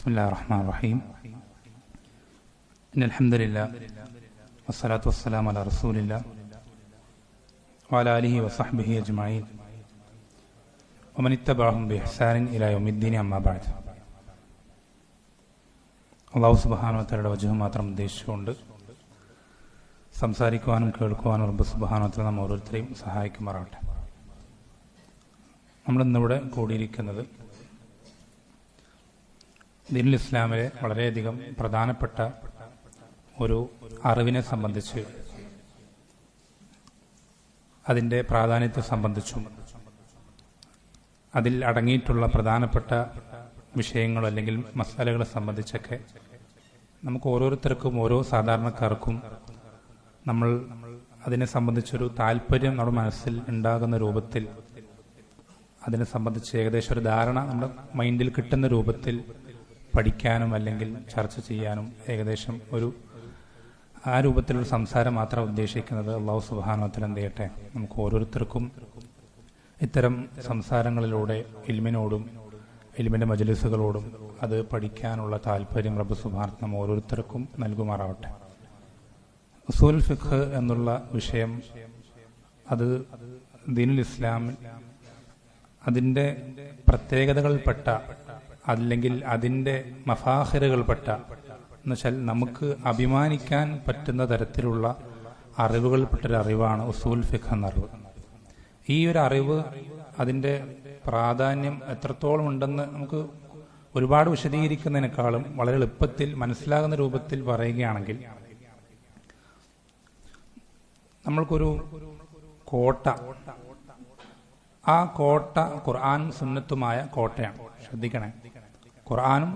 ബിസ്മില്ലാഹിർ റഹ്മാനിർ റഹീം. ഇന്നൽ ഹംദുലില്ലാഹ് വസ്സലാത്തു വസ്സലാമു അലാ റസൂലില്ലാഹ് വഅലാ ആലിഹി വസഹ്ബിഹി അജ്മഈൻ വമൻ ഇത്തബഅഹും ബിഇഹ്സാനിൻ ഇലാ യൗമിദ്ദീൻ. അമ്മാ ബഅദ്. അല്ലാഹു സുബ്ഹാനഹു വ തആലയുടെ വജ്ഹ് മാത്രം ഉദ്ദേശിച്ചുകൊണ്ട് സംസാരിക്കുവാനും കേൾക്കുവാനും റബ്ബ് സുബ്ഹാനഹു വ തആല നമ്മ ഓരോരുത്തരെയും സഹായിക്കുമാറാകട്ടെ. നമ്മളിന്നിവിടെ കൂടിയിരിക്കുന്നത് ദീനുൽ ഇസ്ലാമിലെ വളരെയധികം പ്രധാനപ്പെട്ട ഒരു അറിവിനെ സംബന്ധിച്ച്, അതിൻ്റെ പ്രാധാന്യത്തെ സംബന്ധിച്ചും അതിൽ അടങ്ങിയിട്ടുള്ള പ്രധാനപ്പെട്ട വിഷയങ്ങൾ അല്ലെങ്കിൽ മസാലകളെ സംബന്ധിച്ചൊക്കെ നമുക്ക് ഓരോരുത്തർക്കും ഓരോ സാധാരണക്കാർക്കും നമ്മൾ അതിനെ സംബന്ധിച്ചൊരു താല്പര്യം നമ്മുടെ മനസ്സിൽ ഉണ്ടാകുന്ന രൂപത്തിൽ, അതിനെ സംബന്ധിച്ച് ഏകദേശം ഒരു ധാരണ നമ്മുടെ മൈൻഡിൽ കിട്ടുന്ന രൂപത്തിൽ പഠിക്കാനും അല്ലെങ്കിൽ ചർച്ച ചെയ്യാനും ഏകദേശം ആ രൂപത്തിലുള്ള സംസാരം മാത്രം ഉദ്ദേശിക്കുന്നത്. അല്ലാഹു സുബ്ഹാനഹു വ തആല എന്ത് ചെയ്യട്ടെ, നമുക്ക് ഓരോരുത്തർക്കും ഇത്തരം സംസാരങ്ങളിലൂടെ ഇൽമിനോടും ഇൽമിന്റെ മജ്ലിസുകളോടും അത് പഠിക്കാനുള്ള താല്പര്യം റബ്ബ് സുബ്ഹാനഹു വ തആല നമ്മ ഓരോരുത്തർക്കും നൽകുമാറാവട്ടെ. ഉസൂൽ ഫിഖ് എന്നുള്ള വിഷയം, അത് ദീനുൽ ഇസ്ലാമിൽ അതിൻ്റെ പ്രത്യേകതകൾപ്പെട്ട അല്ലെങ്കിൽ അതിൻ്റെ മഫാഖിറുകൾപ്പെട്ട എന്നുവെച്ചാൽ നമുക്ക് അഭിമാനിക്കാൻ പറ്റുന്ന തരത്തിലുള്ള അറിവുകൾപ്പെട്ടൊരു അറിവാണ് ഉസൂൽ ഫിഖ് എന്ന അറിവ്. ഈ ഒരു അറിവ്, അതിൻ്റെ പ്രാധാന്യം എത്രത്തോളം ഉണ്ടെന്ന് നമുക്ക് ഒരുപാട് വിശദീകരിക്കുന്നതിനേക്കാളും വളരെ എളുപ്പത്തിൽ മനസ്സിലാകുന്ന രൂപത്തിൽ പറയുകയാണെങ്കിൽ, നമ്മൾക്കൊരു കോട്ട, ആ കോട്ട ഖുർആനും സുന്നത്തുമായ കോട്ടയാണ്. ശ്രദ്ധിക്കണേ, ഖുർആനും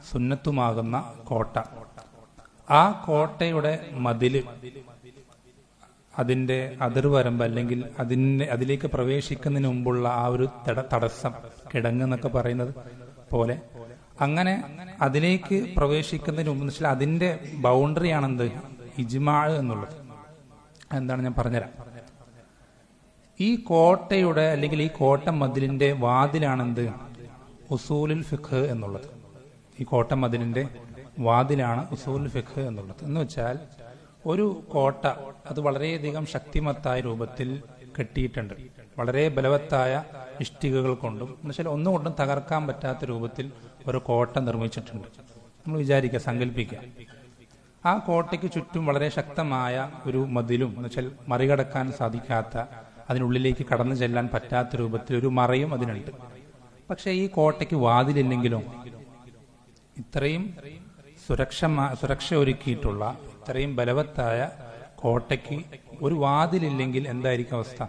സുന്നത്തുമാകുന്ന കോട്ട. ആ കോട്ടയുടെ മതില്, അതിൻ്റെ അതിർവരമ്പ് അല്ലെങ്കിൽ അതിലേക്ക് പ്രവേശിക്കുന്നതിന് മുമ്പുള്ള ആ ഒരു തടസ്സം, കിടങ്ങ് എന്നൊക്കെ പറയുന്നത് പോലെ, അങ്ങനെ അതിലേക്ക് പ്രവേശിക്കുന്നതിന് മുമ്പ് വെച്ചാൽ അതിൻ്റെ ബൗണ്ടറിയാണെന്ത്, ഇജ്മാ എന്നുള്ളത്. എന്താണ് ഞാൻ പറഞ്ഞുതരാം. ഈ കോട്ടയുടെ അല്ലെങ്കിൽ ഈ കോട്ട മതിലിന്റെ വാതിലാണെന്ത്, ഉസൂലുൽ ഫിഖ് എന്നുള്ളത്. ഈ കോട്ട മതിലിന്റെ വാതിലാണ് ഉസൂലുൽ ഫിഖ് എന്നുള്ളത്. എന്ന് വെച്ചാൽ ഒരു കോട്ട അത് വളരെയധികം ശക്തിമത്തായ രൂപത്തിൽ കെട്ടിയിട്ടുണ്ട്, വളരെ ബലവത്തായ ഇഷ്ടികകൾ കൊണ്ടും എന്നുവെച്ചാൽ ഒന്നുകൊണ്ടും തകർക്കാൻ പറ്റാത്ത രൂപത്തിൽ ഒരു കോട്ട നിർമ്മിച്ചിട്ടുണ്ട്. നമ്മൾ വിചാരിക്കുക, സങ്കല്പിക്കുക, ആ കോട്ടയ്ക്ക് ചുറ്റും വളരെ ശക്തമായ ഒരു മതിലും എന്നുവെച്ചാൽ മറികടക്കാൻ സാധിക്കാത്ത, അതിനുള്ളിലേക്ക് കടന്നു ചെല്ലാൻ പറ്റാത്ത രൂപത്തിൽ ഒരു മറയും അതിനുണ്ട്. പക്ഷെ ഈ കോട്ടയ്ക്ക് വാതിലില്ലെങ്കിലോ, ഇത്രയും സുരക്ഷ ഒരുക്കിയിട്ടുള്ള ഇത്രയും ബലവത്തായ കോട്ടയ്ക്ക് ഒരു വാതിലില്ലെങ്കിൽ എന്തായിരിക്കും അവസ്ഥ?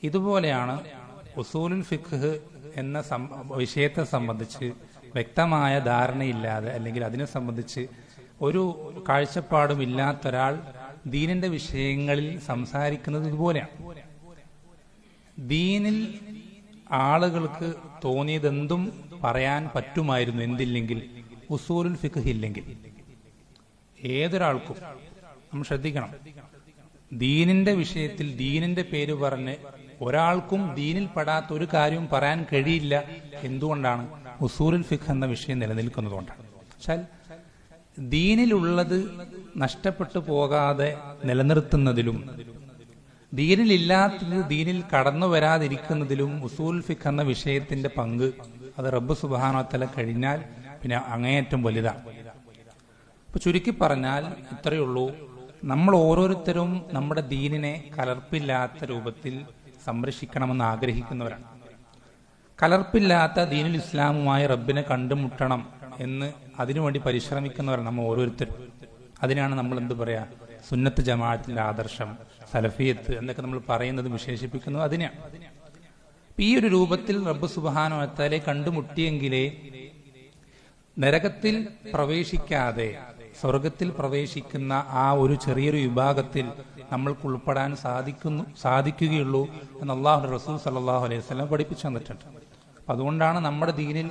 ഇതുപോലെയാണ് ഉസൂലുൽ ഫിഖ് എന്ന വിഷയത്തെ സംബന്ധിച്ച് വ്യക്തമായ ധാരണയില്ലാതെ അല്ലെങ്കിൽ അതിനെ സംബന്ധിച്ച് ഒരു കാഴ്ചപ്പാടും ഇല്ലാത്തൊരാൾ ദീനിന്റെ വിഷയങ്ങളിൽ സംസാരിക്കുന്നത് ഇതുപോലെയാണ്. ദീനിൽ ആളുകൾക്ക് തോന്നിയതെന്തും പറയാൻ പറ്റുമായിരുന്നു, എന്തില്ലെങ്കിൽ ഉസൂലുൽ ഫിഖ് ഇല്ലെങ്കിൽ. ഏതൊരാൾക്കും നമ്മൾ ശ്രദ്ധിക്കണം, ദീനിന്റെ വിഷയത്തിൽ ദീനിന്റെ പേര് പറഞ്ഞ് ഒരാൾക്കും ദീനിൽ പെടാത്ത ഒരു കാര്യവും പറയാൻ കഴിയില്ല. എന്തുകൊണ്ടാണ്? ഉസൂലുൽ ഫിഖ് എന്ന വിഷയം നിലനിൽക്കുന്നതുകൊണ്ടാണ്. വെച്ചാൽ ദീനിലുള്ളത് നഷ്ടപ്പെട്ടു പോകാതെ നിലനിർത്തുന്നതിലും ദീനിലില്ലാത്തത് ദീനിൽ കടന്നു വരാതിരിക്കുന്നതിലും ഉസൂൽ ഫിഖ് എന്ന വിഷയത്തിന്റെ പങ്ക്, അത് റബ്ബ് സുബ്ഹാനഹു വ തആല കഴിഞ്ഞാൽ പിന്നെ അങ്ങേയറ്റം വലുതാണ്. ഇപ്പൊ ചുരുക്കി പറഞ്ഞാൽ ഇത്രയേ ഉള്ളൂ, നമ്മൾ ഓരോരുത്തരും നമ്മുടെ ദീനിനെ കലർപ്പില്ലാത്ത രൂപത്തിൽ സംരക്ഷിക്കണമെന്ന് ആഗ്രഹിക്കുന്നവരാണ്. കലർപ്പില്ലാത്ത ദീനുൽ ഇസ്ലാമുമായി റബ്ബിനെ കണ്ടുമുട്ടണം എന്ന് അതിനുവേണ്ടി പരിശ്രമിക്കുന്നവരാണ് നമ്മൾ ഓരോരുത്തരും. അതിനാണ് നമ്മൾ എന്ത് പറയാ, സുന്നത്ത് ജമാഅത്തിന്റെ ആദർശം, സലഫിയത്ത് എന്നൊക്കെ നമ്മൾ പറയുന്നത്, വിശേഷിപ്പിക്കുന്നത് അതിനെയാണ്. ഈ ഒരു രൂപത്തിൽ റബ്ബ് സുബ്ഹാനഹു വ തആലയെ കണ്ടുമുട്ടിയെങ്കിലേ നരകത്തിൽ പ്രവേശിക്കാതെ സ്വർഗത്തിൽ പ്രവേശിക്കുന്ന ആ ഒരു ചെറിയൊരു വിഭാഗത്തിൽ നമ്മൾക്ക് ഉൾപ്പെടാൻ സാധിക്കുകയുള്ളൂ എന്ന് അല്ലാഹുവിന്റെ റസൂൽ സല്ലല്ലാഹു അലൈഹി വസല്ലം പഠിപ്പിച്ചു തന്നിട്ടുണ്ട്. അതുകൊണ്ടാണ് നമ്മുടെ ദീനിൽ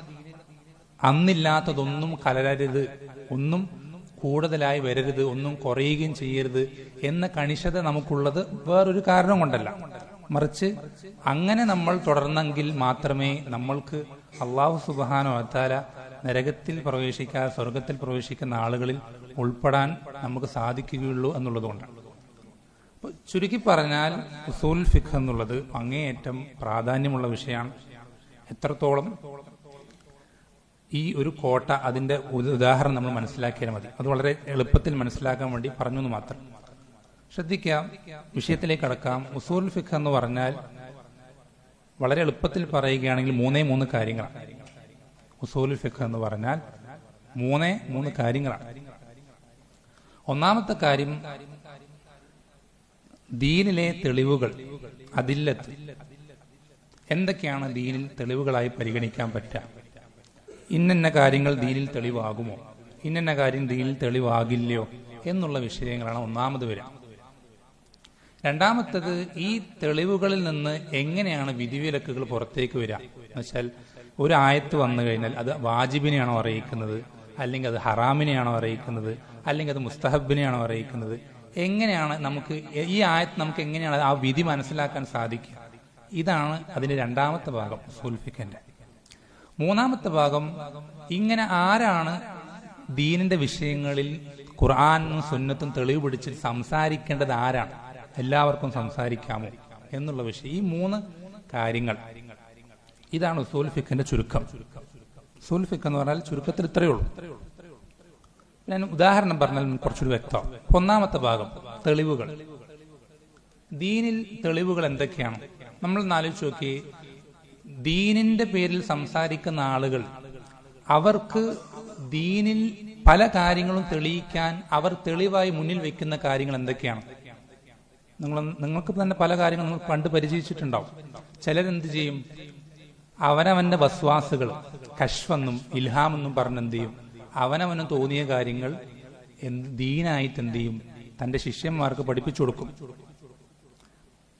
അന്നില്ലാത്തതൊന്നും കലരരുത്, ഒന്നും കൂടുതലായി വരരുത്, ഒന്നും കുറയുകയും ചെയ്യരുത് എന്ന കണിശത നമുക്കുള്ളത് വേറൊരു കാരണം കൊണ്ടല്ല. മറിച്ച് അങ്ങനെ നമ്മൾ തുടർന്നെങ്കിൽ മാത്രമേ നമ്മൾക്ക് അല്ലാഹു സുബ്ഹാനഹു വ തആല നരകത്തിൽ പ്രവേശിക്കാതെ സ്വർഗത്തിൽ പ്രവേശിക്കുന്ന ആളുകളിൽ ഉൾപ്പെടാൻ നമുക്ക് സാധിക്കുകയുള്ളൂ എന്നുള്ളതുകൊണ്ടാണ്. ചുരുക്കി പറഞ്ഞാൽ ഉസൂൽ ഫിഖ് എന്നുള്ളത് അങ്ങേയറ്റം പ്രാധാന്യമുള്ള വിഷയമാണ്. എത്രത്തോളം ഈ ഒരു കോട്ട, അതിന്റെ ഉദാഹരണം നമ്മൾ മനസ്സിലാക്കിയാൽ മതി. അത് വളരെ എളുപ്പത്തിൽ മനസ്സിലാക്കാൻ വേണ്ടി പറഞ്ഞു എന്ന് മാത്രം. ശ്രദ്ധിക്കാം, വിഷയത്തിലേക്ക് കടക്കാം. ഉസൂൽ ഫിഖ് എന്ന് പറഞ്ഞാൽ വളരെ എളുപ്പത്തിൽ പറയുകയാണെങ്കിൽ മൂന്ന് കാര്യങ്ങളാണ്. ഉസൂൽ ഫിഖ് എന്ന് പറഞ്ഞാൽ മൂന്ന് കാര്യങ്ങളാണ്. ഒന്നാമത്തെ കാര്യം ദീനിലെ തെളിവുകൾ, അദില്ലത്ത്. എന്തൊക്കെയാണ് ദീനിൽ തെളിവുകളായി പരിഗണിക്കാൻ പറ്റുക? ഇന്ന കാര്യങ്ങൾ ദീനിൽ തെളിവാകുമോ, ഇന്ന കാര്യം ദീനിൽ തെളിവാകില്ലയോ എന്നുള്ള വിഷയങ്ങളാണ് ഒന്നാമത് വരിക. രണ്ടാമത്തത്, ഈ തെളിവുകളിൽ നിന്ന് എങ്ങനെയാണ് വിധിവിലക്കുകൾ പുറത്തേക്ക് വരിക എന്ന് വെച്ചാൽ, ഒരു ആയത്ത് വന്നു കഴിഞ്ഞാൽ അത് വാജിബിനെയാണോ അറിയിക്കുന്നത്, അല്ലെങ്കിൽ അത് ഹറാമിനെയാണോ അറിയിക്കുന്നത്, അല്ലെങ്കിൽ അത് മുസ്തഹബിനെയാണോ അറിയിക്കുന്നത്? എങ്ങനെയാണ് നമുക്ക് ഈ ആയത്ത് നമുക്ക് എങ്ങനെയാണ് ആ വിധി മനസ്സിലാക്കാൻ സാധിക്കുക? ഇതാണ് അതിന്റെ രണ്ടാമത്തെ ഭാഗം ഉസൂൽ ഫിഖിന്റെ. മൂന്നാമത്തെ ഭാഗം, ഇങ്ങനെ ആരാണ് ദീനിന്റെ വിഷയങ്ങളിൽ ഖുർആനും സുന്നത്തും തെളിവ് പിടിച്ച് സംസാരിക്കേണ്ടത്? ആരാണ്? എല്ലാവർക്കും സംസാരിക്കാമോ എന്നുള്ള വിഷയം. ഈ മൂന്ന് കാര്യങ്ങൾ, ഇതാണ് ഉസൂൽ ഫിഖിന്റെ ചുരുക്കം. ഉസൂൽ ഫിഖ് എന്ന് പറഞ്ഞാൽ ചുരുക്കത്തിൽ ഇത്രയേ ഉള്ളൂ. ഞാൻ ഉദാഹരണം പറഞ്ഞാൽ കുറച്ചൊരു വ്യക്തം. ഒന്നാമത്തെ ഭാഗം, തെളിവുകൾ. ദീനിൽ തെളിവുകൾ എന്തൊക്കെയാണ്? നമ്മൾ ആലോചിച്ച് നോക്കി, ദീനിന്റെ പേരിൽ സംസാരിക്കുന്ന ആളുകൾ, അവർക്ക് ദീനിൽ പല കാര്യങ്ങളും തെളിയിക്കാൻ അവർ തെളിവായി മുന്നിൽ വെക്കുന്ന കാര്യങ്ങൾ എന്തൊക്കെയാണ്? നിങ്ങൾക്ക് തന്നെ പല കാര്യങ്ങളും നിങ്ങൾ കണ്ട് പരിചയിച്ചിട്ടുണ്ടാവും. ചിലരെന്ത് ചെയ്യും? അവനവന്റെ വസ്വാസുകൾ, കശ്വെന്നും ഇൽഹാമെന്നും പറഞ്ഞെന്ത് ചെയ്യും? അവനവനും തോന്നിയ കാര്യങ്ങൾ ദീനായിട്ട് എന്ത് ചെയ്യും? തന്റെ ശിഷ്യന്മാർക്ക് പഠിപ്പിച്ചു കൊടുക്കും.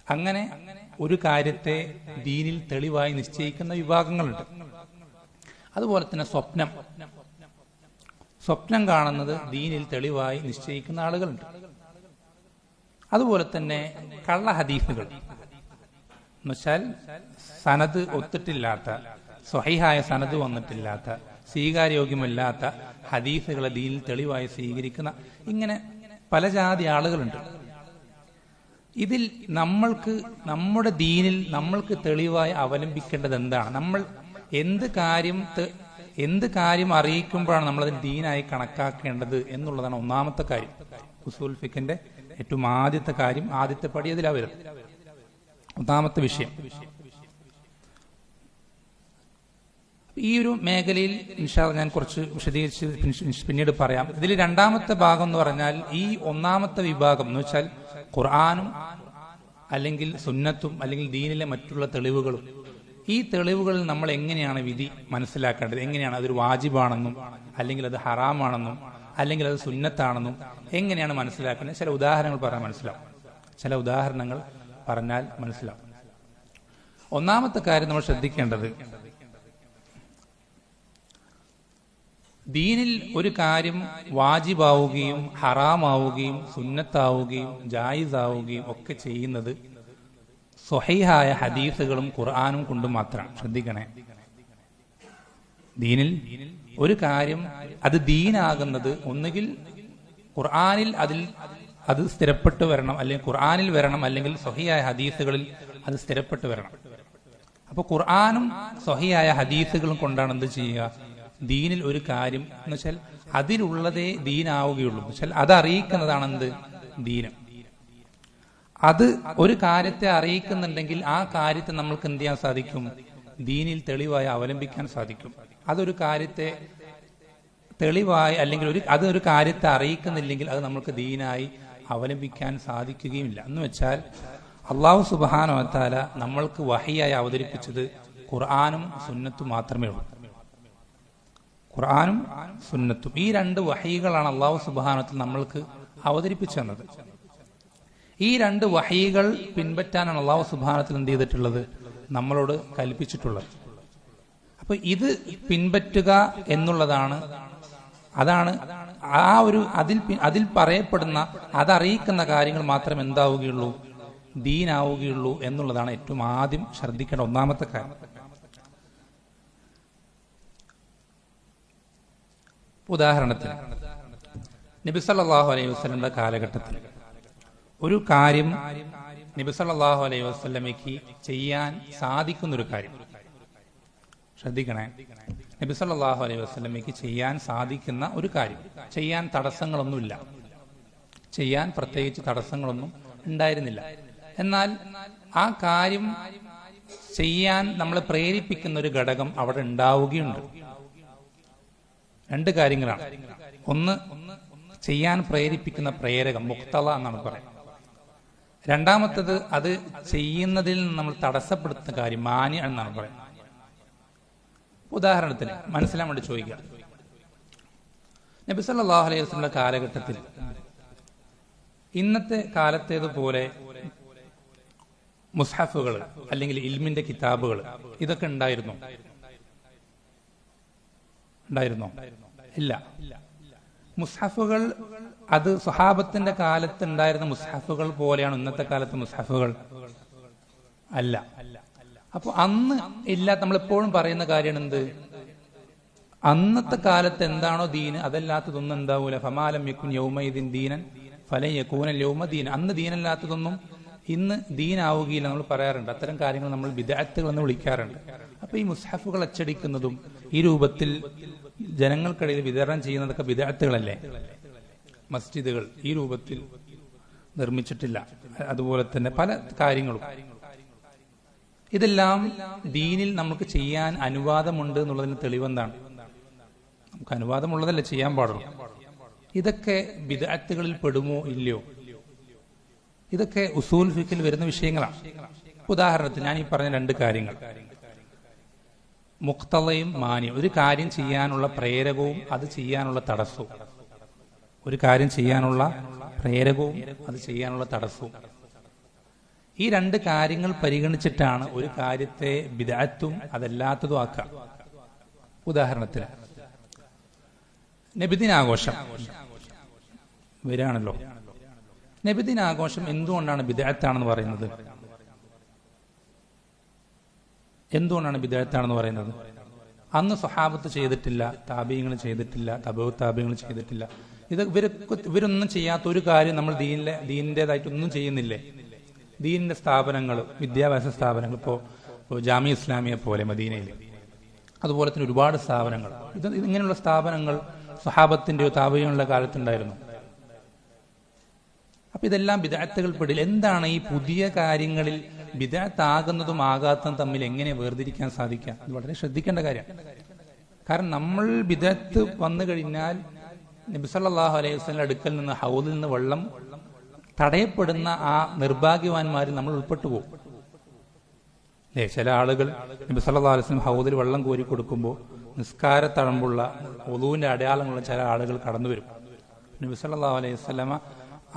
അങ്ങനെ ഒരു കാര്യത്തെ ദീനിൽ തെളിവായി നിശ്ചയിക്കുന്ന വിഭാഗങ്ങളുണ്ട്. അതുപോലെ തന്നെ സ്വപ്നം കാണുന്നത് ദീനിൽ തെളിവായി നിശ്ചയിക്കുന്ന ആളുകളുണ്ട്. അതുപോലെ തന്നെ കള്ള ഹദീസുകൾ എന്നുവെച്ചാൽ സനത് ഒത്തിട്ടില്ലാത്ത, സ്വഹീഹായ സനത് വന്നിട്ടില്ലാത്ത, സ്വീകാര്യോഗ്യമല്ലാത്ത ഹദീസുകളെ ദീനിൽ തെളിവായി സ്വീകരിക്കുന്ന ഇങ്ങനെ പല ജാതി ആളുകളുണ്ട്. ഇതിൽ നമ്മൾക്ക് നമ്മുടെ ദീനിൽ നമ്മൾക്ക് തെളിവായി അവലംബിക്കേണ്ടത് എന്താണ്? നമ്മൾ എന്ത് കാര്യം അറിയിക്കുമ്പോഴാണ് നമ്മളത് ദീനായി കണക്കാക്കേണ്ടത് എന്നുള്ളതാണ് ഒന്നാമത്തെ കാര്യം. ഉസൂൽ ഫിഖിന്റെ ഏറ്റവും ആദ്യത്തെ കാര്യം, ആദ്യത്തെ പടി അതിലാ വരും. ഒന്നാമത്തെ വിഷയം. ഈ ഒരു മേഖലയിൽ ഇൻഷാ അല്ലാഹ് ഞാൻ കുറച്ച് വിശദീകരിച്ച് പിന്നീട് പറയാം. ഇതിൽ രണ്ടാമത്തെ ഭാഗം എന്ന് പറഞ്ഞാൽ, ഈ ഒന്നാമത്തെ വിഭാഗം എന്ന് വെച്ചാൽ ഖുർആനും അല്ലെങ്കിൽ സുന്നത്തും അല്ലെങ്കിൽ ദീനിലെ മറ്റുള്ള തെളിവുകളും, ഈ തെളിവുകളിൽ നമ്മൾ എങ്ങനെയാണ് വിധി മനസ്സിലാക്കേണ്ടത്? എങ്ങനെയാണ് അതൊരു വാജിബാണെന്നും അല്ലെങ്കിൽ അത് ഹറാമാണെന്നും അല്ലെങ്കിൽ അത് സുന്നത്താണെന്നും എങ്ങനെയാണ് മനസ്സിലാക്കേണ്ടത്? ചില ഉദാഹരണങ്ങൾ പറഞ്ഞാൽ മനസ്സിലാവും. ഒന്നാമത്തെ കാര്യം നമ്മൾ ശ്രദ്ധിക്കേണ്ടത്, ദീനിൽ ഒരു കാര്യം വാജിബാവുകയും ഹറാമാവുകയും സുന്നത്താവുകയും ജായിസാവുകയും ഒക്കെ ചെയ്യുന്നത് സ്വഹീഹായ ഹദീസുകളും ഖുർആനും കൊണ്ട് മാത്രമാണ്. ശ്രദ്ധിക്കണേ, ദീനിൽ ഒരു കാര്യം അത് ദീനാകുന്നത് ഒന്നുകിൽ ഖുർആനിൽ അത് സ്ഥിരപ്പെട്ടു വരണം, അല്ലെങ്കിൽ ഖുർആനിൽ വരണം, അല്ലെങ്കിൽ സ്വഹീഹായ ഹദീസുകളിൽ അത് സ്ഥിരപ്പെട്ടു വരണം. അപ്പൊ ഖുർആനും സ്വഹീഹായ ഹദീസുകളും കൊണ്ടാണ് എന്ത് ചെയ്യുക? ദീനിൽ ഒരു കാര്യം എന്ന് വെച്ചാൽ അതിലുള്ളതേ ദീനാവുകയുള്ളൂ. വെച്ചാൽ അത് അറിയിക്കുന്നതാണ് എന്ത്? ദീനം. അത് ഒരു കാര്യത്തെ അറിയിക്കുന്നുണ്ടെങ്കിൽ ആ കാര്യത്തെ നമ്മൾക്ക് എന്ത് ചെയ്യാൻ സാധിക്കും? ദീനിൽ തെളിവായി അവലംബിക്കാൻ സാധിക്കും. അതൊരു കാര്യത്തെ തെളിവായി അല്ലെങ്കിൽ അതൊരു കാര്യത്തെ അറിയിക്കുന്നില്ലെങ്കിൽ അത് നമ്മൾക്ക് ദീനായി അവലംബിക്കാൻ സാധിക്കുകയുമില്ല. എന്ന് വെച്ചാൽ അള്ളാഹു സുബ്ഹാനഹു വ തആല നമ്മൾക്ക് വഹിയായി അവതരിപ്പിച്ചത് ഖുർആനും സുന്നത്തും മാത്രമേ ഉള്ളൂ. ഖുർആനും സുന്നത്തും, ഈ രണ്ട് വഹികളാണ് അള്ളാഹു സുബ്ഹാനഹു വ തആല നമ്മൾക്ക് അവതരിപ്പിച്ചു തന്നത്. ഈ രണ്ട് വഹികൾ പിൻപറ്റാനാണ് അള്ളാഹു സുബ്ഹാനഹു വ തആല എന്ത് ചെയ്തിട്ടുള്ളത്? നമ്മളോട് കൽപ്പിച്ചിട്ടുള്ളത്. അപ്പൊ ഇത് പിൻപറ്റുക എന്നുള്ളതാണ്, അതാണ് ആ ഒരു അതിൽ പറയപ്പെടുന്ന, അതറിയിക്കുന്ന കാര്യങ്ങൾ മാത്രം എന്താവുകയുള്ളൂ? ദീനാവുകയുള്ളൂ എന്നുള്ളതാണ് ഏറ്റവും ആദ്യം ശ്രദ്ധിക്കേണ്ട ഒന്നാമത്തെ കാര്യം. ഉദാഹരണത്തിന് നബി സല്ലല്ലാഹു അലൈഹി വസല്ലമയുടെ കാലഘട്ടത്തിൽ ഒരു കാര്യം നബി സല്ലല്ലാഹു അലൈഹി വസല്ലമയ്ക്ക് ചെയ്യാൻ സാധിക്കുന്നൊരു കാര്യം, ശ്രദ്ധിക്കണേ, നബി സല്ലല്ലാഹു അലൈഹി വസല്ലമയ്ക്ക് ചെയ്യാൻ സാധിക്കുന്ന ഒരു കാര്യം, ചെയ്യാൻ തടസ്സങ്ങളൊന്നുമില്ല, ചെയ്യാൻ പ്രത്യേകിച്ച് തടസ്സങ്ങളൊന്നും ഉണ്ടായിരുന്നില്ല. എന്നാൽ ആ കാര്യം ചെയ്യാൻ നമ്മളെ പ്രേരിപ്പിക്കുന്ന ഒരു ഘടകം അവിടെ ഉണ്ടാവുകയുണ്ട്. രണ്ട് കാര്യങ്ങളാണ്. ഒന്ന്, ചെയ്യാൻ പ്രേരിപ്പിക്കുന്ന പ്രേരകം, മുഖ്തള എന്നാണ് പറയുന്നത്. രണ്ടാമത്തത്, അത് ചെയ്യുന്നതിൽ നമ്മൾ തടസ്സപ്പെടുത്തുന്ന കാര്യം, മാനി എന്നാണ് പറയുന്നത്. ഉദാഹരണത്തിന് മനസ്സിലാൻ വേണ്ടി ചോദിക്കുക, നബി സല്ലല്ലാഹു അലൈഹി വസല്ലമയുടെ കാലഘട്ടത്തിൽ ഇന്നത്തെ കാലത്തേതുപോലെ മുസ്ഹഫുകൾ അല്ലെങ്കിൽ ഇൽമിന്റെ കിതാബുകൾ ഇതൊക്കെ ഉണ്ടായിരുന്നോ? ഇല്ല. മുസ്ഹഫുകൾ അത് സ്വഹാബത്തിന്റെ കാലത്ത് ഉണ്ടായിരുന്ന മുസ്ഹഫുകൾ പോലെയാണ് ഇന്നത്തെ കാലത്ത് മുസ്ഹഫുകൾ? അല്ല. അപ്പൊ അന്ന് ഇല്ലാത്ത, നമ്മളെപ്പോഴും പറയുന്ന കാര്യമാണ് എന്ത്, അന്നത്തെ കാലത്ത് എന്താണോ ദീന് അതല്ലാത്തതൊന്നും എന്താവൂല. ഫമാലം യകുൻ യൗമഇദിൻ ദീനൻ ഫലൻ യകൂന യൗമ ദീൻ. അന്ന് ദീനല്ലാത്തതൊന്നും ഇന്ന് ദീനാവുകയില്ല. നമ്മൾ പറയാറുണ്ട്. അത്തരം കാര്യങ്ങൾ നമ്മൾ ബിദ്അത്തുകൾ എന്ന് വിളിക്കാറുണ്ട്. അപ്പൊ ഈ മുസ്ഹഫുകൾ അച്ചടിക്കുന്നതും ഈ രൂപത്തിൽ ജനങ്ങൾക്കിടയിൽ വിതരണം ചെയ്യുന്നതൊക്കെ ബിദ്അത്തുകളല്ലേ? മസ്ജിദുകൾ ഈ രൂപത്തിൽ നിർമ്മിച്ചിട്ടില്ല. അതുപോലെ തന്നെ പല കാര്യങ്ങളും. ഇതെല്ലാം ദീനിൽ നമുക്ക് ചെയ്യാൻ അനുവാദമുണ്ട് എന്നുള്ളതിന് തെളിവെന്താണ്? നമുക്ക് അനുവാദമുള്ളതല്ലേ ചെയ്യാൻ പാടുള്ളൂ. ഇതൊക്കെ ബിദ്അത്തുകളിൽ പെടുമോ ഇല്ലയോ? ഇതൊക്കെ ഉസൂൽ ഫിഖിൽ വരുന്ന വിഷയങ്ങളാണ്. ഉദാഹരണത്തിന് ഞാൻ ഈ പറഞ്ഞ രണ്ട് കാര്യങ്ങൾ, മുഖ്തളയും മാനിയും, ഒരു കാര്യം ചെയ്യാനുള്ള പ്രേരകവും അത് ചെയ്യാനുള്ള തടസ്സവും. ഒരു കാര്യം ചെയ്യാനുള്ള പ്രേരകവും അത് ചെയ്യാനുള്ള തടസ്സവും. ഈ രണ്ട് കാര്യങ്ങൾ പരിഗണിച്ചിട്ടാണ് ഒരു കാര്യത്തെ ബിദ്അത്തും അതല്ലാത്തതും ആക്കുക. ഉദാഹരണത്തിന് നബിദിനാഘോഷം വരികയാണല്ലോ. നബിദിനാഘോഷം എന്തുകൊണ്ടാണ് ബിദ്അത്താണെന്ന് പറയുന്നത്? എന്തുകൊണ്ടാണ് ബിദ്അത്താണെന്ന് പറയുന്നത്? അന്ന് സ്വഹാബത്ത് ചെയ്തിട്ടില്ല, താബീങ്ങൾ ചെയ്തിട്ടില്ല, തബഉ താബീങ്ങൾ ചെയ്തിട്ടില്ല. ഇവരൊന്നും ചെയ്യാത്ത ഒരു കാര്യം നമ്മൾ ദീനിൻ്റെതായിട്ടൊന്നും ചെയ്യുന്നില്ലേ? ദീനിന്റെ സ്ഥാപനങ്ങൾ, വിദ്യാഭ്യാസ സ്ഥാപനങ്ങൾ, ഇപ്പോൾ ജാമിയ ഇസ്ലാമിയെ പോലെ മദീനയിൽ, അതുപോലെ തന്നെ ഒരുപാട് സ്ഥാപനങ്ങൾ, ഇങ്ങനെയുള്ള സ്ഥാപനങ്ങൾ സ്വഹാബത്തിന്റെയോ താബഈങ്ങളുടെ കാലത്തുണ്ടായിരുന്നു. അപ്പൊ ഇതെല്ലാം ബിദ്അത്തുകൾ പെടില്ല. എന്താണ് ഈ പുതിയ കാര്യങ്ങളിൽ ബിദ്അത്താകുന്നതും ആകാത്തതും തമ്മിൽ എങ്ങനെ വേർതിരിക്കാൻ സാധിക്കുക? ഇത് വളരെ ശ്രദ്ധിക്കേണ്ട കാര്യമാണ്. കാരണം നമ്മൾ ബിദ്അത്ത് വന്നു കഴിഞ്ഞാൽ നബി സല്ലല്ലാഹു അലൈഹി വസല്ലം അടുക്കൽ നിന്ന് ഹൗദിൽ നിന്ന് വെള്ളം തടയപ്പെടുന്ന ആ നിർഭാഗ്യവാന്മാരിൽ നമ്മൾ ഉൾപ്പെട്ടു പോകും. അല്ലേ? ചില ആളുകൾ നബി സല്ലല്ലാഹു അലൈഹി വസല്ലം ഹൗദിൽ വെള്ളം കോരി കൊടുക്കുമ്പോൾ നിസ്കാര തഴമ്പുള്ള വുളൂവിന്റെ അടയാളങ്ങളുള്ള ചില ആളുകൾ കടന്നു വരും. നബി സല്ലല്ലാഹു അലൈഹി വസല്ലമ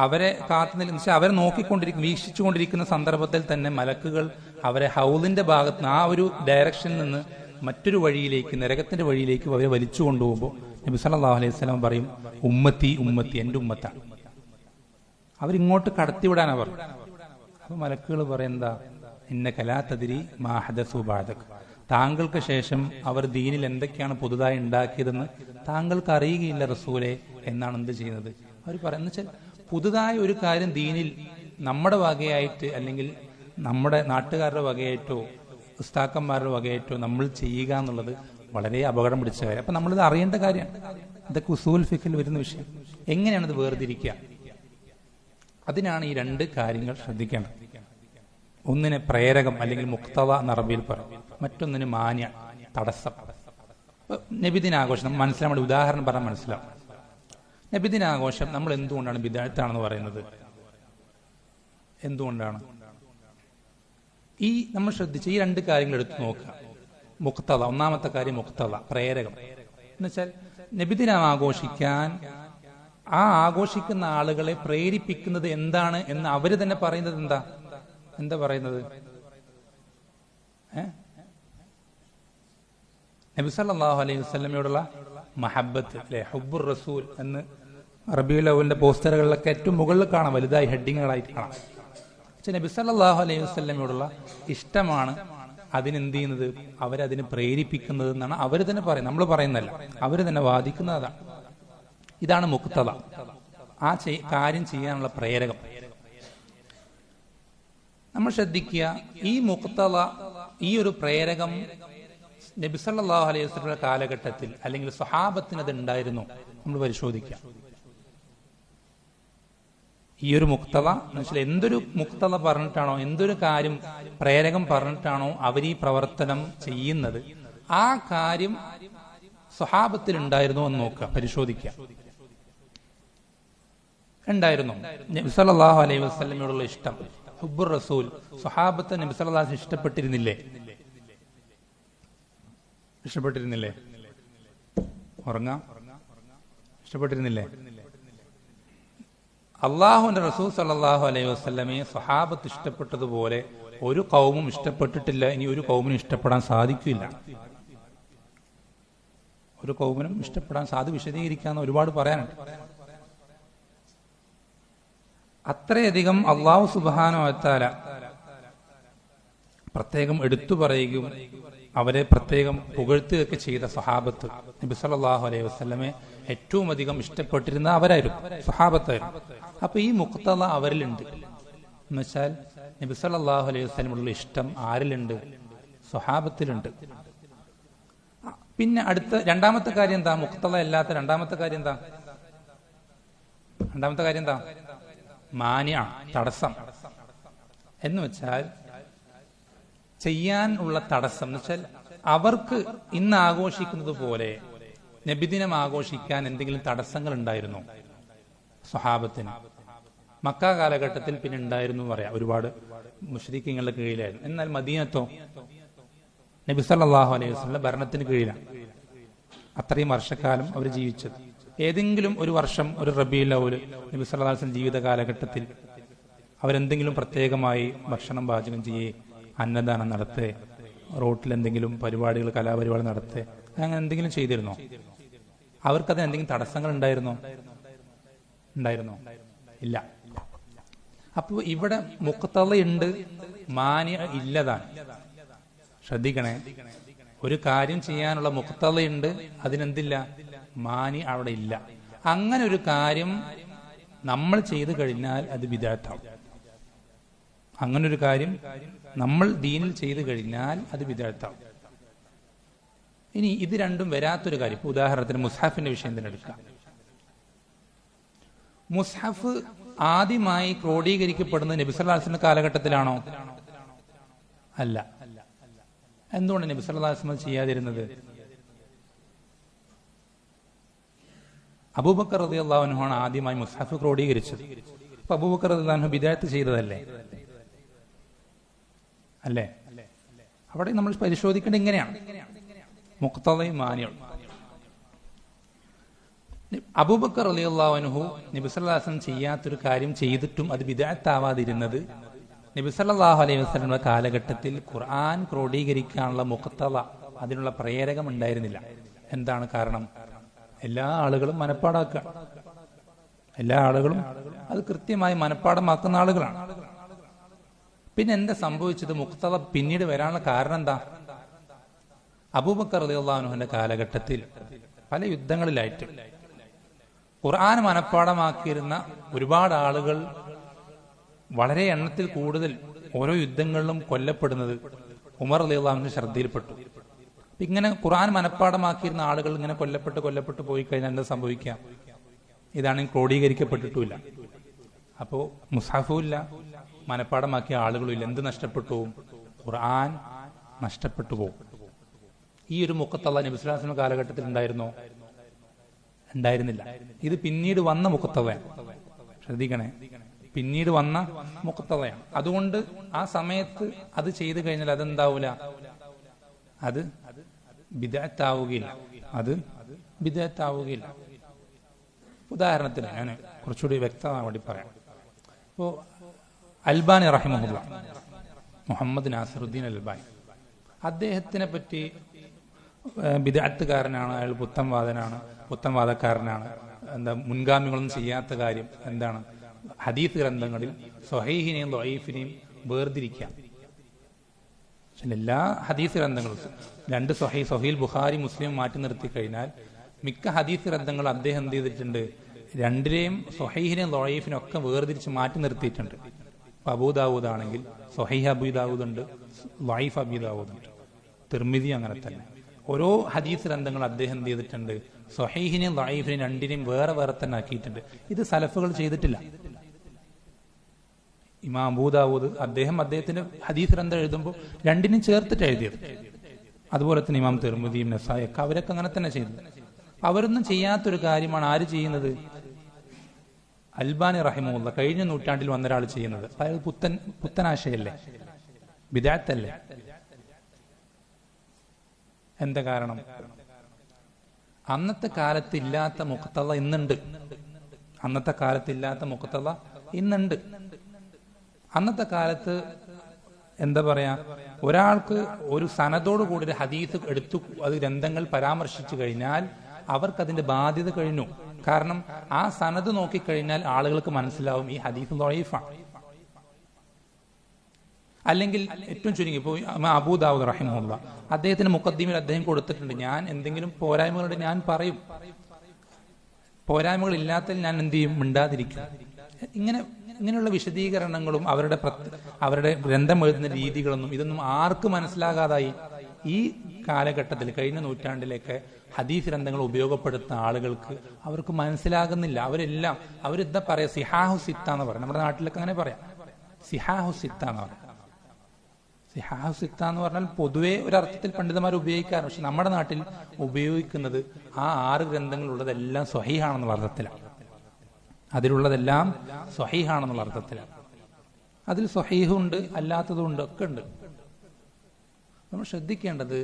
അവരെ കാത്തുനിൽക്കുന്ന, അവരെ വീക്ഷിച്ചുകൊണ്ടിരിക്കുന്ന സന്ദർഭത്തിൽ തന്നെ മലക്കുകൾ അവരെ ഹൗദിന്റെ ഭാഗത്ത് നിന്ന്, ആ ഒരു ഡയറക്ഷനിൽ നിന്ന് മറ്റൊരു വഴിയിലേക്ക്, നരകത്തിന്റെ വഴിയിലേക്ക് അവരെ വലിച്ചു കൊണ്ടുപോകുമ്പോൾ നബി സല്ലല്ലാഹു അലൈഹി വസല്ലം പറയും, ഉമ്മത്തി ഉമ്മത്തി, എന്റെ ഉമ്മത്താണ്. അവരിങ്ങോട്ട് കടത്തിവിടാൻ അവർ. അപ്പൊ മലക്കുകൾ പറയും, എന്താ, ഇന്നക ലാ തദ്രി മാ ഹദസു ബഅദക, താങ്കൾക്ക് ശേഷം അവർ ദീനിൽ എന്തൊക്കെയാണ് പുതുതായി ഉണ്ടാക്കിയതെന്ന് താങ്കൾക്ക് അറിയുകയില്ല റസൂലെ എന്നാണ് എന്ത് ചെയ്യുന്നത്. അവർ പറയുന്നത് വെച്ചാൽ പുതുതായ ഒരു കാര്യം ദീനിൽ നമ്മുടെ വകയായിട്ട് അല്ലെങ്കിൽ നമ്മുടെ നാട്ടുകാരുടെ വകയായിട്ടോ ഉസ്താക്കന്മാരുടെ വകയായിട്ടോ നമ്മൾ ചെയ്യുക എന്നുള്ളത് വളരെ അപകടം പിടിച്ച കാര്യം. അപ്പൊ നമ്മളിത് അറിയേണ്ട കാര്യമാണ്. ഇതൊക്കെ ഉസൂൽ ഫിഖിൽ വരുന്ന വിഷയം. എങ്ങനെയാണിത് വേർതിരിക്കുക? അതിനാണ് ഈ രണ്ട് കാര്യങ്ങൾ ശ്രദ്ധിക്കേണ്ടത്. ഒന്നിന് പ്രേരകം അല്ലെങ്കിൽ മുഖ്തവ എന്ന അറബിയിൽ പറയും, മറ്റൊന്നിന് മാന്യ, തടസ്സം. നബിദിനാഘോഷം മനസ്സിലാൻ വേണ്ടി ഉദാഹരണം പറഞ്ഞാൽ മനസ്സിലാവും. നബിദിനാഘോഷം നമ്മൾ എന്തുകൊണ്ടാണ് ബിദ്അത്താണെന്ന് പറയുന്നത്? എന്തുകൊണ്ടാണ്? ഈ നമ്മൾ ശ്രദ്ധിച്ച ഈ രണ്ട് കാര്യങ്ങൾ എടുത്തു നോക്കുക. മുഖ്തവ, ഒന്നാമത്തെ കാര്യം മുഖ്തവ, പ്രേരകം എന്നുവെച്ചാൽ നബിദിനം ആഘോഷിക്കാൻ ആ ആഘോഷിക്കുന്ന ആളുകളെ പ്രേരിപ്പിക്കുന്നത് എന്താണ് എന്ന് അവര് തന്നെ പറയുന്നത് എന്താ പറയുന്നത്? നബി സല്ലല്ലാഹു അലൈഹി വസല്ലമയോടുള്ള മഹബ്ബത്ത്, അല്ലെ, ഹുബ്ബുർ റസൂൽ എന്ന് റബീഉൽ അവ്വലിന്റെ പോസ്റ്ററുകളിലൊക്കെ ഏറ്റവും മുകളിൽ കാണാം, വലുതായി ഹെഡിങ്ങുകളായിട്ട് കാണാം. പക്ഷെ നബി സല്ലല്ലാഹു അലൈഹി വസല്ലമയോടുള്ള ഇഷ്ടമാണ് അതിനെന്ത് ചെയ്യുന്നത്, അവരതിനെ പ്രേരിപ്പിക്കുന്നത് എന്നാണ് അവർ തന്നെ പറയുന്നത്. നമ്മൾ പറയുന്നതല്ല, അവർ തന്നെ വാദിക്കുന്നത് അതാണ്. ഇതാണ് മുഖ്തദ, ആ കാര്യം ചെയ്യാനുള്ള പ്രേരകം. നമ്മൾ ശ്രദ്ധിക്കുക, ഈ മുഖ്തദ, ഈ ഒരു പ്രേരകം നബി സല്ലല്ലാഹു അലൈഹി വസല്ലമയുടെ കാലഘട്ടത്തിൽ അല്ലെങ്കിൽ സ്വഹാബത്തിന് അത് ഉണ്ടായിരുന്നു. നമ്മൾ പരിശോധിക്കാം. ഈ ഒരു മുഖ്തദ എന്നുവെച്ചാൽ എന്തൊരു മുഖ്തദ പറഞ്ഞിട്ടാണോ, എന്തൊരു കാര്യം പ്രേരകം പറഞ്ഞിട്ടാണോ അവർ ഈ പ്രവർത്തനം ചെയ്യുന്നത്, ആ കാര്യം സ്വഹാബത്തിൽ ഉണ്ടായിരുന്നോ എന്ന് നോക്കുക, പരിശോധിക്കുക. ഉണ്ടായിരുന്നു. നബി സല്ലല്ലാഹു അലൈഹി വസല്ലമയോടുള്ള ഇഷ്ടം, ഹുബ്ബുർ റസൂൽ, സ്വഹാബത്തെ നബി സല്ലല്ലാഹു അലൈഹി വസല്ലം ഇഷ്ടപ്പെട്ടിരുന്നില്ലേ? ഉറങ്ങാം, ഇഷ്ടപ്പെട്ടിരുന്നില്ലേ? അള്ളാഹുവിന്റെ റസൂൽ സല്ലല്ലാഹു അലൈഹി വസല്ലമയെ സ്വഹാബത്ത് ഇഷ്ടപ്പെട്ടതുപോലെ ഒരു കൗമും ഇഷ്ടപ്പെട്ടിട്ടില്ല. ഇനി ഒരു കൗമിനും ഇഷ്ടപ്പെടാൻ സാധിക്കില്ല. ഒരു കൗമിനും ഇഷ്ടപ്പെടാൻ വിശദീകരിക്കാന്ന് ഒരുപാട് പറയാനുണ്ട്. അത്രയധികം അള്ളാഹു സുബ്ഹാനഹു വ തആല പ്രത്യേകം എടുത്തു പറയുകയും അവരെ പ്രത്യേകം പുകഴ്ത്തുകയൊക്കെ ചെയ്ത സ്വഹാബത്ത് നബി സല്ലല്ലാഹു അലൈഹി വസല്ലമയെ ഏറ്റവും അധികം ഇഷ്ടപ്പെട്ടിരുന്ന അവരായിരുന്നു, സ്വഹാബത്തായിരുന്നു. അപ്പൊ ഈ മുഖ്തദ അവരിലുണ്ട്. എന്നുവെച്ചാൽ നബി സല്ലല്ലാഹു അലൈഹി വസല്ലമയോടുള്ള ഇഷ്ടം ആരിലുണ്ട്? സ്വഹാബത്തിലുണ്ട്. പിന്നെ അടുത്ത രണ്ടാമത്തെ കാര്യം എന്താ? മുഖ്തദ അല്ലാത്ത രണ്ടാമത്തെ കാര്യം എന്താ? മാനിഅ, തടസ്സം. എന്ന് വെച്ചാൽ ചെയ്യാൻ ഉള്ള തടസ്സം എന്ന് വെച്ചാൽ അവർക്ക് ഇന്ന് ആഘോഷിക്കുന്നത് പോലെ നബിദിനം ആഘോഷിക്കാൻ എന്തെങ്കിലും തടസ്സങ്ങൾ ഉണ്ടായിരുന്നോ സ്വഹാബത്തിന്? മക്ക കാലഘട്ടത്തിൽ പിന്നെ ഉണ്ടായിരുന്നു പറയാം, ഒരുപാട് മുശ്രിക്കീങ്ങളുടെ കീഴിലായിരുന്നു. എന്നാൽ മദീനത്തോ നബി സല്ലല്ലാഹു അലൈഹി വസല്ലം ഭരണത്തിന് കീഴിലാണ് അത്രയും വർഷക്കാലം അവർ ജീവിച്ചത്. ഏതെങ്കിലും ഒരു വർഷം, ഒരു റബീഉൽ അവ്വൽ നബി സല്ലല്ലാഹു അലൈഹി വസല്ലം ജീവിത കാലഘട്ടത്തിൽ അവരെന്തെങ്കിലും പ്രത്യേകമായി ഭക്ഷണം പാചകം ചെയ്യേ, അന്നദാനം നടത്തേ, റോട്ടിൽ എന്തെങ്കിലും പരിപാടികൾ, കലാപരിപാടി നടത്തേ, അങ്ങനെ എന്തെങ്കിലും ചെയ്തിരുന്നോ? അവർക്കതിന് എന്തെങ്കിലും തടസ്സങ്ങൾ ഉണ്ടായിരുന്നോ? ഇല്ല. അപ്പൊ ഇവിടെ മുഖ്തദയുണ്ട്, മാനിഅ ഇല്ലതാണ്. ശ്രദ്ധിക്കണേ, ഒരു കാര്യം ചെയ്യാനുള്ള മുഖ്തദയുണ്ട്, അതിനെന്തില്ല? മാനി അവിടെ ഇല്ല. അങ്ങനെ ഒരു കാര്യം നമ്മൾ ചെയ്തു കഴിഞ്ഞാൽ അത് ബിദ്അത്താവും. അങ്ങനൊരു കാര്യം നമ്മൾ ദീനിൽ ചെയ്തു കഴിഞ്ഞാൽ അത് ബിദ്അത്താവും. ഇനി ഇത് രണ്ടും വരാത്തൊരു കാര്യം, ഉദാഹരണത്തിന് മുസ്ഹഫിന്റെ വിഷയം തന്നെ എടുക്കാം. മുസ്ഹഫ് ആദ്യമായി ക്രോഡീകരിക്കപ്പെടുന്നത് നബി സല്ലല്ലാഹു അലൈഹി വസല്ലം കാലഘട്ടത്തിലാണോ? അല്ല. എന്തുകൊണ്ട് നബി സല്ലല്ലാഹു അലൈഹി വസല്ലം ചെയ്യാതിരുന്നത്? അബൂബക്കർ റളിയല്ലാഹു അൻഹു ആണ് ആദ്യമായി മുസ്ഹഫ് ക്രോഡീകരിച്ചത്. അപ്പൊ അബൂബക്കർ റളിയല്ലാഹു അൻഹു ബിദ്അത്ത് ചെയ്തതല്ലേ? അല്ലേ? അവിടെ നമ്മൾ പരിശോധിക്കേണ്ടത് ഇങ്ങനെയാണ്, മുഖ്തദയും മാനിഉം. അബൂബക്കർ റളിയല്ലാഹു അൻഹു നബി സല്ലല്ലാഹു അലൈഹി വസല്ലം ചെയ്യാത്തൊരു കാര്യം ചെയ്തിട്ടും അത് ബിദ്അത്താവാതിരുന്നത് നബി സല്ലല്ലാഹു അലൈഹി വസല്ലമയുടെ കാലഘട്ടത്തിൽ ഖുർആൻ ക്രോഡീകരിക്കാനുള്ള മുഖ്തദ, അതിനുള്ള പ്രേരകം ഉണ്ടായിരുന്നില്ല. എന്താണ് കാരണം? എല്ലാ ആളുകളും മനപ്പാടാക്കുക, എല്ലാ ആളുകളും അത് കൃത്യമായി മനപ്പാടമാക്കുന്ന ആളുകളാണ്. പിന്നെ എന്താ സംഭവിച്ചത്? മുഖ്തദ പിന്നീട് വരാനുള്ള കാരണം എന്താ? അബൂബക്കർ റളിയല്ലാഹു അൻഹുവിന്റെ കാലഘട്ടത്തിൽ പല യുദ്ധങ്ങളിലായിട്ട് ഖുർആൻ മനപ്പാടമാക്കിയിരുന്ന ഒരുപാട് ആളുകൾ വളരെ എണ്ണത്തിൽ കൂടുതൽ ഓരോ യുദ്ധങ്ങളിലും കൊല്ലപ്പെടുന്നത് ഉമർ റളിയല്ലാഹു അൻഹു ശ്രദ്ധയിൽപ്പെട്ടു. ഇങ്ങനെ ഖുർആൻ മനപ്പാടമാക്കിയിരുന്ന ആളുകൾ ഇങ്ങനെ കൊല്ലപ്പെട്ട് പോയി കഴിഞ്ഞാൽ എന്താ സംഭവിക്കുക? ഇതാണെങ്കിൽ ക്രോഡീകരിക്കപ്പെട്ടിട്ടുമില്ല. അപ്പോ മുസ്ഹഫും ഇല്ല, മനപ്പാടമാക്കിയ ആളുകളും ഇല്ല. എന്ത് നഷ്ടപ്പെട്ടു? ഖുർആൻ നഷ്ടപ്പെട്ടു പോകും. ഈ ഒരു മുഖ്തദ നബി സല്ലല്ലാഹു അലൈഹി വസല്ലം കാലഘട്ടത്തിൽ ഉണ്ടായിരുന്നോ? ഉണ്ടായിരുന്നില്ല. ഇത് പിന്നീട് വന്ന മുഖ്തദയാണ്. ശ്രദ്ധിക്കണേ, പിന്നീട് വന്ന മുഖ്തദയാണ്. അതുകൊണ്ട് ആ സമയത്ത് അത് ചെയ്തു കഴിഞ്ഞാൽ അതെന്താവൂല? അത് ബിദ്അത്താവുകയില്ല. ഉദാഹരണത്തിന് ഞാൻ കുറച്ചുകൂടി വ്യക്തമാകാൻ വേണ്ടി പറയാം. ഇപ്പോ അൽബാനി റഹിമഹുല്ലാ, മുഹമ്മദ് നാസിറുദ്ദീൻ അൽബാനി, അദ്ദേഹത്തിനെ പറ്റി ബിദ്അത്തുകാരനാണ്, അയാൾ പുത്തൻവാദക്കാരനാണ്, എന്താ മുൻഗാമികളൊന്നും ചെയ്യാത്ത കാര്യം എന്താണ്? ഹദീസ് ഗ്രന്ഥങ്ങളിൽ സ്വഹീഹിനെയും ദഈഫിനെയും വേർതിരിക്കാം. എല്ലാ ഹദീസ് ഗ്രന്ഥങ്ങളും രണ്ട് സ്വഹീൽ ബുഖാരി മുസ്ലിം മാറ്റി നിർത്തി കഴിഞ്ഞാൽ മിക്ക ഹദീസ് ഗ്രന്ഥങ്ങൾ അദ്ദേഹം എന്ത് ചെയ്തിട്ടുണ്ട്, രണ്ടിലെയും സ്വഹീഹിനെയും ദഈഫിനെയും ഒക്കെ വേർതിരിച്ച് മാറ്റി നിർത്തിയിട്ടുണ്ട്. ഇപ്പൊ അബൂദാവൂദ് ആണെങ്കിൽ സ്വഹീഹ് അബൂദാവൂദ് ഉണ്ട്, ദഈഫ് അബൂദാവൂദ് ഉണ്ട്. തിർമിദി അങ്ങനെ തന്നെ. ഓരോ ഹദീസ് ഗ്രന്ഥങ്ങൾ അദ്ദേഹം എന്ത് ചെയ്തിട്ടുണ്ട്, സ്വഹീഹിനെയും ദഈഫിനെയും രണ്ടിനെയും വേറെ വേറെ തന്നെ ആക്കിയിട്ടുണ്ട്. ഇത് സലഫുകൾ ചെയ്തിട്ടില്ല. ഇമാം അബൂദാവൂദ് അദ്ദേഹത്തിന്റെ ഹദീസ് ഗ്രന്ഥം എഴുതുമ്പോൾ രണ്ടിനും ചേർത്തിട്ട് എഴുതിയത്. അതുപോലെ തന്നെ ഇമാം തിർമിദിയും നസായി ഒക്കെ അവരൊക്കെ അങ്ങനെ തന്നെ ചെയ്തത്. അവരൊന്നും ചെയ്യാത്തൊരു കാര്യമാണ് ആര് ചെയ്യുന്നത്, അൽബാനി റഹിമഹുല്ലാഹ് കഴിഞ്ഞ നൂറ്റാണ്ടിൽ വന്ന ഒരാൾ ചെയ്യുന്നത്. അതായത് പുത്തനാശയല്ലേ, ബിദ്അത്തല്ലേ. എന്താ കാരണം? അന്നത്തെ കാലത്ത് ഇല്ലാത്ത മുഖ്തദ ഇന്നുണ്ട്. അന്നത്തെ കാലത്ത് ഇല്ലാത്ത മുഖ്തദ ഇന്നുണ്ട്. അന്നത്തെ കാലത്ത് എന്താ പറയാ, ഒരാൾക്ക് ഒരു സനദോട് കൂടി ഒരു ഹദീസ് എടുത്തു അത് ഗ്രന്ഥങ്ങൾ പരാമർശിച്ചു കഴിഞ്ഞാൽ അവർക്കതിന്റെ ബാധ്യത കഴിഞ്ഞു. കാരണം ആ സനദ് നോക്കിക്കഴിഞ്ഞാൽ ആളുകൾക്ക് മനസ്സിലാവും ഈ ഹദീസ് ദഈഫാണ്. അല്ലെങ്കിൽ ഏറ്റവും ചുരുങ്ങി ഇപ്പോൾ അബൂദാവൂദ് റഹിമഹുല്ലാഹ് അദ്ദേഹത്തിന്റെ മുഖദ്ദിമയിൽ അദ്ദേഹം കൊടുത്തിട്ടുണ്ട്, ഞാൻ എന്തെങ്കിലും പോരായ്മകളുടെ ഞാൻ പറയും, പോരായ്മകൾ ഇല്ലാത്തതിൽ ഞാൻ എന്ത് ചെയ്യും, മിണ്ടാതിരിക്കും. ഇങ്ങനെയുള്ള വിശദീകരണങ്ങളും അവരുടെ ഗ്രന്ഥം എഴുതുന്ന രീതികളൊന്നും ഇതൊന്നും ആർക്ക് മനസ്സിലാകാതായി. ഈ കാലഘട്ടത്തിൽ കഴിഞ്ഞ നൂറ്റാണ്ടിലേക്ക് ഹദീസ് ഗ്രന്ഥങ്ങൾ ഉപയോഗപ്പെടുത്തുന്ന ആളുകൾക്ക് അവർക്ക് മനസ്സിലാകുന്നില്ല. അവരെന്താ പറയാ, സിഹാഹു സിത്ത എന്ന് പറയാം. നമ്മുടെ നാട്ടിലൊക്കെ അങ്ങനെ പറയാം, സിഹാഹു സിത്ത എന്ന് പറയാം. സിഹാഹു സിത്ത എന്ന് പറഞ്ഞാൽ പൊതുവെ ഒരർത്ഥത്തിൽ പണ്ഡിതന്മാർ ഉപയോഗിക്കാറ്. പക്ഷെ നമ്മുടെ നാട്ടിൽ ഉപയോഗിക്കുന്നത് ആ 6 ഗ്രന്ഥങ്ങളുള്ളതെല്ലാം സ്വഹീഹാണെന്നുള്ള അർത്ഥത്തിലാണ്. അതിലുള്ളതെല്ലാം സ്വഹീഹാണെന്നുള്ള അർത്ഥത്തിലാണ്. അതിൽ സ്വഹീഹുണ്ട്, അല്ലാത്തതുണ്ട്, ഒക്കെ ഉണ്ട്. നമ്മൾ ശ്രദ്ധിക്കേണ്ടത്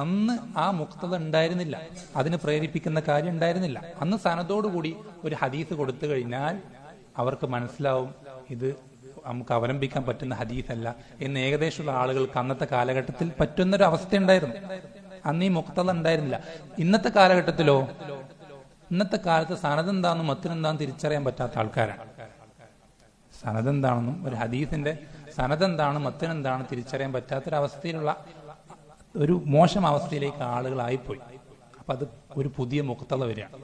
അന്ന് ആ മുഖ്തദ ഉണ്ടായിരുന്നില്ല, അതിന് പ്രേരിപ്പിക്കുന്ന കാര്യം ഉണ്ടായിരുന്നില്ല. അന്ന് സനദോടുകൂടി ഒരു ഹദീസ് കൊടുത്തു കഴിഞ്ഞാൽ അവർക്ക് മനസ്സിലാവും ഇത് നമുക്ക് അവലംബിക്കാൻ പറ്റുന്ന ഹദീസല്ല എന്ന്. ഏകദേശമുള്ള ആളുകൾക്ക് അന്നത്തെ കാലഘട്ടത്തിൽ പറ്റുന്നൊരു അവസ്ഥ ഉണ്ടായിരുന്നു. അന്ന് ഈ മുഖ്തദ ഉണ്ടായിരുന്നില്ല. ഇന്നത്തെ കാലഘട്ടത്തിലോ, ഇന്നത്തെ കാലത്ത് സനദ് എന്താണെന്നും മത്തിനെന്താണെന്നും തിരിച്ചറിയാൻ പറ്റാത്ത ആൾക്കാരാണ്. സനദ് എന്താണെന്നും ഒരു ഹദീസിന്റെ സനദ് എന്താണ് മത്തിനെന്താണെന്ന് തിരിച്ചറിയാൻ പറ്റാത്തൊരവസ്ഥയിലുള്ള ഒരു മോശം അവസ്ഥയിലേക്ക് ആളുകളായിപ്പോയി. അപ്പൊ അത് ഒരു പുതിയ മുഖ്തദ വരികയാണ്.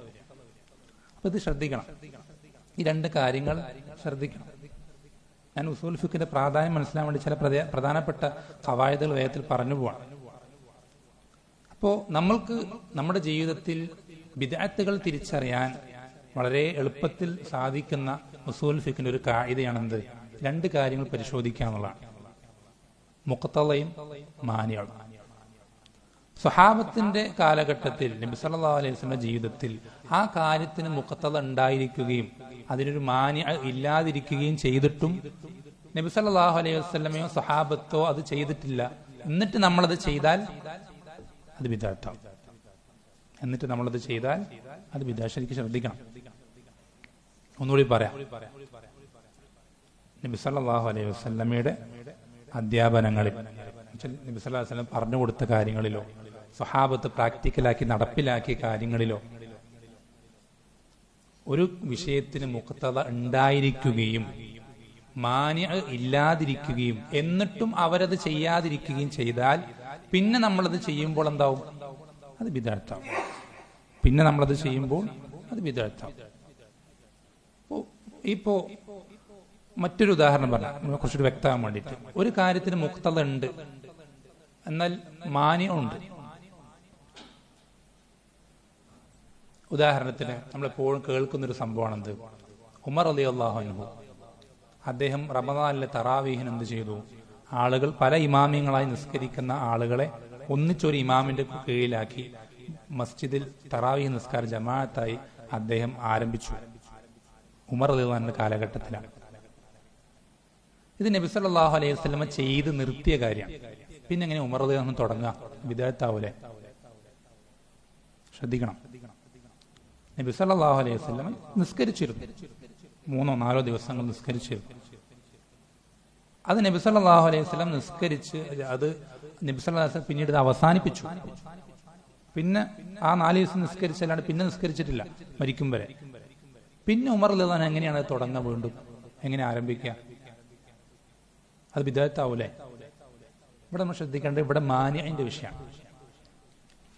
അപ്പൊ ഇത് ശ്രദ്ധിക്കണം, ഈ 2 കാര്യങ്ങൾ ശ്രദ്ധിക്കണം. ഞാൻ ഉസൂൽ ഫിഖിന്റെ പ്രാധാന്യം മനസ്സിലാൻ വേണ്ടി ചില പ്രധാനപ്പെട്ട ഖവായിദുകൾ വേഗത്തിൽ പറഞ്ഞു പോവാണ്. അപ്പോ നമ്മൾക്ക് നമ്മുടെ ജീവിതത്തിൽ ബിദ്അത്തുകൾ തിരിച്ചറിയാൻ വളരെ എളുപ്പത്തിൽ സാധിക്കുന്ന ഉസൂൽ ഫിഖിന്റെ ഒരു ഖാഇദയാണെന്ത്, 2 കാര്യങ്ങൾ പരിശോധിക്കുക എന്നുള്ളതാണ്, മുഖ്തദയും മാനിഅയും. സ്വഹാബത്തിന്റെ കാലഘട്ടത്തിൽ നബി സല്ലല്ലാഹു അലൈഹി വസല്ലം ജീവിതത്തിൽ ആ കാര്യത്തിന് മുഖ്തദ ഉണ്ടായിരിക്കുകയും അതിനൊരു മാനിഅ ഇല്ലാതിരിക്കുകയും ചെയ്തിട്ടും നബി സല്ലല്ലാഹു അലൈഹി വസല്ലമയോ സ്വഹാബത്തോ അത് ചെയ്തിട്ടില്ല. എന്നിട്ട് നമ്മളത് ചെയ്താൽ അത് ബിദ്അത്താവും. എന്നിട്ട് നമ്മളത് ചെയ്താൽ അത് ബിദ്അത്ത്. ശരിക്കും ശ്രദ്ധിക്കണം. ഒന്നുകൂടി പറയാം. നബി സല്ലല്ലാഹു അലൈഹി വസല്ലമയുടെ അധ്യാപനങ്ങളിൽ, നബി സല്ലല്ലാഹു അലൈഹി വസല്ലം പറഞ്ഞു കൊടുത്ത കാര്യങ്ങളിലോ സ്വഹാബത്ത് പ്രാക്ടിക്കലാക്കി നടപ്പിലാക്കിയ കാര്യങ്ങളിലോ ഒരു വിഷയത്തിന് മുഖ്തദ ഉണ്ടായിരിക്കുകയും മാനിഅ ഇല്ലാതിരിക്കുകയും എന്നിട്ടും അവരത് ചെയ്യാതിരിക്കുകയും ചെയ്താൽ പിന്നെ നമ്മളത് ചെയ്യുമ്പോൾ എന്താവും, അത് ബിദ്അത്താവും. പിന്നെ നമ്മളത് ചെയ്യുമ്പോൾ അത് ബിദ്അത്താവും. ഇപ്പോ മറ്റൊരു ഉദാഹരണം പറഞ്ഞാൽ കുറച്ചുകൂടി വ്യക്തമാകാൻ വേണ്ടിയിട്ട്, ഒരു കാര്യത്തിന് മുഖ്തദ ഉണ്ട് എന്നാൽ മാനിഅ ഉണ്ട്. ഉദാഹരണത്തിന് നമ്മളെപ്പോഴും കേൾക്കുന്നൊരു സംഭവമാണെന്ത്, ഉമർ റളിയല്ലാഹു അൻഹു അദ്ദേഹം റമദാനിലെ തറാവീഹിന് എന്ത് ചെയ്തു, ആളുകൾ പല ഇമാമിയങ്ങളായി നിസ്കരിക്കുന്ന ആളുകളെ ഒന്നിച്ചൊരു ഇമാമിന്റെ കീഴിലാക്കി മസ്ജിദിൽ തറാവീഹ് നിസ്കാര ജമാഅത്തായി അദ്ദേഹം ആരംഭിച്ചു. ഉമർ റളിയല്ലാഹു അൻഹുവിന്റെ കാലഘട്ടത്തിലാണ്. ഇത് നബി സല്ലല്ലാഹു അലൈഹി വസല്ലമ ചെയ്ത് നിർത്തിയ കാര്യമാണ്. പിന്നെ എങ്ങനെ ഉമർ റളിയല്ലാഹു അൻഹു തുടങ്ങുക, ബിദ്അത്താവൂലേ? ശ്രദ്ധിക്കണം. നബി സല്ലല്ലാഹു അലൈഹി വസല്ലം നിസ്കരിച്ചിരുന്നു, 3-4 ദിവസങ്ങൾ നിസ്കരിച്ചിരുന്നു. അത് നബി സല്ലല്ലാഹു അലൈഹി വസല്ലം നിസ്കരിച്ച് അത് നബി സല്ലല്ലാഹു അലൈഹി വസല്ലം പിന്നീട് അവസാനിപ്പിച്ചു. പിന്നെ ആ 4 ദിവസം നിസ്കരിച്ചല്ലാണ്ട് പിന്നെ നിസ്കരിച്ചിട്ടില്ല മരിക്കും വരെ. പിന്നെ ഉമർ റളിയല്ലാഹു അൻഹു എങ്ങനെയാണ് തുടങ്ങുക, വീണ്ടും എങ്ങനെ ആരംഭിക്കുക? അത് ബിദ്അത്താവൂലേ? ഇവിടെ നമ്മൾ ശ്രദ്ധിക്കേണ്ടത് ഇവിടെ മാനിഅന്റെ വിഷയമാണ്.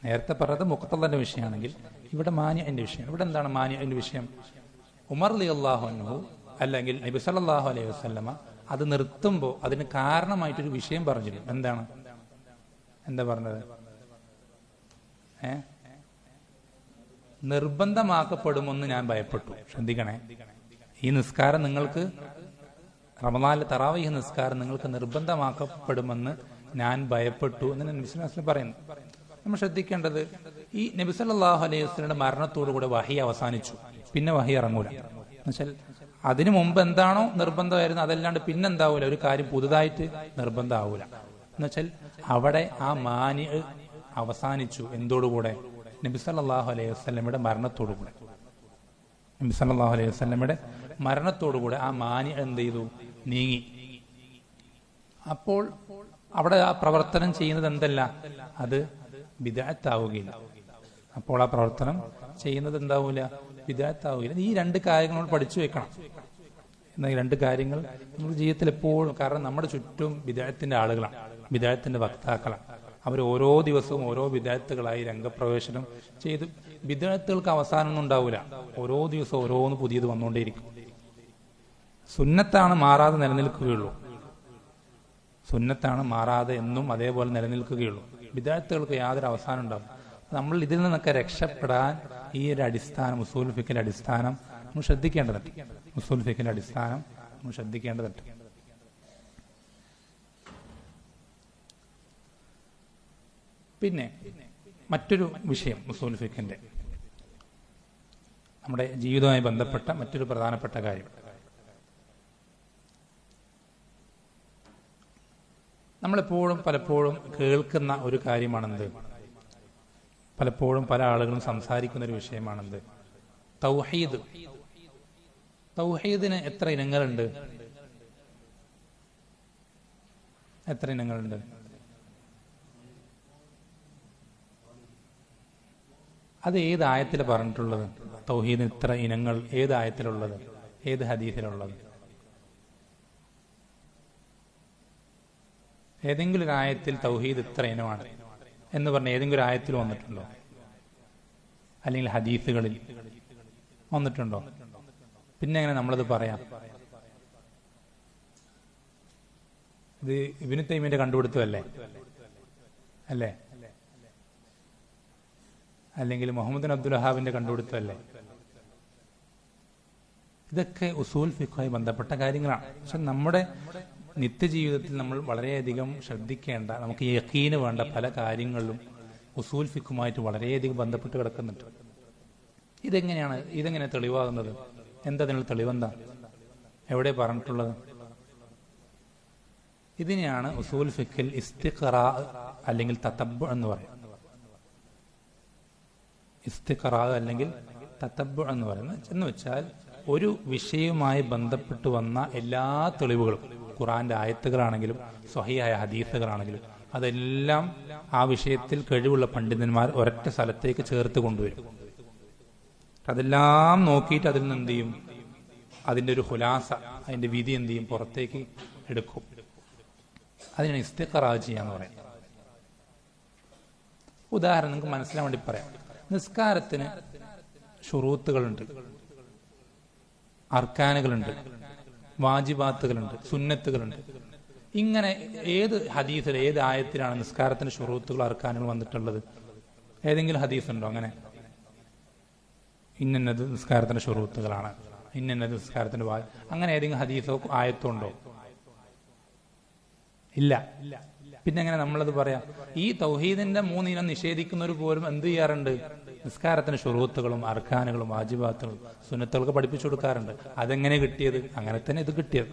നേരത്തെ പറഞ്ഞത് മുഖത്തന്റെ വിഷയമാണെങ്കിൽ ഇവിടെ മാനിഅന്റെ വിഷയം. ഇവിടെ എന്താണ് മാനിഅന്റെ വിഷയം? ഉമർ റളിയല്ലാഹു അൻഹു അല്ലെങ്കിൽ നബി സല്ലല്ലാഹു അലൈഹി വസല്ലമ അത് നിർത്തുമ്പോൾ അതിന് കാരണമായിട്ടൊരു വിഷയം പറഞ്ഞിരുന്നു. എന്താണ്? എന്താ പറഞ്ഞത്? നിർബന്ധമാക്കപ്പെടുമെന്ന് ഞാൻ ഭയപ്പെട്ടു. ശ്രദ്ധിക്കണേ, ഈ നിസ്കാരം നിങ്ങൾക്ക് റമദാനിലെ തറാവീഹ് നിസ്കാരം നിങ്ങൾക്ക് നിർബന്ധമാക്കപ്പെടുമെന്ന് ഞാൻ ഭയപ്പെട്ടു എന്ന് നബി സല്ലല്ലാഹു അലൈഹി വസല്ലം പറയുന്നു. നമ്മൾ ശ്രദ്ധിക്കേണ്ടത്, ഈ നബി സല്ലല്ലാഹു അലൈഹി വസല്ലമയുടെ മരണത്തോടുകൂടെ വഹി അവസാനിച്ചു. പിന്നെ വഹി ഇറങ്ങൂല. എന്നുവെച്ചാൽ അതിനു മുമ്പ് എന്താണോ നിർബന്ധമായിരുന്നു അതല്ലാണ്ട് പിന്നെന്താവൂല, ഒരു കാര്യം പുതുതായിട്ട് നിർബന്ധമാവൂല. എന്നുവെച്ചാൽ അവിടെ ആ മാനി അവസാനിച്ചു. എന്തോടുകൂടെ? നബി സല്ലല്ലാഹു അലൈഹി വസല്ലമയുടെ മരണത്തോടുകൂടെ. നബി സല്ലല്ലാഹു അലൈഹി വസല്ലമയുടെ മരണത്തോടുകൂടെ ആ മാനി എന്ത് ചെയ്തു? നീങ്ങി. അപ്പോൾ അവിടെ ആ പ്രവർത്തനം ചെയ്യുന്നത് എന്തല്ല, അത് ബിദ്അത്താവുകയില്ല. അപ്പോൾ ആ പ്രവർത്തനം ചെയ്യുന്നത് എന്താവൂല? ബിദ്അത്താവുകയില്ല. ഈ രണ്ട് കാര്യങ്ങൾ പഠിച്ചു വെക്കണം. എന്നാൽ ഈ രണ്ട് കാര്യങ്ങൾ നമ്മുടെ ജീവിതത്തിൽ എപ്പോഴും, കാരണം നമ്മുടെ ചുറ്റും ബിദ്അത്തിന്റെ ആളുകളാണ്, ബിദ്അത്തിന്റെ വക്താക്കളാണ്. അവർ ഓരോ ദിവസവും ഓരോ ബിദ്അത്തുകളായി രംഗപ്രവേശനം ചെയ്ത് ബിദ്അത്തുകൾക്ക് അവസാനമൊന്നും ഉണ്ടാവില്ല. ഓരോ ദിവസവും ഓരോന്ന് പുതിയത് വന്നുകൊണ്ടേയിരിക്കും. സുന്നത്താണ് മാറാതെ നിലനിൽക്കുകയുള്ളൂ. സുന്നത്താണ് മാറാതെ എന്നും അതേപോലെ നിലനിൽക്കുകയുള്ളൂ. ബിദ്അത്തുകൾക്ക് യാതൊരു അവസാനം ഉണ്ടാവും. നമ്മൾ ഇതിൽ നിന്നൊക്കെ രക്ഷപ്പെടാൻ ഈ ഒരു അടിസ്ഥാനം, ഉസൂൽ ഫിഖിന്റെ അടിസ്ഥാനം നമ്മൾ ശ്രദ്ധിക്കേണ്ടതുണ്ട്. ഉസൂൽ ഫിഖിന്റെ അടിസ്ഥാനം നമ്മൾ ശ്രദ്ധിക്കേണ്ടതുണ്ട്. പിന്നെ മറ്റൊരു വിഷയം, ഉസൂൽ ഫിഖിന്റെ നമ്മുടെ ജീവിതവുമായി ബന്ധപ്പെട്ട മറ്റൊരു പ്രധാനപ്പെട്ട കാര്യം, നമ്മളെപ്പോഴും പലപ്പോഴും കേൾക്കുന്ന ഒരു കാര്യമാണെന്ത്, പലപ്പോഴും പല ആളുകളും സംസാരിക്കുന്ന ഒരു വിഷയമാണെന്ത്, തൗഹീദ്. തൗഹീദിന് എത്ര ഇനങ്ങളുണ്ട്? എത്ര ഇനങ്ങളുണ്ട്? അത് ഏത് ആയത്തിൽ പറഞ്ഞിട്ടുള്ളത്? തൗഹീദിന് ഇത്ര ഇനങ്ങൾ ഏത് ആയത്തിലുള്ളത്? ഏത് ഹദീസിലുള്ളത്? ഏതെങ്കിലും ഒരു ആയത്തിൽ തൗഹീദ് ഇത്ര ഇനമാണ് എന്ന് പറഞ്ഞ ഏതെങ്കിലും ഒരു ആയത്തിൽ വന്നിട്ടുണ്ടോ? അല്ലെങ്കിൽ ഹദീസുകളിൽ വന്നിട്ടുണ്ടോ? പിന്നെ എങ്ങനെ നമ്മളത് പറയാം? ഇത് ഇബ്നു തൈമിയ്യയുടെ കണ്ടുപിടുത്തമല്ലേ? അല്ലേ? അല്ലെങ്കിൽ മുഹമ്മദ് അബ്ദുൽ വഹാബിന്റെ കണ്ടുപിടുത്തമല്ലേ? ഇതൊക്കെ ഉസൂൽ ഫിഖുമായി ബന്ധപ്പെട്ട കാര്യങ്ങളാണ്. പക്ഷെ നമ്മുടെ നിത്യജീവിതത്തിൽ നമ്മൾ വളരെയധികം ശ്രദ്ധിക്കേണ്ട, നമുക്ക് യഖീന് വേണ്ട പല കാര്യങ്ങളിലും ഉസൂൽ ഫിഖുമായിട്ട് വളരെയധികം ബന്ധപ്പെട്ട് കിടക്കുന്നുണ്ട്. ഇതെങ്ങനെ തെളിവാകുന്നത്? എന്താ അതിനുള്ള തെളിവെന്താ? എവിടെ പറഞ്ഞിട്ടുള്ളത്? ഇതിനെയാണ് ഉസൂൽ ഫിഖിൽ ഇസ്തിഖ്റാ അല്ലെങ്കിൽ തതബ്ബു എന്ന് പറയും. ഇസ്തിഖ്റാ അല്ലെങ്കിൽ തതബ്ബു എന്ന് പറയുന്നത് എന്ന് വെച്ചാൽ ഒരു വിഷയവുമായി ബന്ധപ്പെട്ട് വന്ന എല്ലാ തെളിവുകളും, ഖുർആന്റെ ആയത്തുകളാണെങ്കിലും സ്വഹീഹായ ഹദീസുകളാണെങ്കിലും, അതെല്ലാം ആ വിഷയത്തിൽ കഴിവുള്ള പണ്ഡിതന്മാർ ഒരൊറ്റ സ്ഥലത്തേക്ക് ചേർത്ത് കൊണ്ടുവരും. അതെല്ലാം നോക്കിയിട്ട് അതിൽ നിന്ന് എന്ത് ചെയ്യും? അതിന്റെ ഒരു ഖുലാസ, അതിന്റെ വിധി എന്ത് ചെയ്യും? പുറത്തേക്ക് എടുക്കും. അതിനാണ് ഇസ്തിഖ്റാ ചെയ്യാന്ന് പറയുന്നത്. ഉദാഹരണം നിങ്ങൾക്ക് മനസ്സിലാൻ വേണ്ടി പറയാം. നിസ്കാരത്തിന് ശുറൂത്തുകളുണ്ട്, അർക്കാനുകളുണ്ട്, വാജിബാത്തുകളുണ്ട്, സുന്നത്തുകളുണ്ട്. ഇങ്ങനെ ഏത് ഹദീസിൽ ഏത് ആയത്തിലാണ് നിസ്കാരത്തിന് ശുറൂത്തുകൾ അർക്കാനുകൾ വന്നിട്ടുള്ളത്? ഏതെങ്കിലും ഹദീസ് ഉണ്ടോ അങ്ങനെ? ഇന്നത് നിസ്കാരത്തിന്റെ ശുറൂത്തുകളാണ്, ഇന്നത് നിസ്കാരത്തിന്റെ അങ്ങനെ ഏതെങ്കിലും ഹദീസോ ആയത്തോ ഉണ്ടോ? ഇല്ല. പിന്നെ എങ്ങനെ നമ്മളത് പറയാം? ഈ തൗഹീദിന്റെ 3 ഇനം നിഷേധിക്കുന്നവർ പോലും എന്ത് ചെയ്യാറുണ്ട്? നിസ്കാരത്തിന് ശുറൂത്തുകളും അർക്കാനുകളും വാജിബാത്തുകളും സുന്നത്തുകൾക്ക് പഠിപ്പിച്ചു കൊടുക്കാറുണ്ട്. അതെങ്ങനെ കിട്ടിയത്? അങ്ങനെ തന്നെ ഇത് കിട്ടിയത്.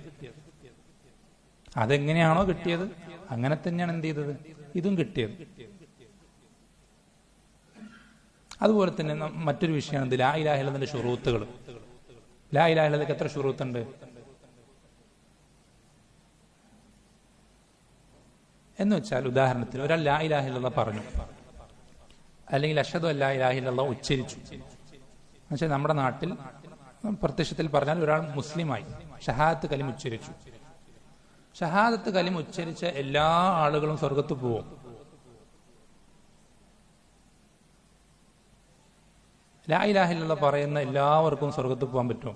അതെങ്ങനെയാണോ കിട്ടിയത് അങ്ങനെ തന്നെയാണ് എന്ത് ചെയ്തത്? ഇതും കിട്ടിയത്. അതുപോലെ തന്നെ മറ്റൊരു വിഷയമാണ് ലാ ഇലാഹ ഇല്ലല്ലാഹുവിന്റെ ശുറൂത്തുകൾ. ലാ ഇലാഹ ഇല്ലല്ലാഹുക്ക് എത്ര ശുറൂത്തുണ്ട്? എന്ന് വെച്ചാൽ ഉദാഹരണത്തിന് ഒരാൾ ലാ ഇലാഹ ഇല്ലല്ലാഹ് പറഞ്ഞു, അല്ലെങ്കിൽ അഷ്ഹദു അല്ലാ ഇലാഹ ഇല്ലല്ലാഹ് ഉച്ചരിച്ചു. എന്നുവെച്ചാൽ നമ്മുടെ നാട്ടിൽ പ്രത്യക്ഷത്തിൽ പറഞ്ഞാൽ ഒരാൾ മുസ്ലിമായി ഷഹാദത്ത് കലിമ ഉച്ചരിച്ചു. ഷഹാദത്ത് കലിമ ഉച്ചരിച്ച എല്ലാ ആളുകളും സ്വർഗത്ത് പോവും. ലാ ഇലാഹ ഇല്ലല്ലാഹ് പറയുന്ന എല്ലാവർക്കും സ്വർഗത്തിൽ പോകാൻ പറ്റുമോ?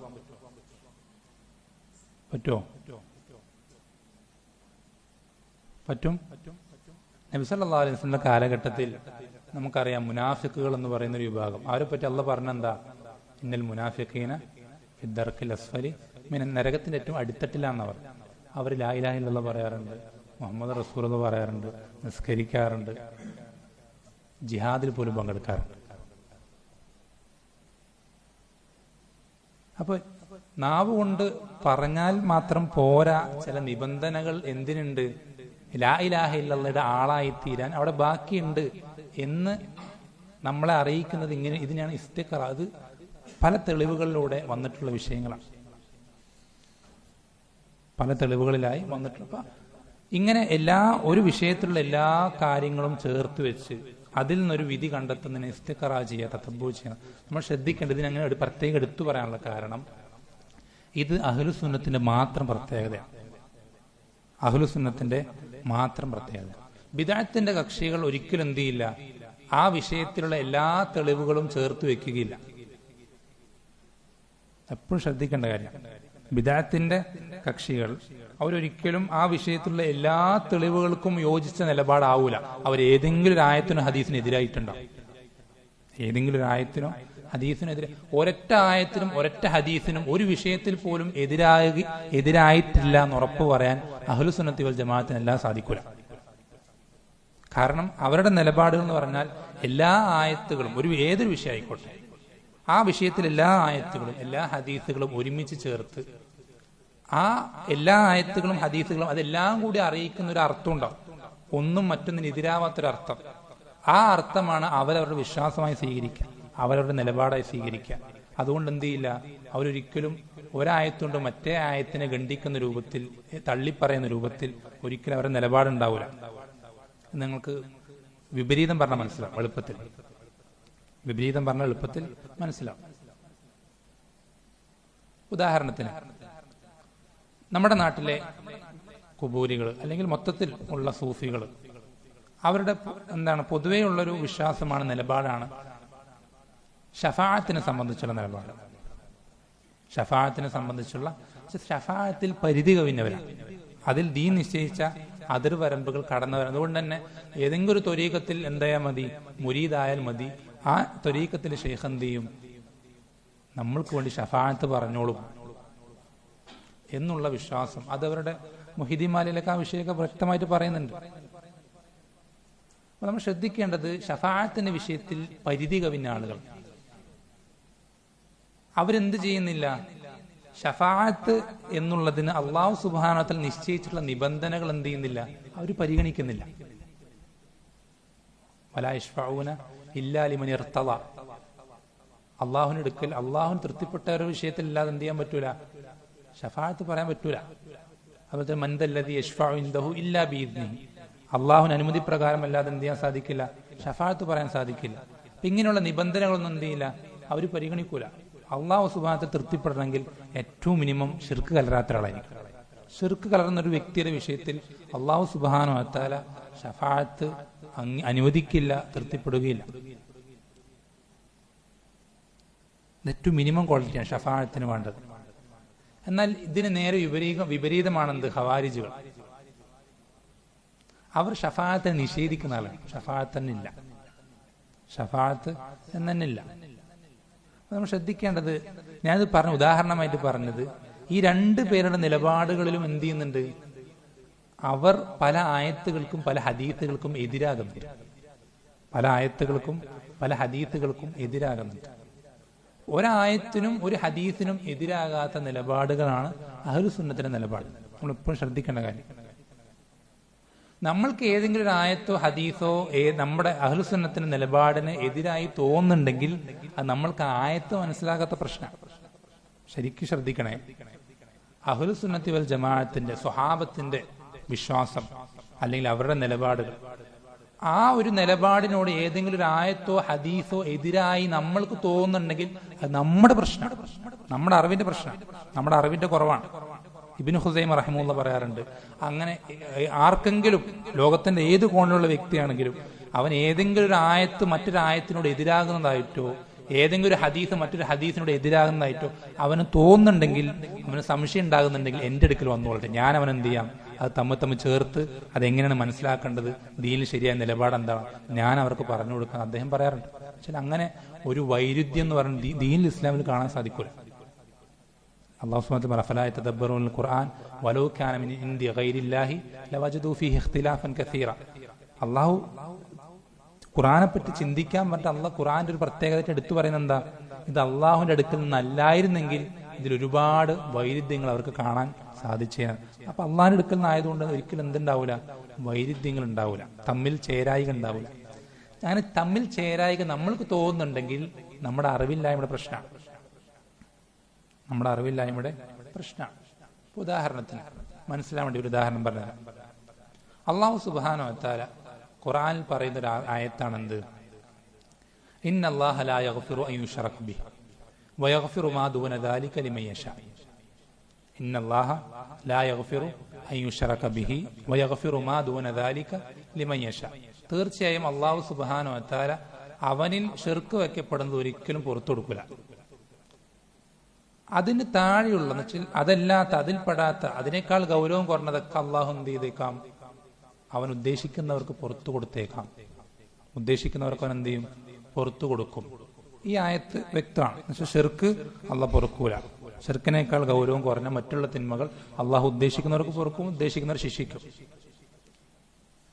പറ്റും. നബി സല്ലല്ലാഹു അലൈഹി വസല്ലം കാലഘട്ടത്തിൽ നമുക്കറിയാം മുനാഫിക്കുകൾ എന്ന് പറയുന്ന ഒരു വിഭാഗം. അവരെ പറ്റി അള്ളാഹ് പറഞ്ഞെന്താ? ഇന്നൽ മുനാഫിഖീന ഫിദ്ദർക്കിൽ അസ്ഫലി മിനൻ, നരകത്തിന്റെ ഏറ്റവും അടിത്തട്ടിലാണെന്നവർ. അവർ ലാ ഇലാഹ ഇല്ലല്ലാഹ് പറയാറുണ്ട്, മുഹമ്മദ് റസൂലുള്ളാഹി പറയാറുണ്ട്, നിസ്കരിക്കാറുണ്ട്, ജിഹാദിൽ പോലും പങ്കെടുക്കാറുണ്ട്. അപ്പൊ നാവ് കൊണ്ട് പറഞ്ഞാൽ മാത്രം പോരാ, ചില നിബന്ധനകൾ എന്തിനുണ്ട്? ലാ ഇലാഹ ഇല്ലല്ലാഹയുടെ ആളായിത്തീരാൻ അവിടെ ബാക്കിയുണ്ട് എന്ന് നമ്മളെ അറിയിക്കുന്നത് ഇങ്ങനെ, ഇതിനാണ് ഇസ്തിഖ്റ. അത് പല തെളിവുകളിലൂടെ വന്നിട്ടുള്ള വിഷയങ്ങളാണ്, പല തെളിവുകളിലായി വന്നിട്ടുള്ള. ഇങ്ങനെ ഒരു വിഷയത്തിലുള്ള എല്ലാ കാര്യങ്ങളും ചേർത്ത് വെച്ച് അതിൽ നിന്നൊരു വിധി കണ്ടെത്തുന്നതിന് ഇസ്തിഖ്റ ചെയ്യുക, തതബ്ബു ചെയ്യുക. നമ്മൾ ശ്രദ്ധിക്കേണ്ടത്, ഇതിനങ്ങനെ പ്രത്യേകം എടുത്തു പറയാനുള്ള കാരണം, ഇത് അഹ്ലുസുന്നത്തിന്റെ മാത്രം പ്രത്യേകതയാണ്. അഹ്ലുസുന്നത്തിന്റെ മാത്രം പ്രത്യേകത. ബിദ്അത്തിന്റെ കക്ഷികൾ ഒരിക്കലും എന്ത് ചെയ്യില്ല, ആ വിഷയത്തിലുള്ള എല്ലാ തെളിവുകളും ചേർത്ത് വെക്കുകയില്ല. എപ്പോഴും ശ്രദ്ധിക്കേണ്ട കാര്യം, ബിദ്അത്തിന്റെ കക്ഷികൾ അവരൊരിക്കലും ആ വിഷയത്തിലുള്ള എല്ലാ തെളിവുകൾക്കും യോജിച്ച നിലപാടാവൂല. അവർ ഏതെങ്കിലും ഒരു ആയത്തിനോ ഹദീസിനും എതിരായിട്ടുണ്ടാവും. ഏതെങ്കിലും ഒരു ആയത്തിനോ ഹദീസിനെതിരെ, ഒരൊറ്റ ആയത്തിനും ഒരൊറ്റ ഹദീസിനും ഒരു വിഷയത്തിൽ പോലും എതിരായിട്ടില്ല എന്ന് ഉറപ്പ് പറയാൻ അഹ്ലുസുന്നത്തി വൽ ജമാഅത്തിന് എല്ലാം സാധിക്കൂല. കാരണം അവരുടെ നിലപാടുകൾ എന്ന് പറഞ്ഞാൽ എല്ലാ ആയത്തുകളും, ഏതൊരു വിഷയം ആയിക്കോട്ടെ, ആ വിഷയത്തിൽ എല്ലാ ആയത്തുകളും എല്ലാ ഹദീസുകളും ഒരുമിച്ച് ചേർത്ത് ആ എല്ലാ ആയത്തുകളും ഹദീസുകളും അതെല്ലാം കൂടി അറിയിക്കുന്ന ഒരു അർത്ഥം ഉണ്ടാവും, ഒന്നും മറ്റൊന്നിന് എതിരാവാത്തൊരർത്ഥം. ആ അർത്ഥമാണ് അവരവരുടെ വിശ്വാസമായി സ്വീകരിക്കുക, അവരവരുടെ നിലപാടായി സ്വീകരിക്കുക. അതുകൊണ്ട് എന്ത് ചെയ്യില്ല, അവരൊരിക്കലും ഒരായത്തുകൊണ്ട് മറ്റേ ആയത്തിനെ ഖണ്ഡിക്കുന്ന രൂപത്തിൽ, തള്ളിപ്പറയുന്ന രൂപത്തിൽ ഒരിക്കലും അവരുടെ നിലപാടുണ്ടാവില്ല. നിങ്ങൾക്ക് വിപരീതം പറഞ്ഞാൽ മനസ്സിലാവും എളുപ്പത്തിൽ. വിപരീതം പറഞ്ഞാൽ എളുപ്പത്തിൽ മനസ്സിലാവും. ഉദാഹരണത്തിന്, നമ്മുടെ നാട്ടിലെ കുബൂരികൾ അല്ലെങ്കിൽ മൊത്തത്തിൽ ഉള്ള സൂഫികൾ, അവരുടെ പൊതുവേ ഉള്ളൊരു വിശ്വാസമാണ്, നിലപാടാണ് ഷഫാഅത്തിനെ സംബന്ധിച്ചുള്ള നിലപാട്. ഷഫാഅത്തിനെ സംബന്ധിച്ചുള്ള, ഷഫാഅത്തിൽ പരിധി കവിഞ്ഞവരാണ്. അതിൽ ദീൻ നിശ്ചയിച്ച അതിർവരമ്പുകൾ കടന്നവരാണ്. അതുകൊണ്ട് തന്നെ ഏതെങ്കിലും ഒരു ത്വരീഖത്തിൽ എന്തായാൽ മതി, മുരീദായാൽ മതി, ആ ത്വരീഖത്തിലെ ശൈഖ് എന്ത് ചെയ്യും, നമ്മൾക്ക് വേണ്ടി ഷഫാഅത്ത് പറഞ്ഞോളും എന്നുള്ള വിശ്വാസം. അതവരുടെ മുഹിദ്ദീമാലിലൊക്കെ ആ വിഷയമൊക്കെ വ്യക്തമായിട്ട് പറയുന്നുണ്ട്. അപ്പൊ നമ്മൾ ശ്രദ്ധിക്കേണ്ടത്, ഷഫാഅത്തിന്റെ വിഷയത്തിൽ പരിധി കവിഞ്ഞ ആളുകൾ അവരെന്ത് ചെയ്യുന്നില്ല, ഷഫാഅത്ത് എന്നുള്ളതിന് അള്ളാഹു സുബ്ഹാനഹു വ തആല നിശ്ചയിച്ചിട്ടുള്ള നിബന്ധനകൾ എന്ത് ചെയ്യുന്നില്ല, അവർ പരിഗണിക്കുന്നില്ല. വലാ യശ്ഫഊന ഇല്ലാ ലിമൻ ഇർതള, അള്ളാഹുവിന് എടുക്കൽ, അള്ളാഹുവിന് തൃപ്തിപ്പെട്ട ഒരു വിഷയത്തിൽ ഇല്ലാതെ എന്ത് ചെയ്യാൻ പറ്റൂല, ഷഫാഅത്ത് പറയാൻ പറ്റൂല. അതുപോലെ മൻ ദല്ലദീ യശ്ഫഉ ഇൻദഹു ഇല്ലാ ബിഇദ്നിഹി, അള്ളാഹുവിന് അനുമതി പ്രകാരം അല്ലാതെ എന്ത് ചെയ്യാൻ സാധിക്കില്ല, ഷഫാഅത്ത് പറയാൻ സാധിക്കില്ല. അപ്പൊ ഇങ്ങനെയുള്ള നിബന്ധനകളൊന്നും എന്ത് ചെയ്യില്ല, അവർ പരിഗണിക്കൂല. അള്ളാഹു സുബ്ഹാനഹു തൃപ്തിപ്പെടണമെങ്കിൽ ഏറ്റവും മിനിമം ശിർക്ക് കലരാത്ത ഒരാളായിരിക്കും. ശിർക്ക് കലർന്ന ഒരു വ്യക്തിയുടെ വിഷയത്തിൽ അള്ളാഹു സുബ്ഹാനഹു വ തആല ഷഫാഅത്ത് അനുവദിക്കില്ല, തൃപ്തിപ്പെടുകയില്ല. ഏറ്റവും മിനിമം ക്വാളിറ്റിയാണ് ഷഫാഅത്തിന് വേണ്ടത്. എന്നാൽ ഇതിന് നേരെ വിപരീതമാണെന്ത്, ഖവാരിജുകൾ. അവർ ഷഫാഅത്തിനെ നിഷേധിക്കുന്ന ആളാണ്. ഷഫാഅത്ത് തന്നില്ല, ഷഫാഅത്ത് എന്നല്ല. നമ്മൾ ശ്രദ്ധിക്കേണ്ടത്, ഞാനത് ഉദാഹരണമായിട്ട് പറഞ്ഞത്, ഈ രണ്ടു പേരുടെ നിലപാടുകളിലും എന്ത് ചെയ്യുന്നുണ്ട്, അവർ പല ആയത്തുകൾക്കും പല ഹദീത്തുകൾക്കും എതിരാകുന്നുണ്ട്. പല ആയത്തുകൾക്കും പല ഹദീത്തുകൾക്കും എതിരാകുന്നുണ്ട്. ഒരായത്തിനും ഒരു ഹദീസിനും എതിരാകാത്ത നിലപാടുകളാണ് അഹ്ലുസുന്നത്തിന്റെ നിലപാട്. നമ്മളിപ്പോഴും ശ്രദ്ധിക്കേണ്ട കാര്യം, നമ്മൾക്ക് ഏതെങ്കിലും ഒരു ആയത്തോ ഹദീസോ നമ്മുടെ അഹ്ലുസുന്നത്തിന്റെ നിലപാടിന് എതിരായി തോന്നുന്നുണ്ടെങ്കിൽ അത് നമ്മൾക്ക് ആയത്ത് മനസ്സിലാകാത്ത പ്രശ്നമാണ്. ശരിക്കും ശ്രദ്ധിക്കണേ, അഹ്ലുസുന്നത്തി വൽ ജമാഅത്തിന്റെ സ്വഹാബത്തിന്റെ വിശ്വാസം അല്ലെങ്കിൽ അവരുടെ നിലപാടുകൾ, ആ ഒരു നിലപാടിനോട് ഏതെങ്കിലും ഒരു ആയത്തോ ഹദീസോ എതിരായി നമ്മൾക്ക് തോന്നുന്നുണ്ടെങ്കിൽ അത് നമ്മുടെ പ്രശ്നമാണ്, നമ്മുടെ അറിവിന്റെ പ്രശ്നമാണ്, നമ്മുടെ അറിവിന്റെ കുറവാണ്. ഇബ്നു ഖുസൈമ റഹിമഹുല്ലാഹ് പറയാറുണ്ട്, അങ്ങനെ ആർക്കെങ്കിലും ലോകത്തിന്റെ ഏത് കോണിലുള്ള വ്യക്തിയാണെങ്കിലും അവൻ ഏതെങ്കിലും ഒരു ആയത്ത് മറ്റൊരു ആയത്തിനോട് എതിരാകുന്നതായിട്ടോ ഏതെങ്കിലും ഒരു ഹദീസ് മറ്റൊരു ഹദീസിനോട് എതിരാകുന്നതായിട്ടോ അവന് തോന്നുന്നുണ്ടെങ്കിൽ, അവന് സംശയം ഉണ്ടാകുന്നുണ്ടെങ്കിൽ എൻ്റെ അടുക്കൽ വന്നോളട്ടെ, ഞാൻ അവൻ എന്ത് ചെയ്യാം, അത് തമ്മിൽ ചേർത്ത് അതെങ്ങനെയാണ് മനസ്സിലാക്കേണ്ടത്, ദീനിൽ ശരിയായ നിലപാട് എന്താണ്, ഞാൻ അവർക്ക് പറഞ്ഞു കൊടുക്കാൻ അദ്ദേഹം പറയാറുണ്ട്. പക്ഷെ അങ്ങനെ ഒരു വൈരുദ്ധ്യം എന്ന് പറയുന്നത് ദീനിൽ ഇസ്ലാമിൽ കാണാൻ സാധിക്കില്ല. അല്ലാഹു സുബ്ഹാനഹു വ തആല ഫലാ യതദബ്ബറൂനൽ ഖുർആൻ വലൗ കാന മിൻ ഇൻദി ഗൈരില്ലാഹി ലവജദൂ ഫീഹി ഇഖ്തിലാഫൻ കസീറ. അല്ലാഹു ഖുർആനെ പറ്റി ചിന്തിക്കാൻ പറഞ്ഞിട്ട് അള്ളാഹ് ഖുർആന്റെ ഒരു പ്രത്യേകത എടുത്തു പറയുന്നത് എന്താ, ഇത് അള്ളാഹുവിന്റെ അടുക്കൽ നിന്നല്ലായിരുന്നെങ്കിൽ ഇതിൽ ഒരുപാട് വൈരുദ്ധ്യങ്ങൾ അവർക്ക് കാണാൻ സാധിച്ചതാണ്. അപ്പൊ അള്ളാഹിന്റെ അടുക്കൽ നിന്നായതുകൊണ്ട് ഒരിക്കലും എന്തുണ്ടാവില്ല, വൈരുദ്ധ്യങ്ങൾ ഉണ്ടാവില്ല, തമ്മിൽ ചേരായിക ഉണ്ടാവില്ല. അങ്ങനെ തമ്മിൽ ചേരായിക നമ്മൾക്ക് തോന്നുന്നുണ്ടെങ്കിൽ നമ്മുടെ അറിവില്ലായ്മയുടെ പ്രശ്നമാണ്, നമ്മുടെ അറിവില്ലായ്മയുടെ പ്രശ്നമാണ്. ഉദാഹരണത്തിന് മനസ്സിലാൻ വേണ്ടി ഒരു ഉദാഹരണം പറഞ്ഞുതരാം. അല്ലാഹു സുബ്ഹാനഹു വ തആല ഖുർആനിൽ പറയുന്ന ഒരു ആയത്താണ് എന്ത്, ഇന്നല്ലാഹ ലാ യഗ്ഫിറു അൻ യുശ്റക ബിഹി വയഗ്ഫിറു മാ ദൂന ദാലിക ലിമൻ യശാ. ഇന്നല്ലാഹ ലാ യഗ്ഫിറു അൻ യുശ്റക ബിഹി വയഗ്ഫിറു മാ ദൂന ദാലിക ലിമൻ യശാ. തീർച്ചയായും അല്ലാഹു സുബ്ഹാനഹു വ തആല അവനിൽ ശിർക്ക് വെക്കപ്പെടുന്നത് ഒരിക്കലും പുറത്തു കൊടുക്കില്ല. അതിന് താഴെയുള്ള അതല്ലാത്ത, അതിൽപ്പെടാത്ത, അതിനേക്കാൾ ഗൗരവം കുറഞ്ഞതൊക്കെ അള്ളാഹു എന്ത് ചെയ്തേക്കാം, അവൻ ഉദ്ദേശിക്കുന്നവർക്ക് പുറത്തു കൊടുത്തേക്കാം. ഉദ്ദേശിക്കുന്നവർക്ക് അവൻ എന്ത് ചെയ്യും, പുറത്തു കൊടുക്കും. ഈ ആയത്ത് വ്യക്തമാണ്. പക്ഷെ ഷിർക്ക് അള്ളാഹ് പൊറുക്കൂല. ഷിർക്കിനേക്കാൾ ഗൗരവം കുറഞ്ഞ മറ്റുള്ള തിന്മകൾ അള്ളാഹു ഉദ്ദേശിക്കുന്നവർക്ക് പൊറുക്കും, ഉദ്ദേശിക്കുന്നവർ ശിക്ഷിക്കും.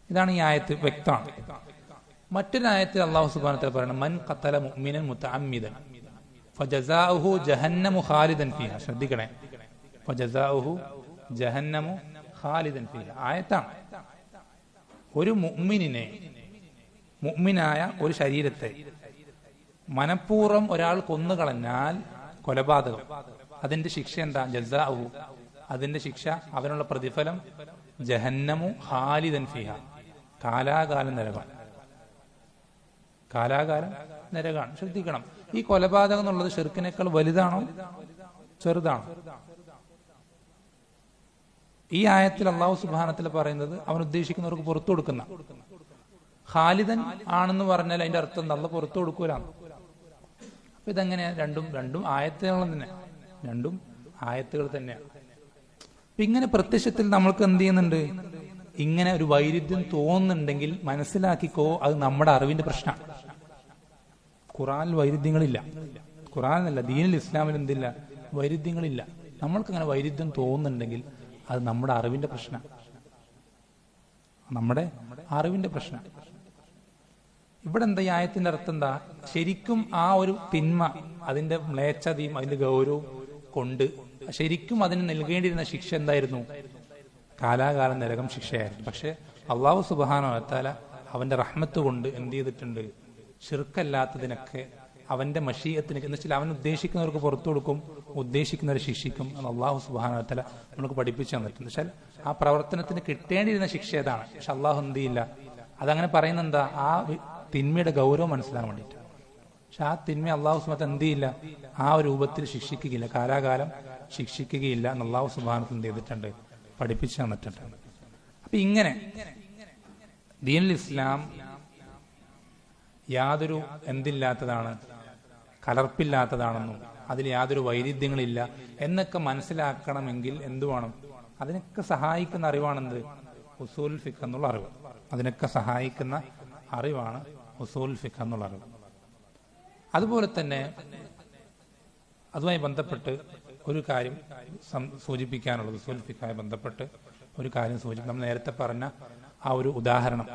ഇതാണ് ഈ ആയത്ത് വ്യക്തമാണ്. മറ്റൊരു ആയത്തിൽ അള്ളാഹു സുബ്ഹാനഹു വ തആല പറയുന്നത്, മൻ ഖതല മുഅ്മിനൻ മുതഅമ്മിദൻ ഫജസാഉഹു ജഹന്നമു ഖാലിദൻ ഫീഹാ. ശ്രദ്ധിക്കണേ, ഫജസാഉഹു ജഹന്നമു ഖാലിദൻ ഫീഹാ ആയത്താണ്. ഒരു മുഅ്മിനിനെ, മുഅ്മിനായ ഒരു ശരീരത്തെ മനഃപൂർവ്വം ഒരാൾ കൊന്നുകളഞ്ഞാൽ കൊലപാതകം, അതിന്റെ ശിക്ഷ എന്താ, ജസാഉഹു, അതിന്റെ ശിക്ഷ, അവനുള്ള പ്രതിഫലം ജഹന്നമു ഖാലിദൻ ഫീഹാ, കാലാകാലം നരകം, കാലാകാലം നരകാണ്. ശ്രദ്ധിക്കണം, ഈ കൊലപാതകം എന്നുള്ളത് ഷിർക്കിനേക്കാൾ വലുതാണോ ചെറുതാണോ? ഈ ആയത്തിൽ അല്ലാഹു സുബ്ഹാനഹു വ തആല പറയുന്നത് അവൻ ഉദ്ദേശിക്കുന്നവർക്ക് പുറത്തു കൊടുക്കുന്ന, ഖാലിദൻ ആണെന്ന് പറഞ്ഞാൽ അതിന്റെ അർത്ഥം നല്ല പുറത്തു കൊടുക്കൂല. അപ്പൊ ഇതെങ്ങനെയാ, രണ്ടും ആയത്തുകൾ തന്നെ, രണ്ടും ആയത്തുകൾ തന്നെയാണ്. അപ്പൊ ഇങ്ങനെ പ്രത്യക്ഷത്തിൽ നമ്മൾക്ക് എന്ത് ചെയ്യുന്നുണ്ട്, ഇങ്ങനെ ഒരു വൈരുദ്ധ്യം തോന്നുന്നുണ്ടെങ്കിൽ മനസ്സിലാക്കിക്കോ, അത് നമ്മുടെ അറിവിന്റെ പ്രശ്നമാണ്. ഖുർആനിൽ വൈരുദ്ധ്യങ്ങളില്ല, ഖുർആനിലല്ല ദീനിൽ ഇസ്ലാമിൽ എന്തില്ല, വൈരുദ്ധ്യങ്ങളില്ല. നമ്മൾക്കങ്ങനെ വൈരുദ്ധ്യം തോന്നുന്നുണ്ടെങ്കിൽ അത് നമ്മുടെ അറിവിന്റെ പ്രശ്നമാണ്, നമ്മുടെ അറിവിന്റെ പ്രശ്നം. ഇവിടെ എന്താ ഈ ആയത്തിന്റെ അർത്ഥം എന്താ, ശരിക്കും ആ ഒരു തിന്മ, അതിന്റെ മ്ലേച്ഛതയും അതിന്റെ ഗൗരവവും കൊണ്ട് ശരിക്കും അതിന് നൽകേണ്ടിയിരുന്ന ശിക്ഷ എന്തായിരുന്നു, കാലാകാലം നരകം ശിക്ഷയായിരുന്നു. പക്ഷെ അല്ലാഹു സുബ്ഹാനഹു വ തആല അവന്റെ റഹ്മത്ത് കൊണ്ട് എന്ത് ചെയ്തിട്ടുണ്ട്, ശിർക്കല്ലാത്തതിനൊക്കെ അവന്റെ മശീഅത്തിന് എന്ന് വെച്ചാൽ അവൻ ഉദ്ദേശിക്കുന്നവർക്ക് പുറത്തു കൊടുക്കും, ഉദ്ദേശിക്കുന്നവരെ ശിക്ഷിക്കും. അത് അല്ലാഹു സുബ്ഹാനഹു വ തആല നമുക്ക് പഠിപ്പിച്ചു തന്നിട്ടുണ്ട്. വെച്ചാൽ ആ പ്രവർത്തനത്തിന് കിട്ടേണ്ടിയിരുന്ന ശിക്ഷ ഏതാണ്, പക്ഷെ അല്ലാഹു എന്ത് ചെയ്യില്ല, അതങ്ങനെ പറയുന്നത് എന്താ, ആ തിന്മയുടെ ഗൗരവം മനസ്സിലാക്കാൻ വേണ്ടിയിട്ട്. പക്ഷെ ആ തിന്മ അല്ലാഹു സുബ്ഹാനഹു വ തആല എന്ത് ചെയ്യില്ല, ആ ഒരു രൂപത്തിൽ ശിക്ഷിക്കുകയില്ല, കാലാകാലം ശിക്ഷിക്കുകയില്ല എന്ന് അല്ലാഹു സുബ്ഹാനഹു വ തആല എന്ത് ചെയ്തിട്ടുണ്ട്, പഠിപ്പിച്ചു തന്നിട്ടുണ്ട്. അപ്പൊ ഇങ്ങനെ ദീനുൽ ഇസ്ലാം യാതൊരു എന്തില്ലാത്തതാണ്, കലർപ്പില്ലാത്തതാണെന്നും അതിൽ യാതൊരു വൈരുദ്ധ്യങ്ങളില്ല എന്നൊക്കെ മനസ്സിലാക്കണമെങ്കിൽ എന്തു വേണം, അതിനൊക്കെ സഹായിക്കുന്ന അറിവാണെന്ത്, ഉസൂൽ ഫിഖ് എന്നുള്ള അറിവ്. അതിനൊക്കെ സഹായിക്കുന്ന അറിവാണ് ഉസൂൽ ഫിഖ് എന്നുള്ള അറിവ്. അതുപോലെ തന്നെ അതുമായി ബന്ധപ്പെട്ട് ഒരു കാര്യം സൂചിപ്പിക്കാനുള്ളത്, ഉസൂൽ ഫിഖുമായി ബന്ധപ്പെട്ട് ഒരു കാര്യം സൂചിപ്പിക്കും. നമ്മൾ നേരത്തെ പറഞ്ഞ ആ ഒരു ഉദാഹരണം,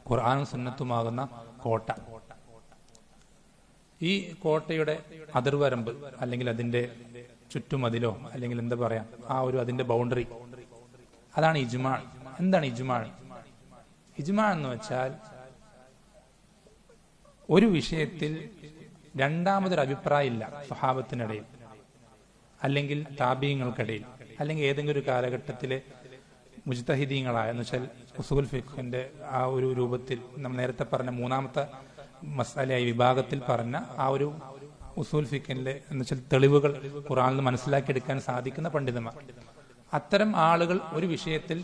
ഖുർആനും സുന്നത്തുമാകുന്ന കോട്ട. ഈ കോട്ടയുടെ അതിർവരമ്പ് അല്ലെങ്കിൽ അതിന്റെ ചുറ്റുമതിലോ അല്ലെങ്കിൽ എന്താ പറയാ, ആ ഒരു അതിന്റെ ബൗണ്ടറി, അതാണ് ഇജ്മാ. എന്താണ് ഇജ്മാ? ഇജ്മാ എന്ന് വെച്ചാൽ ഒരു വിഷയത്തിൽ രണ്ടാമതൊരു അഭിപ്രായം ഇല്ല സ്വഹാബത്തിനിടയിൽ, അല്ലെങ്കിൽ താബീങ്ങൾക്കിടയിൽ, അല്ലെങ്കിൽ ഏതെങ്കിലും ഒരു കാലഘട്ടത്തിലെ മുജ്തഹിദീങ്ങളായ, എന്ന് വെച്ചാൽ ഉസൂൽ ഫിഖിന്റെ ആ ഒരു രൂപത്തിൽ നമ്മൾ നേരത്തെ പറഞ്ഞ മൂന്നാമത്തെ മസ്അലയായി വിഭാഗത്തിൽ പറഞ്ഞ ആ ഒരു ഉസൂൽ ഫിഖിന്റെ എന്ന് വെച്ചാൽ തെളിവുകൾ ഖുർആനിൽ നിന്ന് മനസ്സിലാക്കിയെടുക്കാൻ സാധിക്കുന്ന പണ്ഡിതന്മാർ, അത്തരം ആളുകൾ ഒരു വിഷയത്തിൽ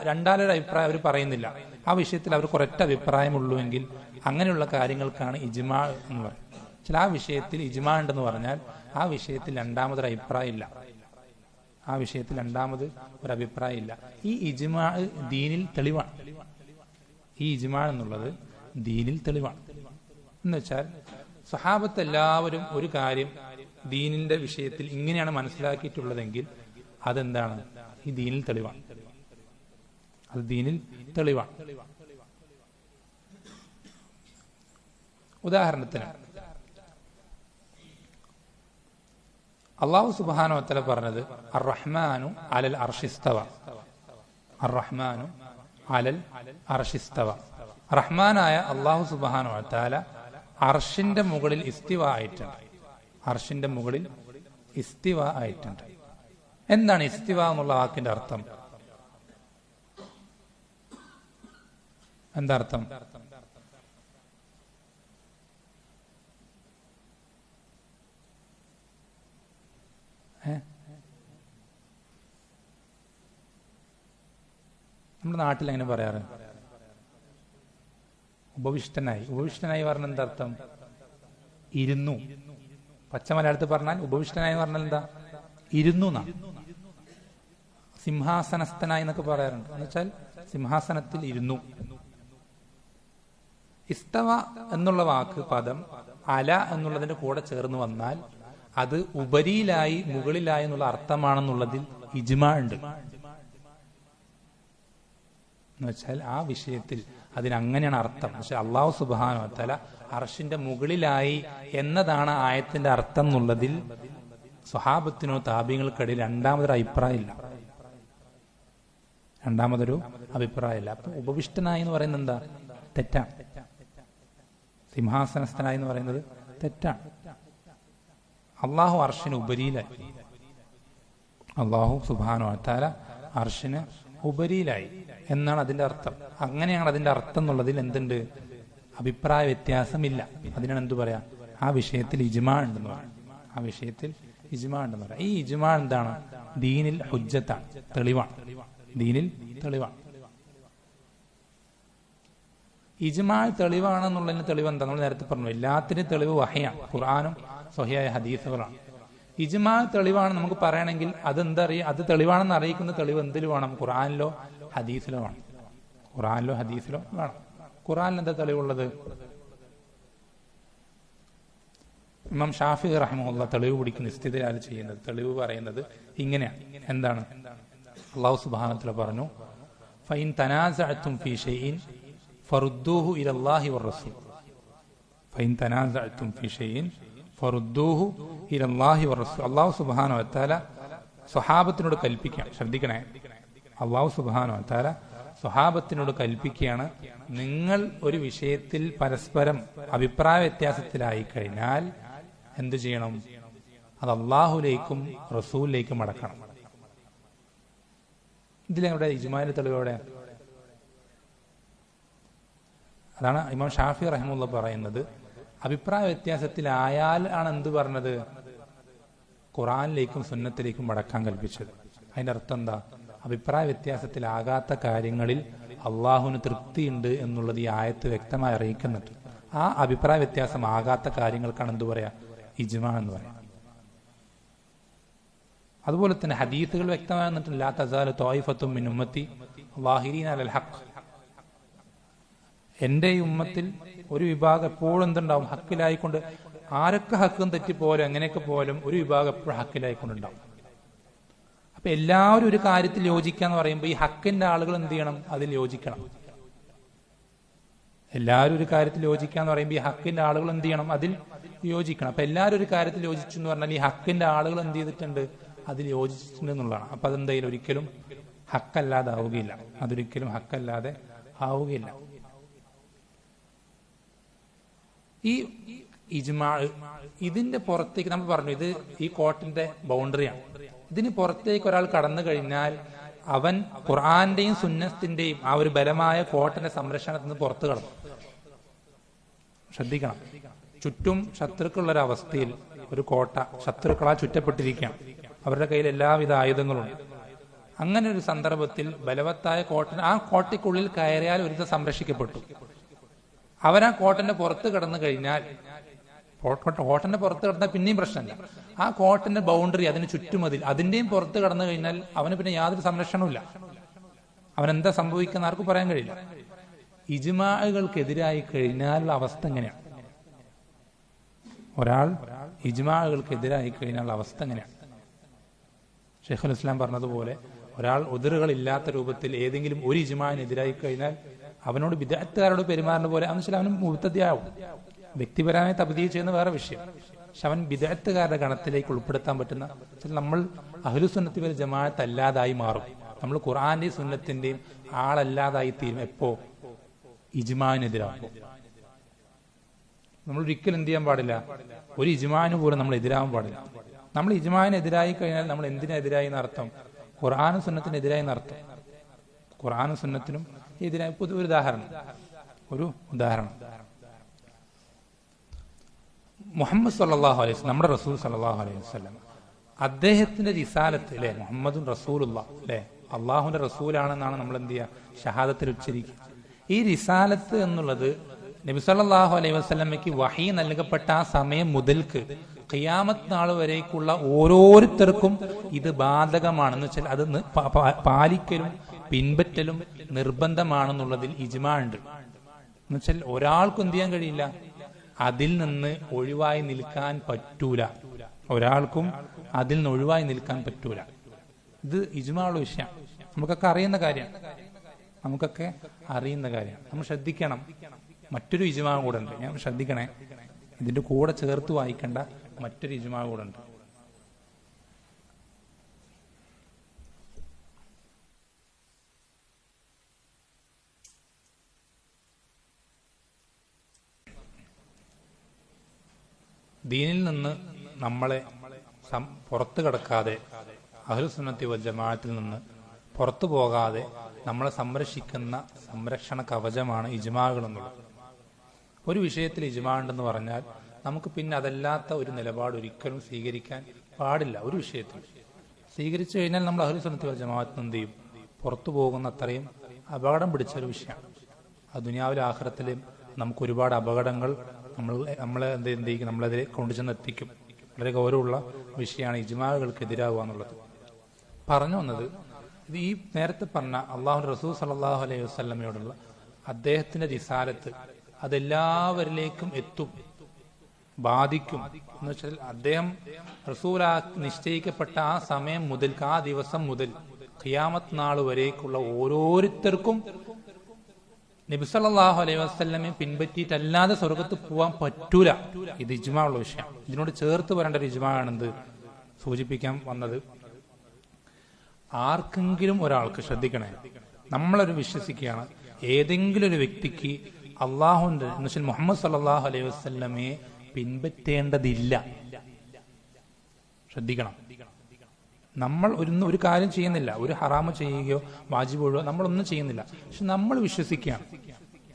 രണ്ടാലൊരു അഭിപ്രായം അവർ പറയുന്നില്ല, ആ വിഷയത്തിൽ അവർക്ക് ഒരൊറ്റ അഭിപ്രായമുള്ളൂ എങ്കിൽ അങ്ങനെയുള്ള കാര്യങ്ങൾക്കാണ് ഇജ്മാ എന്ന് പറയുന്നത്. ആ വിഷയത്തിൽ ഇജ്മാ ഉണ്ടെന്ന് പറഞ്ഞാൽ ആ വിഷയത്തിൽ രണ്ടാമതൊരു അഭിപ്രായം ഇല്ല. ആ വിഷയത്തിൽ രണ്ടാമത് ഒരു അഭിപ്രായം ഇല്ല. ഈ ഇജ്മാ ദീനിൽ തെളിവാണ്. ഈ ഇജ്മാ എന്നുള്ളത് ദീനിൽ തെളിവാണ്. എന്ന് വെച്ചാൽ സഹാബത്ത് എല്ലാവരും ഒരു കാര്യം ദീനിന്റെ വിഷയത്തിൽ ഇങ്ങനെയാണ് മനസ്സിലാക്കിയിട്ടുള്ളതെങ്കിൽ അതെന്താണ്? ഈ ദീനിൽ തെളിവാണ്. അത് ദീനിൽ തെളിവാണ്. ഉദാഹരണത്തിന് അല്ലാഹു സുബ്ഹാനഹു വ തആല പറഞ്ഞത് അർ-റഹ്മാനു അലൽ അർശിസ്തവ. അർ-റഹ്മാനു അലൽ അർശിസ്തവ. റഹ്മാനായ അല്ലാഹു സുബ്ഹാനഹു വ തആല അർശിന്റെ മുകളിൽ ഇസ്തിവ ആയിട്ടുണ്ട്. അർശിന്റെ മുകളിൽ ഇസ്തിവ ആയിട്ടുണ്ട്. എന്താണ് ഇസ്തിവ എന്നുള്ള വാക്കിന്റെ അർത്ഥം? എന്താ അർത്ഥം? നമ്മുടെ നാട്ടിൽ എങ്ങനെ പറയാറ്? ഉപവിഷ്ടനായി. ഉപവിഷ്ടനായി പറഞ്ഞ എന്താ അർത്ഥം? ഇരുന്നു. പച്ച മലയാളത്തിൽ പറഞ്ഞാൽ ഉപവിഷ്ടനായി പറഞ്ഞാൽ എന്താ? ഇരുന്നു എന്നാ. സിംഹാസനസ്ഥനായി എന്നൊക്കെ പറയാറുണ്ട്. എന്ന് വെച്ചാൽ സിംഹാസനത്തിൽ ഇരുന്നു. ഇസ്തവ എന്നുള്ള വാക്ക് പദം അല എന്നുള്ളതിന്റെ കൂടെ ചേർന്ന് വന്നാൽ അത് ഉപരിയിലായി മുകളിലായി എന്നുള്ള അർത്ഥമാണെന്നുള്ളതിൽ ഇജ്മാ ഉണ്ട്. എന്ന് വെച്ചാൽ ആ വിഷയത്തിൽ അതിനങ്ങനെയാണ് അർത്ഥം. പക്ഷെ അല്ലാഹു സുബ്ഹാനഹു വ തആല അർശിന്റെ മുകളിലായി എന്നതാണ് ആയത്തിന്റെ അർത്ഥം എന്നുള്ളതിൽ സ്വഹാബത്തിനോ താബിങ്ങൾക്കിടയിൽ രണ്ടാമതൊരു അഭിപ്രായമില്ല. രണ്ടാമതൊരു അഭിപ്രായമില്ല. അപ്പൊ ഉപവിഷ്ടനായി എന്ന് പറയുന്നത് എന്താ? തെറ്റാണ്. സിംഹാസനസ്ഥനായി എന്ന് പറയുന്നത് തെറ്റാണ്. അള്ളാഹു അർശിന് ഉപരിയിലായി. അള്ളാഹു സുബ്ഹാനഹു വ തആല അർശിന് ഉപരിയിലായി എന്നാണ് അതിന്റെ അർത്ഥം. അങ്ങനെയാണ് അതിന്റെ അർത്ഥം എന്നുള്ളതിൽ എന്തുണ്ട്? അഭിപ്രായ വ്യത്യാസമില്ല. അതിനാണ് എന്തു പറയാ? ആ വിഷയത്തിൽ ഇജ്മാ ഉണ്ടെന്ന് പറയാം. ആ വിഷയത്തിൽ ഇജ്മാ ഉണ്ടെന്ന് പറയാം. ഈ ഇജ്മാ എന്താണ്? ദീനിൽ ഹുജ്ജത്താണ്, തെളിവാണ്. ദീനിൽ തെളിവാണ്. ഇജ്മാ തെളിവാണെന്നുള്ളതിന് തെളിവ് എന്താ? നമ്മൾ നേരത്തെ പറഞ്ഞു, എല്ലാത്തിനും തെളിവ് വഹയാണ്, ഖുർആനും സ്വഹിയായ ഹദീസുകളാണ്. ഇജ്മാ തെളിവാണ് നമുക്ക് പറയണമെങ്കിൽ അതെന്തറിയാം? അത് തെളിവാണെന്ന് അറിയിക്കുന്ന തെളിവ് എന്തിൽ വേണം? ഖുർആനിലോ ഹദീസിലോ വേണം. ഖുർആനിലോ ഹദീസിലോ വേണം. ഖുർആനിൽ എന്താ തെളിവുള്ളത്? ഇമാം ഷാഫി റഹിമഹുല്ലാഹ് തെളിവ് പിടിക്കുന്ന ഇസ്തിദ്ലാൽ ചെയ്യുന്നത്, തെളിവ് പറയുന്നത് ഇങ്ങനെയാണ്. എന്താണ്? അല്ലാഹു സുബ്ഹാനഹു വ തആല പറഞ്ഞു, ഫഇൻ തനാസഅതും ഫീ ഷൈഇൻ ഫറുദ്ദൂഹു ഇലല്ലാഹി വറസൂൽ. ഫഇൻ തനാസഅതും ഫീ ഷൈഇൻ ഫറുദ്ദൂഹു ഇലല്ലാഹി വറസൂൽ. അല്ലാഹു സുബ്ഹാനഹു വ തആല സ്വഹാബത്തിനോട് കൽപ്പിക്കുകയാണ്. ശ്രദ്ധിക്കണേ, അല്ലാഹു സുബ്ഹാനഹു വ തആല സ്വഹാബത്തിനോട് കൽപ്പിക്കുകയാണ്, നിങ്ങൾ ഒരു വിഷയത്തിൽ പരസ്പരം അഭിപ്രായ വ്യത്യാസത്തിലായി കഴിഞ്ഞാൽ എന്തു ചെയ്യണം? അത് അള്ളാഹുലേക്കും റസൂലിലേക്കും മടക്കണം. ഇതിലെവിടെ ഇജ്മാഇന്റെ തെളിവോടെ? അതാണ് ഇമാം ഷാഫി റഹിമഹുല്ലാഹ് പറയുന്നത്. അഭിപ്രായ വ്യത്യാസത്തിലായാൽ ആണ് എന്ത് പറഞ്ഞത്? ഖുർആനിലേക്കും സുന്നത്തിലേക്കും മടക്കാൻ കൽപ്പിച്ചത്. അതിന്റെ അർത്ഥം എന്താ? അഭിപ്രായ വ്യത്യാസത്തിലാകാത്ത കാര്യങ്ങളിൽ അള്ളാഹുവിന് തൃപ്തിയുണ്ട് എന്നുള്ളത് ഈ ആയത്ത് വ്യക്തമായി അറിയിക്കുന്നുണ്ട്. ആ അഭിപ്രായ വ്യത്യാസമാകാത്ത കാര്യങ്ങൾക്കാണ് എന്ത് പറയാ? ഇജ്മാ എന്ന് പറയാം. അതുപോലെ തന്നെ ഹദീസുകൾ വ്യക്തമായി വന്നിട്ടുണ്ട്, ലാ തസാലു ത്വായിഫത്തും മിൻ ഉമ്മത്തി ളാഹിരീന അലൽ ഹഖ്. എന്റെ ഈ ഉമ്മത്തിൽ ഒരു വിഭാഗം എപ്പോഴും എന്തുണ്ടാവും? ഹക്കിലായിക്കൊണ്ട്. ആരൊക്കെ ഹക്കും തെറ്റിപ്പോലും എങ്ങനെയൊക്കെ പോലും ഒരു വിഭാഗം എപ്പോഴും ഹക്കിലായിക്കൊണ്ടുണ്ടാവും. അപ്പൊ എല്ലാവരും ഒരു കാര്യത്തിൽ യോജിക്കാന്ന് പറയുമ്പോൾ ഈ ഹക്കിന്റെ ആളുകൾ എന്ത് ചെയ്യണം? അതിൽ യോജിക്കണം. എല്ലാവരും ഒരു കാര്യത്തിൽ യോജിക്കാന്ന് പറയുമ്പോൾ ഈ ഹക്കിന്റെ ആളുകൾ എന്ത് ചെയ്യണം? അതിൽ യോജിക്കണം. അപ്പൊ എല്ലാവരും ഒരു കാര്യത്തിൽ യോജിച്ചു എന്ന് പറഞ്ഞാൽ ഈ ഹക്കിന്റെ ആളുകൾ എന്ത് ചെയ്തിട്ടുണ്ട്? അതിൽ യോജിച്ചിട്ടുണ്ട് എന്നുള്ളതാണ്. അപ്പൊ അതെന്തായാലും ഒരിക്കലും ഹക്കല്ലാതെ ആവുകയില്ല. അതൊരിക്കലും ഹക്കല്ലാതെ ആവുകയില്ല. ഈ ഇജ്മാ ഇതിന്റെ പുറത്തേക്ക് നമ്മൾ പറഞ്ഞു, ഇത് ഈ കോർട്ടിന്റെ ബൗണ്ടറിയാണ്. ഇതിന് പുറത്തേക്ക് ഒരാൾ കടന്നു കഴിഞ്ഞാൽ അവൻ ഖുർആന്റെയും സുന്നത്തിന്റെയും ആ ഒരു ബലമായ കോട്ടന്റെ സംരക്ഷണത്തിൽ നിന്ന് പുറത്തു കടന്നു. ശ്രദ്ധിക്കണം, ചുറ്റും ശത്രുക്കളുള്ളൊരവസ്ഥയിൽ ഒരു കോട്ട, ശത്രുക്കളാൽ ചുറ്റപ്പെട്ടിരിക്കുകയാണ്, അവരുടെ കയ്യിൽ എല്ലാവിധ ആയുധങ്ങളുണ്ട്. അങ്ങനെ ഒരു സന്ദർഭത്തിൽ ബലവത്തായ കോട്ടൻ ആ കോട്ടയ്ക്കുള്ളിൽ കയറിയാൽ ഒരു സംരക്ഷിക്കപ്പെട്ടു. അവൻ ആ കോട്ടന്റെ പുറത്ത് കടന്നു കഴിഞ്ഞാൽ കോട്ടന്റെ പുറത്ത് കിടന്നാൽ പിന്നെയും പ്രശ്നമില്ല. ആ കോട്ടന്റെ ബൗണ്ടറി, അതിന് ചുറ്റുമതിൽ, അതിന്റെയും പുറത്ത് കടന്നു കഴിഞ്ഞാൽ അവന് പിന്നെ യാതൊരു സംരക്ഷണവും ഇല്ല. അവനെന്താ സംഭവിക്കുന്ന ആർക്കും പറയാൻ കഴിയില്ല. ഇജ്മാഅകൾക്കെതിരായി കഴിഞ്ഞാലുള്ള അവസ്ഥ എങ്ങനെയാണ്? ഒരാൾ ഇജ്മാഅകൾക്കെതിരായി കഴിഞ്ഞാലുള്ള അവസ്ഥ എങ്ങനെയാണ്? ഷെയ്ഖുൽ ഇസ്ലാം പറഞ്ഞതുപോലെ ഒരാൾ ഉദറുകളില്ലാത്ത രൂപത്തിൽ ഏതെങ്കിലും ഒരു ഇജ്മാഅിനെതിരായി കഴിഞ്ഞാൽ അവനോട് ബിദ്അത്തുകാരോട് പെരുമാറുന്ന പോലെ അവനും മുബ്തദിയാവും. വ്യക്തിപരമായി തബ്ദീൽ ചെയ്യുന്ന വേറെ വിഷയം. പക്ഷെ അവൻ ബിദ്അത്തുകാരുടെ ഗണത്തിലേക്ക് ഉൾപ്പെടുത്താൻ പറ്റുന്ന, നമ്മൾ അഹ്ലുസുന്നത്തി വൽ ജമാഅത്ത് അല്ലാതായി മാറും. നമ്മൾ ഖുർആന്റെയും സുന്നത്തിന്റെയും ആളല്ലാതായി തീരും. എപ്പോ? ഇജ്മാഇനെതിരാകുമ്പോൾ. നമ്മൾ ഒരിക്കലും എന്ത് ചെയ്യാൻ പാടില്ല? ഒരു ഇജ്മാഇന് പോലും നമ്മൾ എതിരാകാൻ പാടില്ല. നമ്മൾ ഇജ്മാഇനെതിരായി കഴിഞ്ഞാൽ നമ്മൾ എന്തിനെതിരായി എന്നർത്ഥം? ഖുർആനും സുന്നത്തിനെതിരായി എന്നർത്ഥം. ഖുർആനും സുന്നത്തിനും എതിരായി. ഒരു ഉദാഹരണം മുഹമ്മദ് സല്ലല്ലാഹു അലൈഹി വസല്ലം, നമ്മുടെ റസൂൽ സല്ലല്ലാഹു അലൈഹി വസല്ലം, അദ്ദേഹത്തിന്റെ റിസാലത്ത് അല്ലെ, മുഹമ്മദുൻ റസൂലുള്ളാഹ് അല്ലെ, അള്ളാഹുവിന്റെ റസൂലാണെന്നാണ് നമ്മൾ എന്ത് ചെയ്യുക? ഷഹാദത്തിൽ ഉച്ചരിക്കുക. ഈ റിസാലത്ത് എന്നുള്ളത് നബി സല്ലല്ലാഹു അലൈഹി വസല്ലമയ്ക്ക് വഹി നൽകപ്പെട്ട ആ സമയം മുതൽക്ക് ഖിയാമത്ത് നാൾ വരേക്കുള്ള ഓരോരുത്തർക്കും ഇത് ബാധകമാണെന്ന് വെച്ചാൽ അത് പാലിക്കലും പിൻപറ്റലും നിർബന്ധമാണെന്നുള്ളതിൽ ഇജ്മാ ഉണ്ട്. എന്നുവെച്ചാൽ ഒരാൾക്കും എന്ത് ചെയ്യാൻ കഴിയില്ല, അതിൽ നിന്ന് ഒഴിവായി നിൽക്കാൻ പറ്റൂല. ഒരാൾക്കും അതിൽ നിന്ന് ഒഴിവായി നിൽക്കാൻ പറ്റൂല. ഇത് ഇജ്മാ ഉള്ള വിഷയം. നമുക്കൊക്കെ അറിയുന്ന കാര്യം. നമ്മൾ ശ്രദ്ധിക്കണം. മറ്റൊരു ഇജ്മാ കൂടെ ഉണ്ട്. ഞാൻ ശ്രദ്ധിക്കണേ, ഇതിന്റെ കൂടെ ചേർത്ത് വായിക്കേണ്ട മറ്റൊരു ഇജ്മാ കൂടെ ഉണ്ട്. ദീനിൽ നിന്ന് നമ്മളെ പുറത്തു കടക്കാതെ, അഹ്ലുസുന്നത്തി വൽ ജമാഅത്തിൽ നിന്ന് പുറത്തു പോകാതെ നമ്മളെ സംരക്ഷിക്കുന്ന സംരക്ഷണ കവചമാണ് ഇജ്മാഅുകൾ എന്നുള്ളത്. ഒരു വിഷയത്തിൽ ഇജ്മാ ഉണ്ടെന്ന് പറഞ്ഞാൽ നമുക്ക് പിന്നെ അതല്ലാത്ത ഒരു നിലപാട് ഒരിക്കലും സ്വീകരിക്കാൻ പാടില്ല. ഒരു വിഷയത്തിൽ സ്വീകരിച്ചു കഴിഞ്ഞാൽ നമ്മൾ അഹ്ലുസുന്നത്തി വൽ ജമാഅത്തിൽ എന്ത് ചെയ്യും? പുറത്തു പോകുന്ന അത്രയും അപകടം പിടിച്ചൊരു വിഷയമാണ്. ആ ദുനിയാവിലെ ആഖിറത്തിലും നമുക്ക് ഒരുപാട് അപകടങ്ങൾ നമ്മളതിനെ കൊണ്ടുചെന്ന് എത്തിക്കും. വളരെ ഗൗരവമുള്ള വിഷയമാണ് ഇജ്മാഅുകൾക്കെതിരാവുക എന്നുള്ളത്. പറഞ്ഞു വന്നത്, ഇത് ഈ നേരത്തെ പറഞ്ഞ അള്ളാഹു റസൂൽ സല്ലല്ലാഹു അലൈഹി വസല്ലമയോടുള്ള അദ്ദേഹത്തിന്റെ റിസാലത്ത് അതെല്ലാവരിലേക്കും എത്തും, ബാധിക്കും. എന്ന് വെച്ചാൽ അദ്ദേഹം റസൂലാ നിശ്ചയിക്കപ്പെട്ട ആ സമയം മുതൽ, ആ ദിവസം മുതൽ ഖിയാമത്ത് നാൾ വരേക്കുള്ള ഓരോരുത്തർക്കും നബി സല്ലല്ലാഹു അലൈഹി വസല്ലമയെ പിൻപറ്റിയിട്ടല്ലാതെ സ്വർഗത്ത് പോവാൻ പറ്റൂല. ഇത് ഇജ്മാ ഉള്ള വിഷയം. ഇതിനോട് ചേർത്ത് വരേണ്ട ഒരു ഇജ്മാ ആണെന്ന് സൂചിപ്പിക്കാൻ വന്നത്. ആർക്കെങ്കിലും ഒരാൾക്ക്, ശ്രദ്ധിക്കണേ, നമ്മളൊരു വിശ്വസിക്കുകയാണ് ഏതെങ്കിലും ഒരു വ്യക്തിക്ക് അള്ളാഹുവിന്റെ എന്നുവെച്ചാൽ മുഹമ്മദ് സല്ലല്ലാഹു അലൈഹി വസല്ലമയെ പിൻപറ്റേണ്ടതില്ല. ശ്രദ്ധിക്കണം. നമ്മൾ ഒരു കാര്യം ചെയ്യുന്നില്ല, ഒരു ഹറാമ് ചെയ്യുകയോ വാജിബോ നമ്മളൊന്നും ചെയ്യുന്നില്ല. പക്ഷെ നമ്മൾ വിശ്വസിക്കുകയാണ്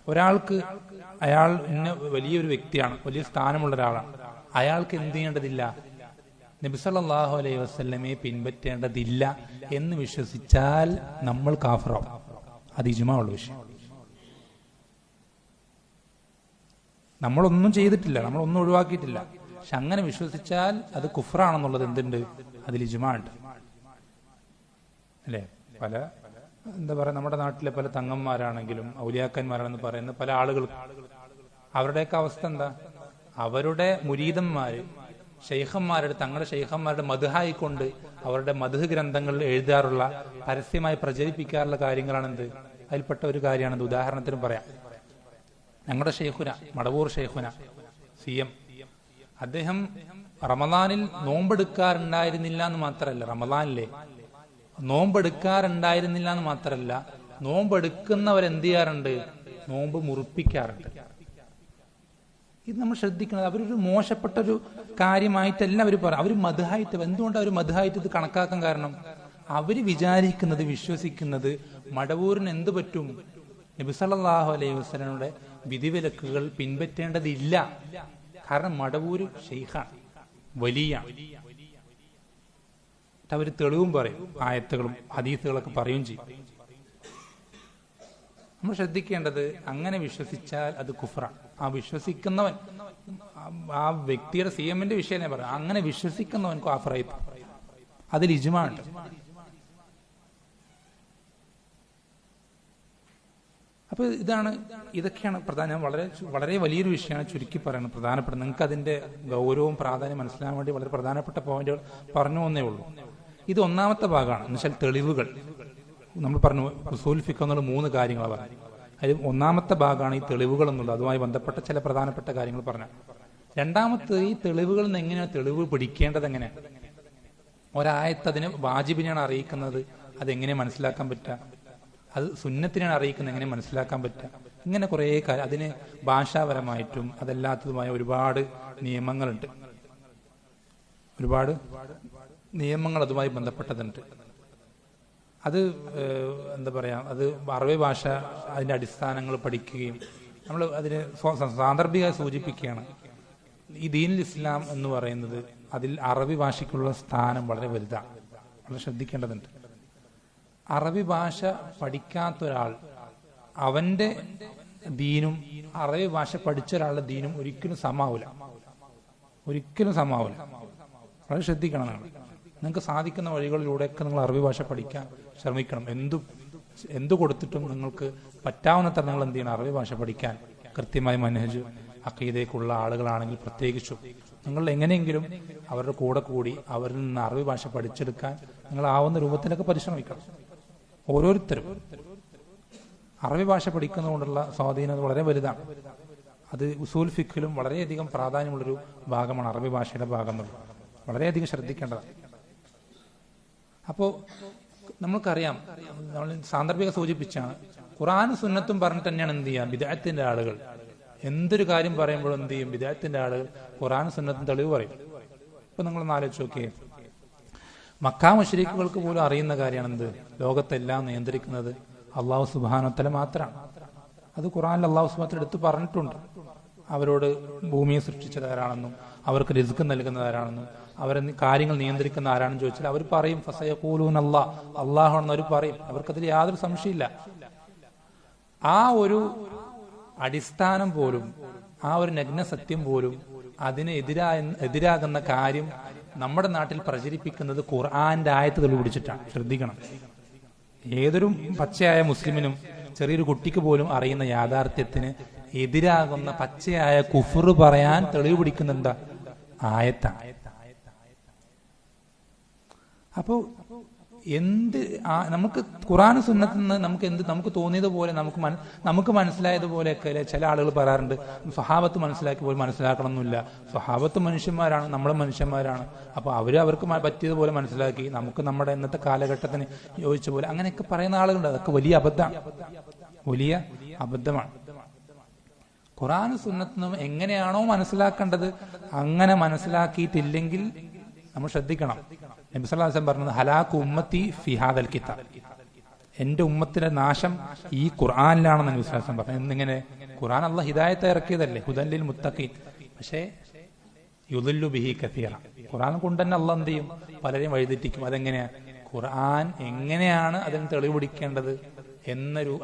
ഒരാൾക്ക്, അയാൾ ഇന്ന വലിയൊരു വ്യക്തിയാണ്, വലിയ സ്ഥാനമുള്ള ഒരാളാണ്, അയാൾക്ക് എന്ത് ചെയ്യേണ്ടതില്ല? നബി സല്ലല്ലാഹു അലൈഹി വസല്ലമയെ പിൻപറ്റേണ്ടതില്ല എന്ന് വിശ്വസിച്ചാൽ നമ്മൾ കാഫിറാവും. അത് ഇജ്മാ ഉള്ള വിഷയം. നമ്മളൊന്നും ചെയ്തിട്ടില്ല, നമ്മളൊന്നും ഒഴിവാക്കിയിട്ടില്ല. പക്ഷെ അങ്ങനെ വിശ്വസിച്ചാൽ അത് കുഫ്റാണെന്നുള്ളത് എന്തുണ്ട്? അതിൽ ഇജ്മാ ഉണ്ട്. അല്ലെ? പല എന്താ പറയാ, നമ്മുടെ നാട്ടിലെ പല തങ്ങന്മാരാണെങ്കിലും ഔലിയാക്കന്മാരാണെന്ന് പറയുന്ന പല ആളുകൾ, അവരുടെയൊക്കെ അവസ്ഥ എന്താ? അവരുടെ മുരീദന്മാര് ഷെയ്ഖന്മാരുടെ, തങ്ങളുടെ ഷെയ്ഖന്മാരുടെ മദ്ഹായിക്കൊണ്ട് അവരുടെ മദ്ഹ് ഗ്രന്ഥങ്ങളിൽ എഴുതാറുള്ള, പരസ്യമായി പ്രചരിപ്പിക്കാറുള്ള കാര്യങ്ങളാണെന്ത്? അതിൽപ്പെട്ട ഒരു കാര്യമാണെന്ത്? ഉദാഹരണത്തിന് പറയാം, ഞങ്ങളുടെ ഷെയ്ഖുന, മടവൂർ ഷെയ്ഖുന CM, അദ്ദേഹം റമദാനിൽ നോമ്പെടുക്കാറുണ്ടായിരുന്നില്ല എന്ന് മാത്രമല്ല, റമദാനിലെ നോമ്പെടുക്കാറുണ്ടായിരുന്നില്ല എന്ന് മാത്രമല്ല, നോമ്പെടുക്കുന്നവരെന്ത് ചെയ്യാറുണ്ട്? നോമ്പ് മുറിപ്പിക്കാറുണ്ട്. ഇത് നമ്മൾ ശ്രദ്ധിക്കുന്നത്. അവരൊരു മോശപ്പെട്ടൊരു കാര്യമായിട്ടല്ല അവർ പറയാം, അവർ മദ്ഹായിട്ട്. എന്തുകൊണ്ട് അവർ മദ്ഹായിട്ട് ഇത് കണക്കാക്കാൻ കാരണം? അവര് വിചാരിക്കുന്നത്, വിശ്വസിക്കുന്നത് മടവൂരിന് എന്ത് പറ്റും? നബി സല്ലല്ലാഹു അലൈഹി വസല്ലമയുടെ വിധിവിലക്കുകൾ പിൻപറ്റേണ്ടതില്ല. കാരണം മടവൂര് ഷെയ്ഖാണ്, വലിയാണ്. അവര് തെളിവും പറയും, ആയത്തുകളും ഹദീസുകളൊക്കെ പറയുകയും ചെയ്യും. നമ്മൾ ശ്രദ്ധിക്കേണ്ടത് അങ്ങനെ വിശ്വസിച്ചാൽ അത് കുഫ്റാണ്. ആ വിശ്വസിക്കുന്നവൻ, ആ വ്യക്തിയുടെ CM-ന്റെ വിഷയം ഞാൻ പറയാം, അങ്ങനെ വിശ്വസിക്കുന്നവൻ കാഫിറായി. അതിൽ ഇജ്മാ ഉണ്ട്. അപ്പൊ ഇതൊക്കെയാണ് പ്രധാന, വളരെ വലിയൊരു വിഷയമാണ്. ചുരുക്കി പറയുന്നത് പ്രധാനപ്പെട്ട, നിങ്ങൾക്ക് അതിന്റെ ഗൗരവവും പ്രാധാന്യം മനസ്സിലാകാൻ വേണ്ടി വളരെ പ്രധാനപ്പെട്ട പോയിന്റുകൾ പറഞ്ഞു എന്നേ ഉള്ളൂ. ഇത് ഒന്നാമത്തെ ഭാഗമാണ്. എന്നുവെച്ചാൽ തെളിവുകൾ. നമ്മൾ പറഞ്ഞു ഉസൂൽ ഫിഖ് എന്നുള്ള 3 കാര്യങ്ങളാണ് പറഞ്ഞു. അതിൽ ഒന്നാമത്തെ ഭാഗമാണ് ഈ തെളിവുകൾ എന്നുള്ളത്. അതുമായി ബന്ധപ്പെട്ട ചില പ്രധാനപ്പെട്ട കാര്യങ്ങൾ പറഞ്ഞു. രണ്ടാമത്തെ, ഈ തെളിവുകളിൽ നിന്ന് എങ്ങനെയാണ് തെളിവ് പിടിക്കേണ്ടത്, എങ്ങനെയാണ് ഒരായത്ത് അതിന് വാജിബിനെയാണ് അറിയിക്കുന്നത്, അതെങ്ങനെ മനസ്സിലാക്കാൻ പറ്റുക, അത് സുന്നത്തിനാണ് അറിയിക്കുന്നത്, എങ്ങനെ മനസ്സിലാക്കാൻ പറ്റുക, ഇങ്ങനെ കുറേ കാര്യം. അതിന് ഭാഷാപരമായിട്ടും അതല്ലാത്തതുമായ ഒരുപാട് നിയമങ്ങളുണ്ട്. ഒരുപാട് നിയമങ്ങൾ അതുമായി ബന്ധപ്പെട്ടതുണ്ട്. അത് എന്താ പറയാ, അത് അറബി ഭാഷ അതിന്റെ അടിസ്ഥാനങ്ങൾ പഠിക്കുകയും നമ്മൾ അതിന് സാന്ദർഭികമായി സൂചിപ്പിക്കുകയാണ്. ഈ ദീനുൽ ഇസ്ലാം എന്ന് പറയുന്നത് അതിൽ അറബി ഭാഷയ്ക്കുള്ള സ്ഥാനം വളരെ വലുതാണ്. വളരെ ശ്രദ്ധിക്കേണ്ടതുണ്ട്. അറബി ഭാഷ പഠിക്കാത്ത ഒരാൾ, അവന്റെ ദീനും അറബി ഭാഷ പഠിച്ച ഒരാളുടെ ദീനും ഒരിക്കലും സമാവില്ല. വളരെ ശ്രദ്ധിക്കണം. നിങ്ങൾക്ക് സാധിക്കുന്ന വഴികളിലൂടെയൊക്കെ നിങ്ങൾ അറബി ഭാഷ പഠിക്കാൻ ശ്രമിക്കണം. എന്തു കൊടുത്തിട്ടും നിങ്ങൾക്ക് പറ്റാവുന്നത്ര നിങ്ങൾ എന്ത് ചെയ്യണം, അറബി ഭാഷ പഠിക്കാൻ കൃത്യമായി മനഹജ് അഖീദയ്ക്കുള്ള ആളുകളാണെങ്കിൽ പ്രത്യേകിച്ചും നിങ്ങൾ എങ്ങനെയെങ്കിലും അവരുടെ കൂടെ കൂടി അവരിൽ നിന്ന് അറബി ഭാഷ പഠിച്ചെടുക്കാൻ നിങ്ങൾ ആവുന്ന രൂപത്തിലൊക്കെ പരിശ്രമിക്കണം. ഓരോരുത്തരും അറബി ഭാഷ പഠിക്കുന്നതുകൊണ്ടുള്ള സ്വാധീനം വളരെ വലുതാണ്. അത് ഉസൂൽ ഫിഖിലും വളരെയധികം പ്രാധാന്യമുള്ളൊരു ഭാഗമാണ് അറബി ഭാഷയുടെ ഭാഗം എന്നുള്ളത്. വളരെയധികം ശ്രദ്ധിക്കേണ്ടതാണ്. അപ്പോൾ നമ്മൾക്കറിയാം, നമ്മൾ സാന്ദർഭിക സൂചിപ്പിച്ചാണ്, ഖുർആനും സുന്നത്തും പറഞ്ഞിട്ട് തന്നെയാണ് എന്ത് ചെയ്യുക, ബിദ്അത്തിന്റെ ആളുകൾ എന്തൊരു കാര്യം പറയുമ്പോഴും എന്ത് ചെയ്യും, ബിദ്അത്തിന്റെ ആളുകൾ ഖുർആനും സുന്നത്തും തെളിവ് പറയും. ഇപ്പൊ നിങ്ങളൊന്ന് ആലോചിച്ച് നോക്കിയേ, മക്കാ മുശ്രിക്കുകൾക്ക് പോലും അറിയുന്ന കാര്യമാണ് എന്ത്, ലോകത്തെല്ലാം നിയന്ത്രിക്കുന്നത് അള്ളാഹു സുബ്ഹാനഹു വ തആല മാത്രമാണ്. അത് ഖുർആനിൽ അള്ളാഹു സുബ്ഹാനഹു വ തആല എടുത്ത് പറഞ്ഞിട്ടുണ്ട്. അവരോട് ഭൂമിയെ സൃഷ്ടിച്ചത് ആരാണെന്നും അവർക്ക് റിസ്ക് നൽകുന്നത് ആരാണെന്നും അവരെ കാര്യങ്ങൾ നിയന്ത്രിക്കുന്ന ആരാണെന്ന് ചോദിച്ചാൽ അവർ പറയും ഫസയഖൂലൂന അല്ലാഹു ആണെന്ന് അവർ പറയും. അവർക്കതിൽ യാതൊരു സംശയമില്ല. ആ ഒരു അടിസ്ഥാനം പോലും, ആ ഒരു നഗ്ന സത്യം പോലും അതിന് എതിരാകുന്ന കാര്യം നമ്മുടെ നാട്ടിൽ പ്രചരിപ്പിക്കുന്നത് ഖുർആന്റെ ആയത്ത് തെളിപിടിച്ചിട്ടാണ്. ശ്രദ്ധിക്കണം. ഏതൊരു പച്ചയായ മുസ്ലിമിനും ചെറിയൊരു കുട്ടിക്ക് പോലും അറിയുന്ന യാഥാർത്ഥ്യത്തിന് എതിരാകുന്ന പച്ചയായ കുഫർ പറയാൻ തെളിവ് പിടിക്കുന്നുണ്ട് ആയത്താണ്. അപ്പോ നമുക്ക് ഖുർആൻ സുന്നത്തിൽ നിന്ന് നമുക്ക് തോന്നിയതുപോലെ നമുക്ക് മനസ്സിലായതുപോലെയൊക്കെ ചില ആളുകൾ പറയാറുണ്ട്, സ്വഹാബത്ത് മനസ്സിലാക്കി പോലും മനസ്സിലാക്കണമെന്നില്ല, സ്വഹാബത്ത് മനുഷ്യന്മാരാണ്, നമ്മൾ മനുഷ്യന്മാരാണ്, അപ്പൊ അവർക്ക് പറ്റിയതുപോലെ മനസ്സിലാക്കി, നമുക്ക് നമ്മുടെ ഇന്നത്തെ കാലഘട്ടത്തിന് യോജിച്ച പോലെ അങ്ങനെയൊക്കെ പറയുന്ന ആളുകളുണ്ട്. അതൊക്കെ വലിയ അബദ്ധമാണ്. ഖുർആൻ സുന്നത്തും എങ്ങനെയാണോ മനസ്സിലാക്കേണ്ടത് അങ്ങനെ മനസ്സിലാക്കിയിട്ടില്ലെങ്കിൽ നമ്മൾ ശ്രദ്ധിക്കണം. നബി സല്ലല്ലാഹു അലൈഹി വസല്ലം പറഞ്ഞത് ഹലാകു ഉമ്മത്തി ഫി ഹാദൽ കിതാബ്, എന്റെ ഉമ്മത്തിന്റെ നാശം ഈ ഖുർആനിലാണെന്ന് നബി സല്ലല്ലാഹു അലൈഹി വസല്ലം പറഞ്ഞു. എന്നിങ്ങനെ ഖുർആൻ അല്ലാഹ് ഹിദായത്ത് ഇറക്കിയതല്ലേ, ഹുദൻ ലിൽ മുത്തഖീൻ. പക്ഷേ യുദില്ലു ബിഹി കസീറ, ഖുർആൻ കൊണ്ട് തന്നെ അല്ലാഹ് എന്ത് ചെയ്യും, പലരെയും വഴിതെറ്റിക്കും. അതെങ്ങനെയാ, ഖുർആൻ എങ്ങനെയാണ് അതിന് തെളിവ് പിടിക്കേണ്ടത്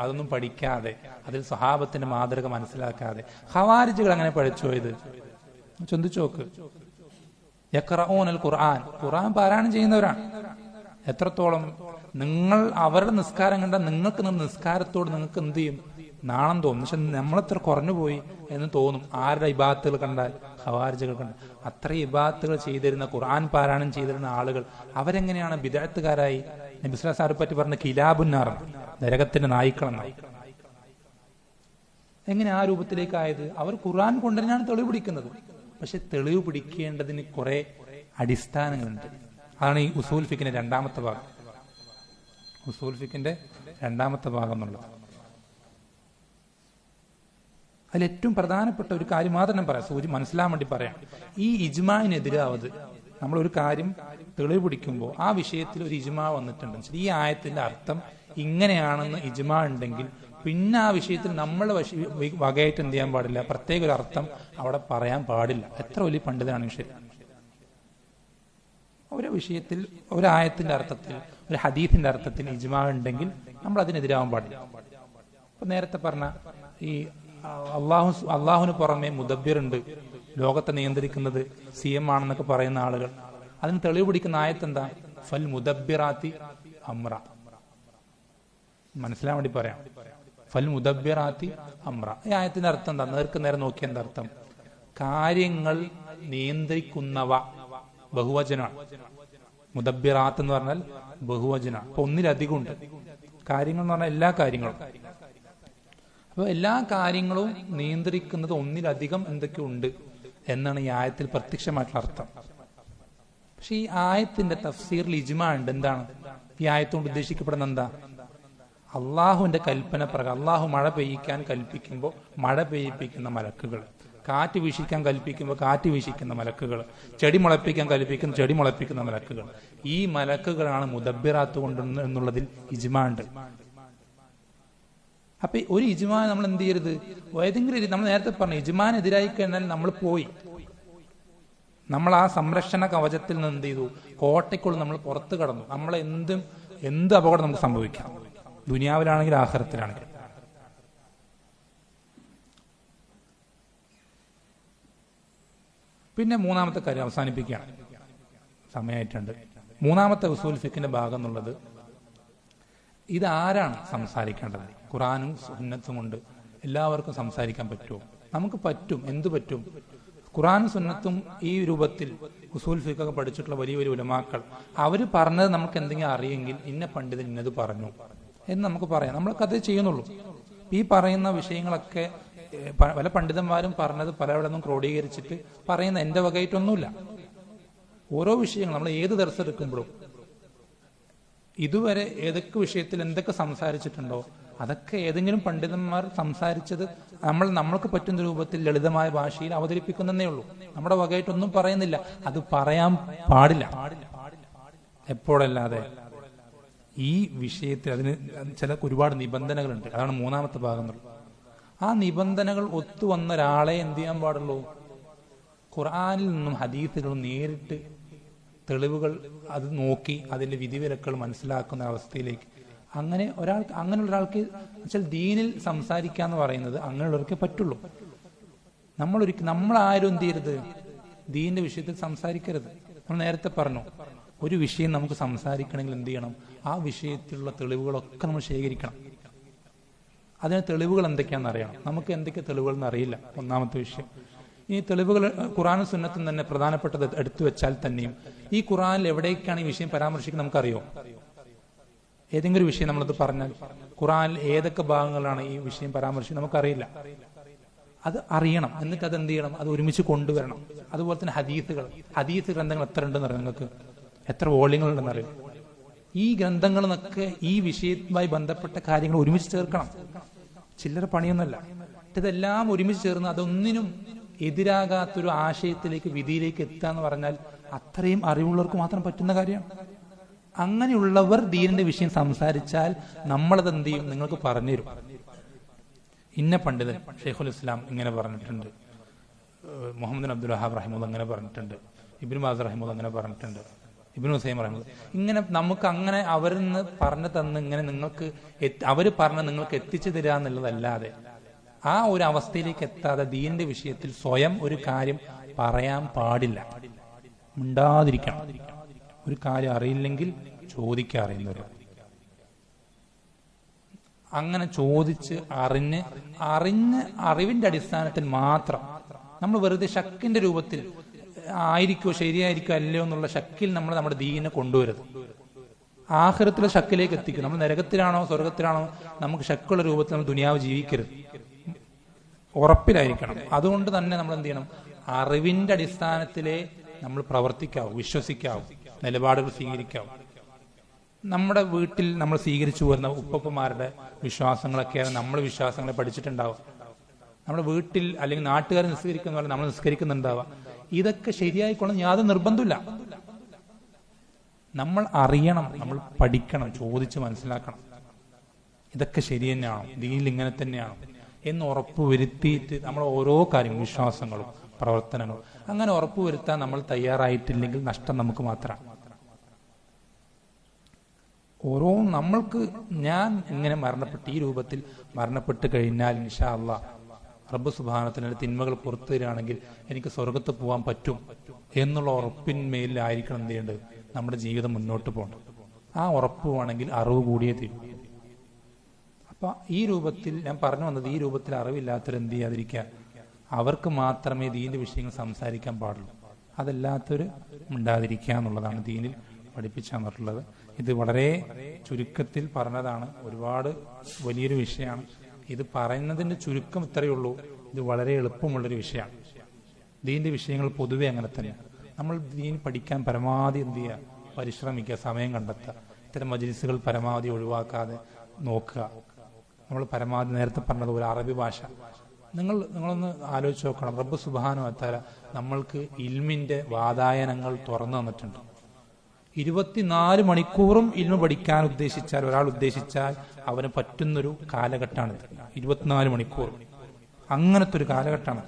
അതൊന്നും പഠിക്കാതെ, അതിൽ സ്വഹാബത്തിന്റെ മാതൃക മനസ്സിലാക്കാതെ ഖവാരിജുകൾ അങ്ങനെ പഠിച്ചു പോയത് ചിന്തിച്ചു നോക്ക്. യഖറഊനൽ ഖുർആൻ, ഖുർആൻ പാരായണം ചെയ്യുന്നവരാണ്. എത്രത്തോളം നിങ്ങൾ അവരുടെ നിസ്കാരം കണ്ടാൽ നിങ്ങൾക്ക് നിസ്കാരത്തോട് നിങ്ങൾക്ക് എന്ത് ചെയ്യും, നാണം തോന്നും. പക്ഷെ നമ്മളെത്ര കുറഞ്ഞു പോയി എന്ന് തോന്നും ആരുടെ ഇബാദത്തുകൾ കണ്ടാൽ, ഖവാരിജുകൾ കണ്ടാൽ. അത്ര ഇബാദത്തുകൾ ചെയ്തിരുന്ന, ഖുർആൻ പാരായണം ചെയ്തിരുന്ന ആളുകൾ അവരെങ്ങനെയാണ് ബിദ്അത്തുകാരായി? നബി സല്ലല്ലാഹു അലൈഹി വസല്ലം പറ്റി പറഞ്ഞ കിലാബുന്നാർ, നരകത്തിന്റെ നായ്ക്കളെന്നായി. എങ്ങനെ ആ രൂപത്തിലേക്കായത്? അവർ ഖുർആൻ കൊണ്ട് തന്നെയാണ് തെളിവ് പിടിക്കുന്നത്. പക്ഷെ തെളിവ് പിടിക്കേണ്ടതിന് കുറെ അടിസ്ഥാനങ്ങളുണ്ട്. അതാണ് ഈ ഉസൂൽ ഫിഖിന്റെ രണ്ടാമത്തെ ഭാഗം. ഉസൂൽ ഫിഖിന്റെ രണ്ടാമത്തെ ഭാഗം എന്നുള്ളത് അതിൽ ഏറ്റവും പ്രധാനപ്പെട്ട ഒരു കാര്യം മാത്രം ഞാൻ പറയാം, മനസ്സിലാൻ വേണ്ടി പറയാം. ഈ ഇജ്മാഇനെതിരാവത്, നമ്മൾ ഒരു കാര്യം തെളിവ് പിടിക്കുമ്പോൾ ആ വിഷയത്തിൽ ഒരു ഇജ്മാ വന്നിട്ടുണ്ട്, ഈ ആയത്തിന്റെ അർത്ഥം ഇങ്ങനെയാണെന്ന് ഇജ്മാ ഉണ്ടെങ്കിൽ പിന്നെ ആ വിഷയത്തിൽ നമ്മൾ വകയായിട്ട് എന്ത് ചെയ്യാൻ പാടില്ല, പ്രത്യേക ഒരു അർത്ഥം അവിടെ പറയാൻ പാടില്ല. എത്ര വലിയ പണ്ഡിതനാണ് ശരി. ഒരു വിഷയത്തിൽ ഒരു ആയത്തിന്റെ അർത്ഥത്തിൽ, ഒരു ഹദീസിന്റെ അർത്ഥത്തിൽ ഇജ്മാ ഉണ്ടെങ്കിൽ നമ്മൾ അതിനെതിരാവാൻ പാടില്ല. ഇപ്പൊ നേരത്തെ പറഞ്ഞ ഈ അള്ളാഹുവിന് പുറമെ മുദബ്ബിർ ഉണ്ട്, ലോകത്തെ നിയന്ത്രിക്കുന്നത് CM ആണെന്നൊക്കെ പറയുന്ന ആളുകൾ, അതിന് തെളിവ് പിടിക്കുന്ന ആയത്ത് എന്താ? ഫൽ മുദബ്ബിറാത്തി അമ്ര. മനസ്സിലാൻ വേണ്ടി പറയാം. ഫൽ മുദബ്ബിറാത്തി അമ്ര. ഈ ആയത്തിന്റെ അർത്ഥം എന്താ? നേർക്ക് നേരെ നോക്കിയ എന്താ അർത്ഥം? കാര്യങ്ങൾ നിയന്ത്രിക്കുന്നവ ബഹുവചനാണ്. മുദബ്ബിറാത്ത് എന്ന് പറഞ്ഞാൽ ബഹുവചനാണ്. അപ്പൊ ഒന്നിലധികം ഉണ്ട്. കാര്യങ്ങൾ എന്ന് പറഞ്ഞാൽ എല്ലാ കാര്യങ്ങളും. അപ്പൊ എല്ലാ കാര്യങ്ങളും നിയന്ത്രിക്കുന്നത് ഒന്നിലധികം എന്തൊക്കെ ഉണ്ട് എന്നാണ് ഈ ആയത്തിൽ പ്രത്യക്ഷമായിട്ടുള്ള അർത്ഥം. പക്ഷെ ഈ ആയത്തിന്റെ തഫ്സീറിൽ ഇജ്മാ ഉണ്ട്. എന്താണ് ഈ ആയത്തുകൊണ്ട് ഉദ്ദേശിക്കപ്പെടുന്നത്? എന്താ? അള്ളാഹുവിന്റെ കൽപ്പന പ്രകാരം അള്ളാഹു മഴ പെയ്യിക്കാൻ കൽപ്പിക്കുമ്പോൾ മഴ പെയ്യിപ്പിക്കുന്ന മലക്കുകൾ, കാറ്റ് വീശിക്കാൻ കൽപ്പിക്കുമ്പോൾ കാറ്റ് വീശിക്കുന്ന മലക്കുകൾ, ചെടി മുളപ്പിക്കാൻ കൽപ്പിക്കുന്ന ചെടി മുളപ്പിക്കുന്ന മലക്കുകൾ, ഈ മലക്കുകളാണ് മുദബ്ബിറാത്ത് കൊണ്ട് എന്നുള്ളതിൽ ഇജ്മാ ഉണ്ട്. അപ്പൊ ഒരു ഇജ്മാ നമ്മൾ എന്ത് ചെയ്യരുത്? ഏതെങ്കിലും നമ്മൾ നേരത്തെ പറഞ്ഞു ഇജ്മാനെതിരായി കഴിഞ്ഞാൽ നമ്മൾ പോയി, നമ്മൾ ആ സംരക്ഷണ കവചത്തിൽ നിന്ന് എന്ത് ചെയ്തു? കോട്ടയ്ക്കുള്ളിൽ നമ്മൾ പുറത്തു കടന്നു. നമ്മളെ എന്ത് അപകടം നമുക്ക് സംഭവിക്കാം, ദുനിയാവിലാണെങ്കിൽ ആഖിറത്തിലാണെങ്കിൽ. പിന്നെ മൂന്നാമത്തെ കാര്യം അവസാനിപ്പിക്കുകയാണ്, സമയമായിട്ടുണ്ട്. മൂന്നാമത്തെ ഉസൂൽ ഫിഖിന്റെ ഭാഗം എന്നുള്ളത്, ഇതാരാണ് സംസാരിക്കേണ്ടത്? ഖുറാനും സുന്നത്തും കൊണ്ട് എല്ലാവർക്കും സംസാരിക്കാൻ പറ്റുമോ? നമുക്ക് പറ്റും. എന്തു പറ്റും? ഖുറാനും സുന്നത്തും ഈ രൂപത്തിൽ ഉസൂൽ ഫിഖ് പഠിച്ചിട്ടുള്ള വലിയ വലിയ ഉലമാക്കൾ അവർ പറഞ്ഞത് നമുക്ക് എന്തെങ്കിലും അറിയെങ്കിൽ ഇന്ന പണ്ഡിതൻ ഇന്നത് പറഞ്ഞു എന്ന് നമുക്ക് പറയാം. നമ്മൾക്കത് ചെയ്യുന്നുള്ളൂ. ഈ പറയുന്ന വിഷയങ്ങളൊക്കെ പല പണ്ഡിതന്മാരും പറഞ്ഞത് പലവിടെ നിന്നും ക്രോഡീകരിച്ചിട്ട് പറയുന്ന എന്റെ വകയായിട്ടൊന്നുമില്ല. ഓരോ വിഷയങ്ങൾ നമ്മൾ ഏത് ദർസ് എടുക്കുമ്പോഴും ഇതുവരെ ഏതൊക്കെ വിഷയത്തിൽ എന്തൊക്കെ സംസാരിച്ചിട്ടുണ്ടോ അതൊക്കെ ഏതെങ്കിലും പണ്ഡിതന്മാർ സംസാരിച്ചത് നമ്മൾക്ക് പറ്റുന്ന രൂപത്തിൽ ലളിതമായ ഭാഷയിൽ അവതരിപ്പിക്കുന്നതേ ഉള്ളൂ. നമ്മുടെ വകയായിട്ടൊന്നും പറയുന്നില്ല. അത് പറയാൻ പാടില്ല എപ്പോഴല്ലാതെ. ഈ വിഷയത്തിൽ അതിന് ഒരുപാട് നിബന്ധനകളുണ്ട്. അതാണ് മൂന്നാമത്തെ ഭാഗം. ആ നിബന്ധനകൾ ഒത്തുവന്ന ഒരാളെ എന്ത് ചെയ്യാൻ പാടുള്ളൂ? ഖുർആനിൽ നിന്നും ഹദീസുകളും നേരിട്ട് തെളിവുകൾ അത് നോക്കി അതിന്റെ വിധിവിലക്കുകൾ മനസ്സിലാക്കുന്ന അവസ്ഥയിലേക്ക് അങ്ങനെയുള്ള ഒരാൾക്ക് വെച്ചാൽ ദീനിൽ സംസാരിക്കാന്ന് പറയുന്നത് അങ്ങനെയുള്ളവർക്കേ പറ്റുള്ളൂ. നമ്മളാരും എന്ത് ചെയ്യരുത്? ദീനിന്റെ വിഷയത്തിൽ സംസാരിക്കരുത്. നമ്മൾ നേരത്തെ പറഞ്ഞു, ഒരു വിഷയം നമുക്ക് സംസാരിക്കണമെങ്കിൽ എന്ത് ചെയ്യണം? ആ വിഷയത്തിലുള്ള തെളിവുകളൊക്കെ നമ്മൾ ശേഖരിക്കണം. അതിന് തെളിവുകൾ എന്തൊക്കെയാണെന്ന് അറിയണം. നമുക്ക് എന്തൊക്കെ തെളിവുകൾ എന്ന് അറിയില്ല. ഒന്നാമത്തെ വിഷയം. ഈ തെളിവുകൾ ഖുറാനും സുന്നത്തും തന്നെ പ്രധാനപ്പെട്ടത് എടുത്തു വെച്ചാൽ തന്നെയും ഈ ഖുറാനിൽ എവിടേക്കാണ് ഈ വിഷയം പരാമർശിക്കുന്നത് നമുക്കറിയോ? ഏതെങ്കിലും ഒരു വിഷയം നമ്മളത് പറഞ്ഞാൽ ഖുറാനിൽ ഏതൊക്കെ ഭാഗങ്ങളാണ് ഈ വിഷയം പരാമർശിക്കുന്നത് നമുക്കറിയില്ല. അത് അറിയണം. എന്നിട്ട് അത് എന്ത് ചെയ്യണം? അത് ഒരുമിച്ച് കൊണ്ടുവരണം. അതുപോലെ തന്നെ ഹദീസ് ഗ്രന്ഥങ്ങൾ എത്ര ഉണ്ടെന്ന് അറിയാം. നിങ്ങൾക്ക് എത്ര വോള്യങ്ങൾ ഉണ്ടെന്ന് അറിയാം. ഈ ഗ്രന്ഥങ്ങളിൽ നിന്നൊക്കെ ഈ വിഷയവുമായി ബന്ധപ്പെട്ട കാര്യങ്ങൾ ഒരുമിച്ച് ചേർക്കണം. ചില്ലറ പണിയൊന്നുമല്ല. ഇതെല്ലാം ഒരുമിച്ച് ചേർന്ന് അതൊന്നിനും എതിരാകാത്തൊരു ആശയത്തിലേക്ക് വിധിയിലേക്ക് എത്തുക എന്ന് പറഞ്ഞാൽ അത്രയും അറിവുള്ളവർക്ക് മാത്രം പറ്റുന്ന കാര്യമാണ്. അങ്ങനെയുള്ളവർ ദീനിന്റെ വിഷയം സംസാരിച്ചാൽ നമ്മളത് എന്ത് ചെയ്യും? നിങ്ങൾക്ക് പറഞ്ഞുതരും. ഇന്ന പണ്ഡിതൻ ഷെയ്ഖുൽ ഇസ്ലാം ഇങ്ങനെ പറഞ്ഞിട്ടുണ്ട്, മുഹമ്മദ് അബ്ദുൽ വഹാബ് റഹിമുല്ല അങ്ങനെ പറഞ്ഞിട്ടുണ്ട്, ഇബ്നു ബാസ് റഹിമുല്ല അങ്ങനെ പറഞ്ഞിട്ടുണ്ട്, ഇബ്നു ഉസൈം റഹിമുല്ല ഇങ്ങനെ. നമുക്ക് അങ്ങനെ അവരിൽ നിന്ന് പറഞ്ഞു തന്ന് ഇങ്ങനെ നിങ്ങൾക്ക് അവര് പറഞ്ഞ് നിങ്ങൾക്ക് എത്തിച്ചു തരിക എന്നുള്ളതല്ലാതെ ആ ഒരു അവസ്ഥയിലേക്ക് എത്താതെ ദീനിന്റെ വിഷയത്തിൽ സ്വയം ഒരു കാര്യം പറയാൻ പാടില്ല. മിണ്ടാതിരിക്കണം. ഒരു കാര്യം അറിയില്ലെങ്കിൽ ചോദിക്കാറിയുന്നവർ അങ്ങനെ ചോദിച്ച് അറിവിന്റെ അടിസ്ഥാനത്തിൽ മാത്രം നമ്മൾ വെറുതെ ശക്കിന്റെ രൂപത്തിൽ ആയിരിക്കോ ശരിയായിരിക്കോ അല്ലയോ എന്നുള്ള ശക്കിൽ നമ്മൾ നമ്മുടെ ദീനിനെ കൊണ്ടുവരുത്. ആഖിറത്തിലെ ശക്കിലേക്ക് എത്തിക്കും. നമ്മൾ നരകത്തിലാണോ സ്വർഗത്തിലാണോ നമുക്ക് ശക്കുള്ള രൂപത്തിൽ നമ്മൾ ദുനിയാവ് ജീവിക്കരുത്. ഉറപ്പിലായിരിക്കണം. അതുകൊണ്ട് തന്നെ നമ്മൾ എന്ത് ചെയ്യണം? അറിവിന്റെ അടിസ്ഥാനത്തിലേ നമ്മൾ പ്രവർത്തിക്കാവൂ, വിശ്വസിക്കാവൂ, നിലപാടുകൾ സ്വീകരിക്കാവൂ. നമ്മുടെ വീട്ടിൽ നമ്മൾ സ്വീകരിച്ചു വരുന്ന ഉപ്പമാരുടെ വിശ്വാസങ്ങളൊക്കെയാണ് നമ്മൾ വിശ്വാസങ്ങളെ പഠിച്ചിട്ടുണ്ടാവുക. നമ്മുടെ വീട്ടിൽ അല്ലെങ്കിൽ നാട്ടുകാർ നിസ്കരിക്കുന്ന പോലെ നമ്മൾ നിസ്കരിക്കുന്നുണ്ടാവുക. ഇതൊക്കെ ശരിയായിക്കൊള്ളും യാതൊരു നിർബന്ധമില്ല. നമ്മൾ അറിയണം, നമ്മൾ പഠിക്കണം, ചോദിച്ച് മനസ്സിലാക്കണം. ഇതൊക്കെ ശരി തന്നെയാണോ, ദീനിൽ ഇങ്ങനെ തന്നെയാണോ എന്ന് ഉറപ്പുവരുത്തിയിട്ട് നമ്മൾ ഓരോ കാര്യങ്ങളും വിശ്വാസങ്ങളും പ്രവർത്തനങ്ങളും അങ്ങനെ ഉറപ്പുവരുത്താൻ നമ്മൾ തയ്യാറായിട്ടില്ലെങ്കിൽ നഷ്ടം നമുക്ക് മാത്രമാണ്. ഓരോ നമ്മൾക്ക് ഞാൻ ഇങ്ങനെ മരണപ്പെട്ട് ഈ രൂപത്തിൽ മരണപ്പെട്ട് കഴിഞ്ഞാൽ ഇൻഷാ അല്ലാഹ് റബ്ബ് സുബ്ഹാനഹു തിന്മകൾ പുറത്തു തരികയാണെങ്കിൽ എനിക്ക് സ്വർഗത്ത് പോകാൻ പറ്റും എന്നുള്ള ഉറപ്പിന്മേലായിരിക്കണം എന്ത് ചെയ്യേണ്ടത് നമ്മുടെ ജീവിതം മുന്നോട്ട് പോകേണ്ടത്. ആ ഉറപ്പ് വേണമെങ്കിൽ അറിവ് കൂടിയേ തീരും. അപ്പൊ ഈ രൂപത്തിൽ ഞാൻ പറഞ്ഞു വന്നത്, ഈ രൂപത്തിൽ അറിവില്ലാത്തവർ എന്ത് ചെയ്യാതിരിക്കുക, അവർക്ക് മാത്രമേ ദീനിന്റെ വിഷയങ്ങൾ സംസാരിക്കാൻ പാടുള്ളൂ. അതല്ലാത്തവർ മിണ്ടാതിരിക്കുക എന്നുള്ളതാണ് ദീനിൽ പഠിപ്പിച്ചു തന്നിട്ടുള്ളത്. ഇത് വളരെ ചുരുക്കത്തിൽ പറഞ്ഞതാണ്. ഒരുപാട് വലിയൊരു വിഷയമാണ്. ഇത് പറയുന്നതിന്റെ ചുരുക്കം ഇത്രയേ ഉള്ളൂ. ഇത് വളരെ എളുപ്പമുള്ളൊരു വിഷയമാണ്. ദീനിന്റെ വിഷയങ്ങൾ പൊതുവെ അങ്ങനെ തന്നെയാണ്. നമ്മൾ ദീൻ പഠിക്കാൻ പരമാവധി എന്ത് ചെയ്യുക, പരിശ്രമിക്കുക, സമയം കണ്ടെത്തുക. ഇത്തരം മജ്‌ലിസുകൾ പരമാവധി ഒഴിവാക്കാതെ നോക്കുക. നമ്മൾ പരമാവധി നേരത്തെ പറഞ്ഞതുപോലെ അറബി ഭാഷ നിങ്ങളൊന്ന് ആലോചിച്ച് നോക്കണം. റബ്ബ് സുബ്ഹാനഹു വ തആല നമ്മൾക്ക് ഇൽമിന്റെ വാതായനങ്ങൾ തുറന്നു തന്നിട്ടുണ്ട്. 24 മണിക്കൂറും ഇൽമു പഠിക്കാൻ ഉദ്ദേശിച്ചാൽ, ഒരാൾ ഉദ്ദേശിച്ചാൽ അവന് പറ്റുന്നൊരു കാലഘട്ടമാണിത്. 24 മണിക്കൂർ അങ്ങനത്തെ ഒരു കാലഘട്ടമാണ്.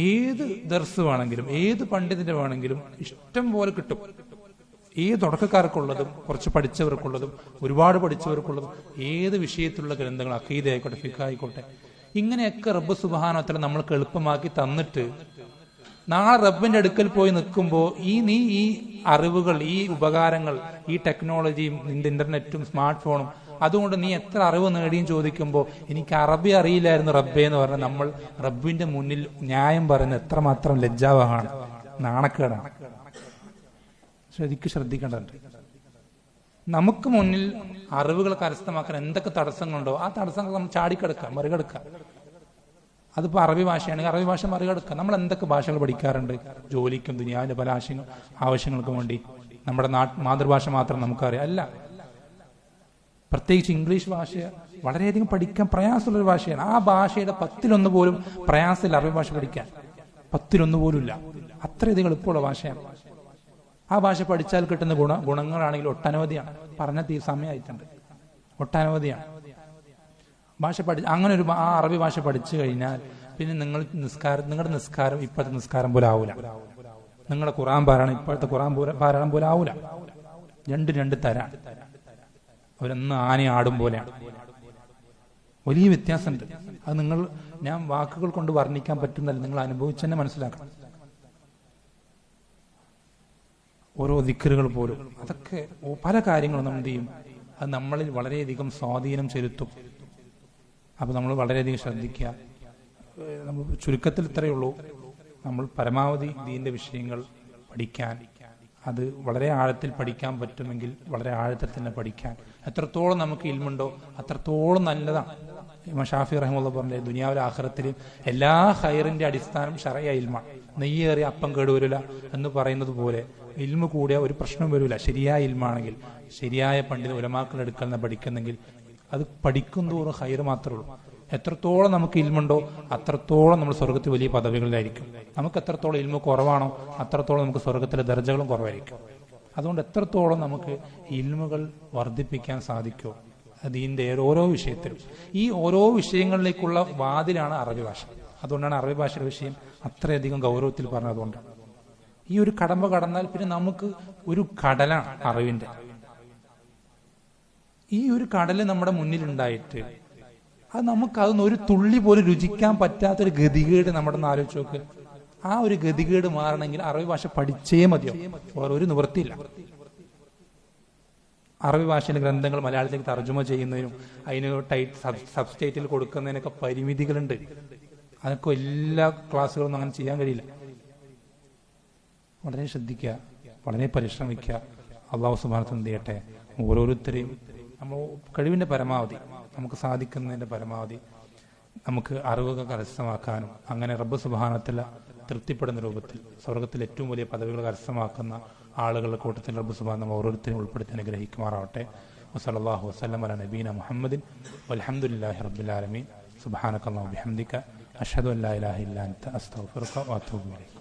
ഏത് ദർസ് വേണമെങ്കിലും ഏത് പണ്ഡിതന്റെ വേണമെങ്കിലും ഇഷ്ടം പോലെ കിട്ടും. ഏത് തുടക്കക്കാർക്കുള്ളതും കുറച്ച് പഠിച്ചവർക്കുള്ളതും ഒരുപാട് പഠിച്ചവർക്കുള്ളതും ഏത് വിഷയത്തിലുള്ള ഗ്രന്ഥങ്ങൾ, അഖീദ ആയിക്കോട്ടെ, ഫിഖ് ആയിക്കോട്ടെ, ഇങ്ങനെയൊക്കെ റബ്ബ് സുബ്ഹാനഹു വ തആല നമ്മൾക്ക് എളുപ്പമാക്കി തന്നിട്ട് നാളെ റബ്ബിന്റെ അടുക്കൽ പോയി നിൽക്കുമ്പോൾ നീ ഈ അറിവുകൾ, ഈ ഉപകാരങ്ങൾ, ഈ ടെക്നോളജിയും നിന്റെ ഇന്റർനെറ്റും സ്മാർട്ട് ഫോണും അതുകൊണ്ട് നീ എത്ര അറിവ് നേടിയും ചോദിക്കുമ്പോൾ എനിക്ക് അറബി അറിയില്ലായിരുന്നു റബ്ബേ എന്ന് പറഞ്ഞാൽ നമ്മൾ റബ്ബിന്റെ മുന്നിൽ ന്യായം പറയുന്നത് എത്രമാത്രം ലജ്ജാവഹമാണ്, നാണക്കേടാണ്. ശ്രദ്ധിക്കേണ്ടതുണ്ട്. നമുക്ക് മുന്നിൽ അറിവുകൾ കരസ്ഥമാക്കാൻ എന്തൊക്കെ തടസ്സങ്ങളുണ്ടോ ആ തടസ്സങ്ങൾ നമ്മൾ ചാടിക്കെടുക്കാം, മറികടക്കാം. അതിപ്പോൾ അറബി ഭാഷയാണെങ്കിൽ അറബി ഭാഷ മറികടക്കുക. നമ്മൾ എന്തൊക്കെ ഭാഷകൾ പഠിക്കാറുണ്ട് ജോലിക്കും ദുനിയാവിന്റെ പല ആവശ്യങ്ങൾക്കും വേണ്ടി. നമ്മുടെ മാതൃഭാഷ മാത്രം നമുക്കറിയാം അല്ല, പ്രത്യേകിച്ച് ഇംഗ്ലീഷ് ഭാഷ വളരെയധികം പഠിക്കാൻ പ്രയാസമുള്ളൊരു ഭാഷയാണ്. ആ ഭാഷയുടെ 10-1 പോലും പ്രയാസമില്ല അറബി ഭാഷ പഠിക്കാൻ. 10-1 പോലും ഇല്ല. അത്രയധികം എളുപ്പമുള്ള ഭാഷയാണ്. ആ ഭാഷ പഠിച്ചാൽ കിട്ടുന്ന ഗുണങ്ങളാണെങ്കിൽ ഒട്ടനവധിയാണ്. പറഞ്ഞ സമയമായിട്ടുണ്ട്, ഒട്ടനവധിയാണ്. അങ്ങനെ ആ അറബി ഭാഷ പഠിച്ചു കഴിഞ്ഞാൽ പിന്നെ നിങ്ങളുടെ നിസ്കാരം ഇപ്പോഴത്തെ നിസ്കാരം പോലെ ആവൂല. നിങ്ങളുടെ ഖുർആൻ പാരായണം ഇപ്പോഴത്തെ ഖുർആൻ പാരായണം പോലെ ആവൂല. രണ്ട് തരാണ്. അവരൊന്ന് ആന ആടും പോലെയാണ്. വലിയ വ്യത്യാസമുണ്ട്. അത് ഞാൻ വാക്കുകൾ കൊണ്ട് വർണ്ണിക്കാൻ പറ്റുന്നല്ല, നിങ്ങൾ അനുഭവിച്ച് തന്നെ മനസ്സിലാക്കണം. ഓരോ ദിക്റുകൾ പോലും അതൊക്കെ പല കാര്യങ്ങളും നമ്മൾ എന്ത് ചെയ്യും, അത് നമ്മളിൽ വളരെയധികം സ്വാധീനം ചെലുത്തും. അപ്പൊ നമ്മൾ വളരെയധികം ശ്രദ്ധിക്കുക. നമ്മൾ ചുരുക്കത്തിൽ ഇത്രയേ ഉള്ളൂ, നമ്മൾ പരമാവധി ദീന്റെ വിഷയങ്ങൾ പഠിക്കാൻ, അത് വളരെ ആഴത്തിൽ പഠിക്കാൻ പറ്റുമെങ്കിൽ വളരെ ആഴത്തിൽ തന്നെ പഠിക്കാൻ. എത്രത്തോളം നമുക്ക് ഇൽമുണ്ടോ അത്രത്തോളം നല്ലതാണ്. ഇമാം ഷാഫി റഹിമഹുല്ലാഹ് പറഞ്ഞ ദുനിയാവിലെ ആഖിറത്തിലും എല്ലാ ഖൈറിന്റെ അടിസ്ഥാനം ശറഈ ഇൽമാണ്. നെയ്യേറിയ അപ്പം കേടുവരില്ല എന്ന് പറയുന്നത് പോലെ ഇൽമു കൂടിയ ഒരു പ്രശ്നം വരില്ല. ശരിയായ ഇൽമാണെങ്കിൽ, ശരിയായ പണ്ഡിത ഉലമാക്കളുടെ അടുക്കൽ നിന്ന് പഠിക്കുന്നെങ്കിൽ അത് പഠിക്കുന്തോറും ഖൈർ മാത്രമേ ഉള്ളൂ. എത്രത്തോളം നമുക്ക് ഇൽമുണ്ടോ അത്രത്തോളം നമ്മൾ സ്വർഗത്തിൽ വലിയ പദവികളിലായിരിക്കും. നമുക്ക് എത്രത്തോളം ഇൽമു കുറവാണോ അത്രത്തോളം നമുക്ക് സ്വർഗത്തിലെ ദർജകളും കുറവായിരിക്കും. അതുകൊണ്ട് എത്രത്തോളം നമുക്ക് ഇൽമുകൾ വർദ്ധിപ്പിക്കാൻ സാധിക്കുമോ ദീനിന്റെ ഓരോ വിഷയത്തിലും, ഈ ഓരോ വിഷയങ്ങളിലേക്കുള്ള വാതിലാണ് അറബി ഭാഷ. അതുകൊണ്ടാണ് അറബി ഭാഷയുടെ വിഷയം അത്രയധികം ഗൗരവത്തിൽ പറഞ്ഞതുകൊണ്ടാണ്. ഈ ഒരു കടമ്പ കടന്നാൽ പിന്നെ നമുക്ക് ഒരു കടലാണ് അറിവിന്റെ. ഈ ഒരു കടല് നമ്മുടെ മുന്നിലുണ്ടായിട്ട് അത് നമുക്കതൊന്നും ഒരു തുള്ളി പോലും രുചിക്കാൻ പറ്റാത്തൊരു ഗതികേട് നമ്മുടെ ആലോചിച്ച് നോക്ക്. ആ ഒരു ഗതികേട് മാറണമെങ്കിൽ അറബി ഭാഷ പഠിച്ചേ മതിയോ, വേറെ ഒരു നിവൃത്തിയില്ല. അറബി ഭാഷയിലെ ഗ്രന്ഥങ്ങൾ മലയാളത്തിലേക്ക് തർജ്ജമ ചെയ്യുന്നതിനും അതിന് സബ്സ്റ്റൈറ്റിൽ കൊടുക്കുന്നതിനൊക്കെ പരിമിതികളുണ്ട്. അതൊക്കെ എല്ലാ ക്ലാസ്സുകളൊന്നും അങ്ങനെ ചെയ്യാൻ കഴിയില്ല. വളരെ ശ്രദ്ധിക്കുക, വളരെ പരിശ്രമിക്കുക. അള്ളാഹു സുബ്ഹാനഹു വ തആല എന്ത് ചെയ്യട്ടെ, ഓരോരുത്തരെയും നമ്മൾ കഴിവിന്റെ പരമാവധി, നമുക്ക് സാധിക്കുന്നതിന്റെ പരമാവധി നമുക്ക് അറിവുകൾ കരസ്ഥമാക്കാനും അങ്ങനെ റബ്ബ് സുബ്ഹാനഹു വ തആല തൃപ്തിപ്പെടുന്ന രൂപത്തിൽ സ്വർഗത്തിൽ ഏറ്റവും വലിയ പദവികൾ കരസ്ഥമാക്കുന്ന ആളുകളുടെ കൂട്ടത്തിൽ റബ്ബ് സുബ്ഹാനഹു വ തആല ഓരോരുത്തരെയും ഉൾപ്പെടുത്തി അനുഗ്രഹിക്കുമാറാവട്ടെ. വസല്ലല്ലാഹു വസല്ലം അലാ നബീന മുഹമ്മദിൻ വൽഹംദുലില്ലാഹി റബ്ബിൽ ആലമീൻ. സുബ്ഹാനക അല്ലാഹുമ്മ വബിഹംദിക അഷ്ഹദു അൻ ലാ ഇലാഹ ഇല്ലാ അൻത അസ്തഗ്ഫിറുക വഅതൂബു ഇലൈക്.